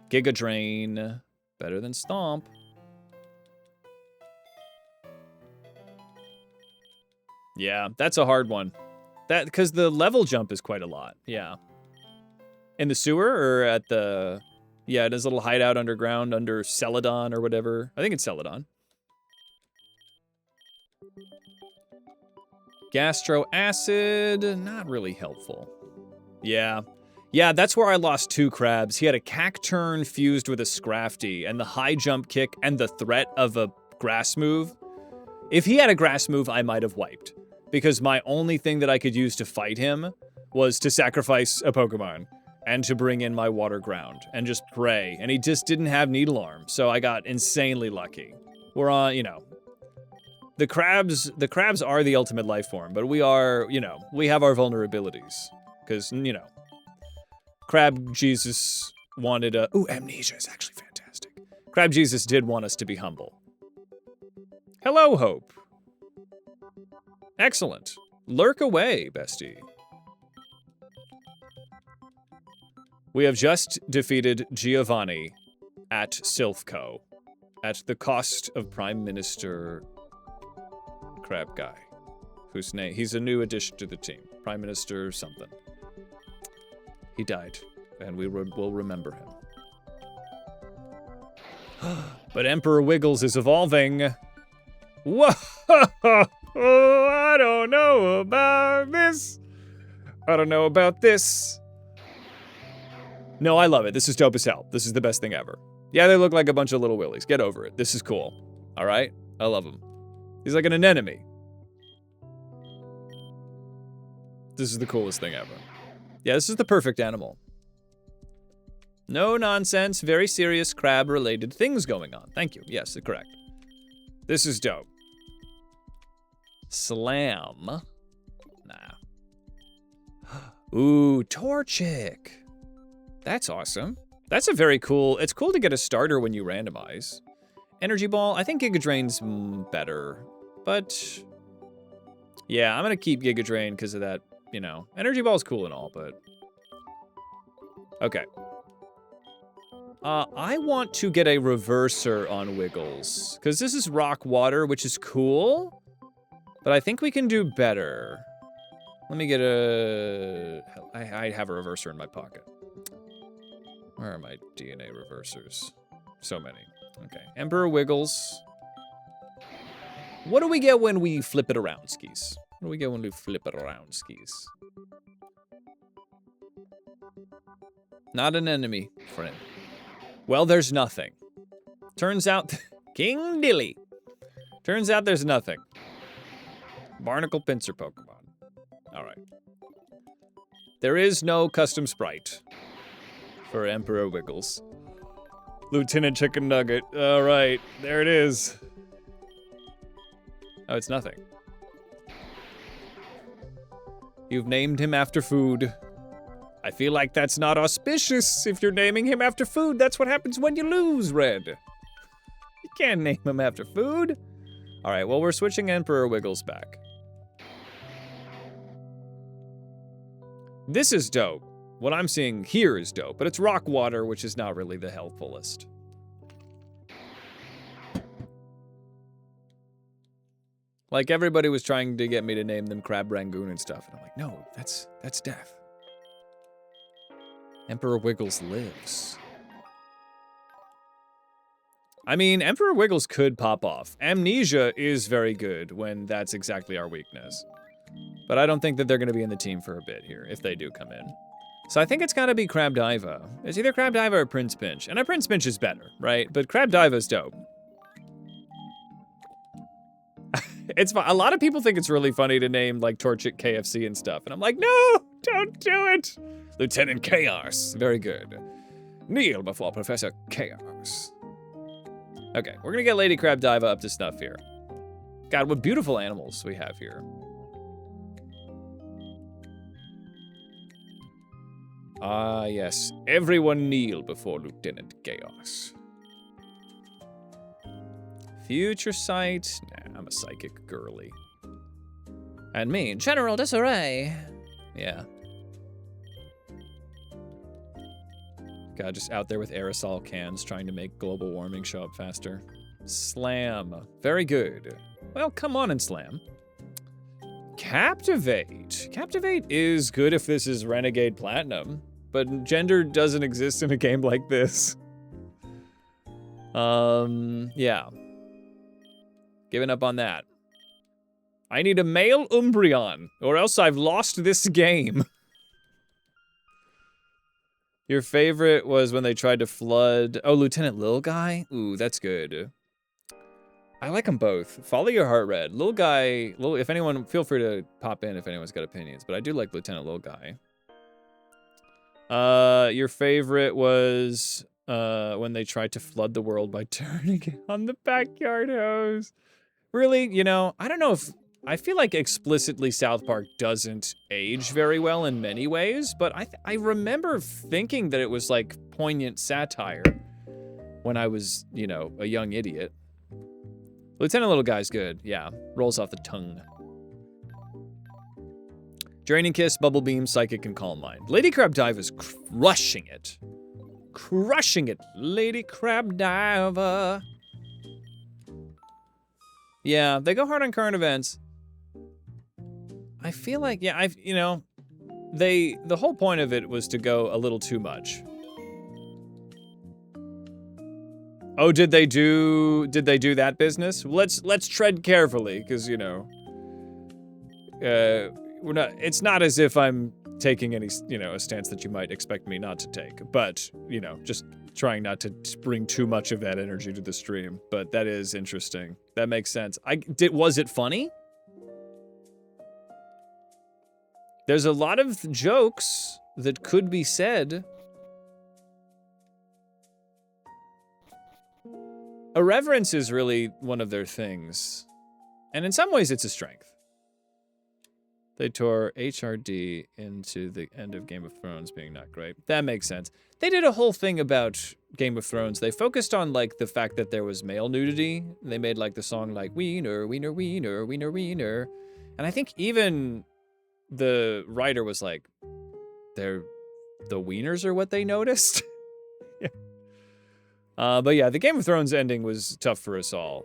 Giga Drain, better than Stomp. Yeah, that's a hard one. Because the level jump is quite a lot, yeah. In the sewer or at the... Yeah, it is a little hideout underground under Celadon or whatever. I think it's Celadon. Gastro Acid, not really helpful. Yeah. Yeah, that's where I lost 2 crabs. He had a Cacturn fused with a Scrafty, and the high jump kick and the threat of a grass move. If he had a grass move, I might have wiped. Because my only thing that I could use to fight him was to sacrifice a Pokemon and to bring in my Water Ground and just pray. And he just didn't have Needle Arm, so I got insanely lucky. We're on, you know... The crabs are the ultimate life form, but we are, you know, we have our vulnerabilities. Because, you know, Crab Jesus wanted a... Ooh, Amnesia is actually fantastic. Crab Jesus did want us to be humble. Hello, Hope. Excellent. Lurk away, bestie. We have just defeated Giovanni at Silphco at the cost of Prime Minister... Crab guy, whose name, he's a new addition to the team. Prime Minister something. He died, and we will remember him. But Emperor Wiggles is evolving. Whoa! I don't know about this. I don't know about this. No, I love it. This is dope as hell. This is the best thing ever. Yeah, they look like a bunch of little willies. Get over it. This is cool. All right? I love them. He's like an anemone. This is the coolest thing ever. Yeah, this is the perfect animal. No nonsense, very serious crab-related things going on. Thank you. Yes, correct. This is dope. Slam. Nah. Ooh, Torchic. That's awesome. That's a very cool... It's cool to get a starter when you randomize. Energy Ball, I think Giga Drain's better. But, yeah, I'm going to keep Giga Drain because of that, you know. Energy Ball's cool and all, but... Okay. I want to get a reverser on Wiggles. Because this is rock water, which is cool. But I think we can do better. Let me get a... I have a reverser in my pocket. Where are my DNA reversers? So many. Okay. Emperor Wiggles. What do we get when we flip it around, skis? What do we get when we flip it around, skis? Not an enemy, friend. Well, there's nothing. Turns out... King Dilly. Turns out there's nothing. Barnacle Pincer Pokemon. Alright. There is no custom sprite for Emperor Wiggles. Lieutenant Chicken Nugget. Alright, there it is. Oh, it's nothing. You've named him after food. I feel like that's not auspicious if you're naming him after food. That's what happens when you lose, Red. You can't name him after food. Alright, well, we're switching Emperor Wiggles back. This is dope. What I'm seeing here is dope, but it's rock water, which is not really the helpfulest. Like, everybody was trying to get me to name them Crab Rangoon and stuff, and I'm like, no, that's death. Emperor Wiggles lives. I mean, Emperor Wiggles could pop off. Amnesia is very good when that's exactly our weakness. But I don't think that they're going to be in the team for a bit here, if they do come in. So I think it's got to be Crabdiva. It's either Crabdiva or Prince Pinch. And a Prince Pinch is better, right? But Crabdiva's dope. It's fun. A lot of people think it's really funny to name, like, Torchic KFC and stuff. And I'm like, no, don't do it. Lieutenant Chaos. Very good. Kneel before Professor Chaos. Okay, we're going to get Lady Crabdiva up to snuff here. God, what beautiful animals we have here. Ah, yes. Everyone kneel before Lieutenant Chaos. Future sight? Nah, I'm a psychic girly. And me, General Disarray. Yeah. God, just out there with aerosol cans trying to make global warming show up faster. Slam. Very good. Well, come on and slam. Captivate. Captivate is good if this is Renegade Platinum, but gender doesn't exist in a game like this. Yeah. Giving up on that. I need a male Umbreon, or else I've lost this game. Your favorite was when they tried to flood... Oh, Lieutenant Lil Guy? Ooh, that's good. I like them both. Follow your heart, Red. Lil Guy... if anyone... Feel free to pop in if anyone's got opinions, but I do like Lieutenant Lil Guy. Your favorite was... when they tried to flood the world by turning on the backyard hose. Really, you know, I don't know if... I feel like explicitly South Park doesn't age very well in many ways, but I remember thinking that it was like poignant satire when I was, you know, a young idiot. Lieutenant Little Guy's good, yeah. Rolls off the tongue. Draining Kiss, Bubble Beam, Psychic, and Calm Mind. Lady Crabdiva's crushing it. Crushing it, Lady Crabdiva. Yeah, they go hard on current events. I feel like, yeah, you know, the whole point of it was to go a little too much. Oh, did they do that business? Let's tread carefully, because, you know, it's not as if I'm taking any, you know, a stance that you might expect me not to take, but, you know, just trying not to bring too much of that energy to the stream. But that is interesting. That makes sense. Was it funny? There's a lot of jokes that could be said. Irreverence is really one of their things. And in some ways, it's a strength. They tore HRD into the end of Game of Thrones being not great. That makes sense. They did a whole thing about Game of Thrones. They focused on, like, the fact that there was male nudity. They made, like, the song, like, wiener, wiener, wiener, wiener, wiener. And I think even the writer was like, the wieners are what they noticed? Yeah. But yeah, the Game of Thrones ending was tough for us all.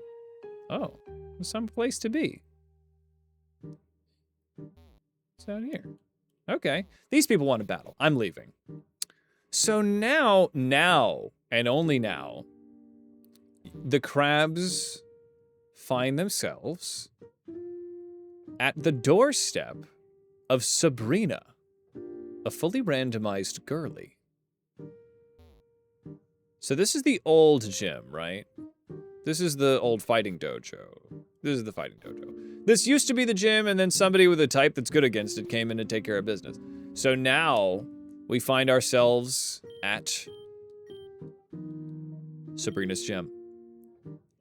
Oh, some place to be. It's out here. Okay. These people want to battle. I'm leaving. So now, and only now, the crabs find themselves at the doorstep of Sabrina, a fully randomized girly. So this is the old gym, right? This is the old fighting dojo. This is the fighting dojo. This used to be the gym, and then somebody with a type that's good against it came in to take care of business. So now we find ourselves at Sabrina's gym.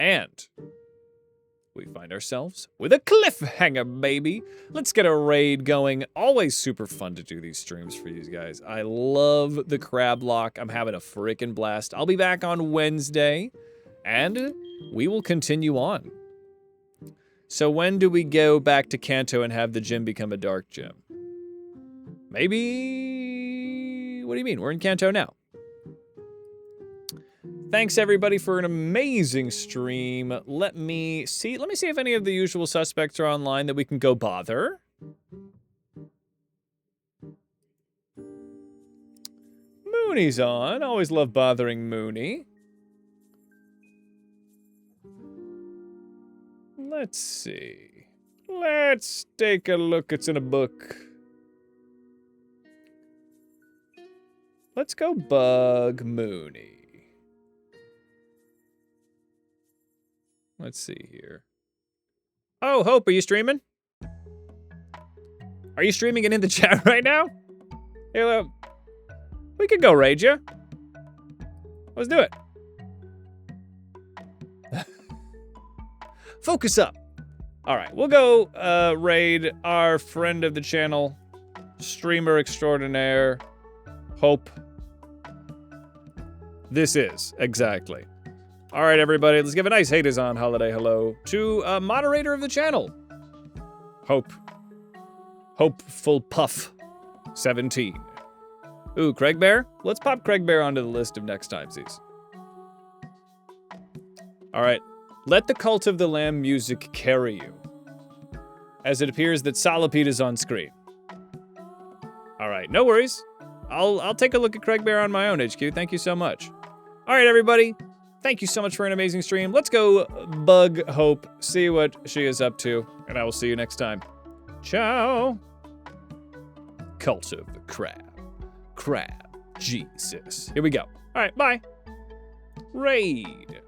And we find ourselves with a cliffhanger, baby. Let's get a raid going. Always super fun to do these streams for you guys. I love the CrabLocke. I'm having a freaking blast. I'll be back on Wednesday, and we will continue on. So when do we go back to Kanto and have the gym become a dark gym? Maybe... What do you mean? We're in Kanto now. Thanks everybody for an amazing stream. Let me see if any of the usual suspects are online that we can go bother. Mooney's on. Always love bothering Mooney. Let's see. Let's take a look. It's in a book. Let's go bug Mooney. Let's see here. Oh, Hope, are you streaming? Are you streaming and in the chat right now? Hey, we could go raid you. Let's do it. Focus up. All right, we'll go raid our friend of the channel, streamer extraordinaire, Hope. This is, exactly. All right, everybody, let's give a nice haters on holiday hello to moderator of the channel, Hope. Hopeful Puff 17. Ooh, Craig Bear? Let's pop Craig Bear onto the list of next timesies. All right, let the Cult of the Lamb music carry you, as it appears that Solipede is on screen. All right, no worries. I'll take a look at Craig Bear on my own, HQ. Thank you so much. All right, everybody. Thank you so much for an amazing stream. Let's go bug Hope, see what she is up to, and I will see you next time. Ciao. Cult of the Crab. Crab. Jesus. Here we go. All right, bye. Raid.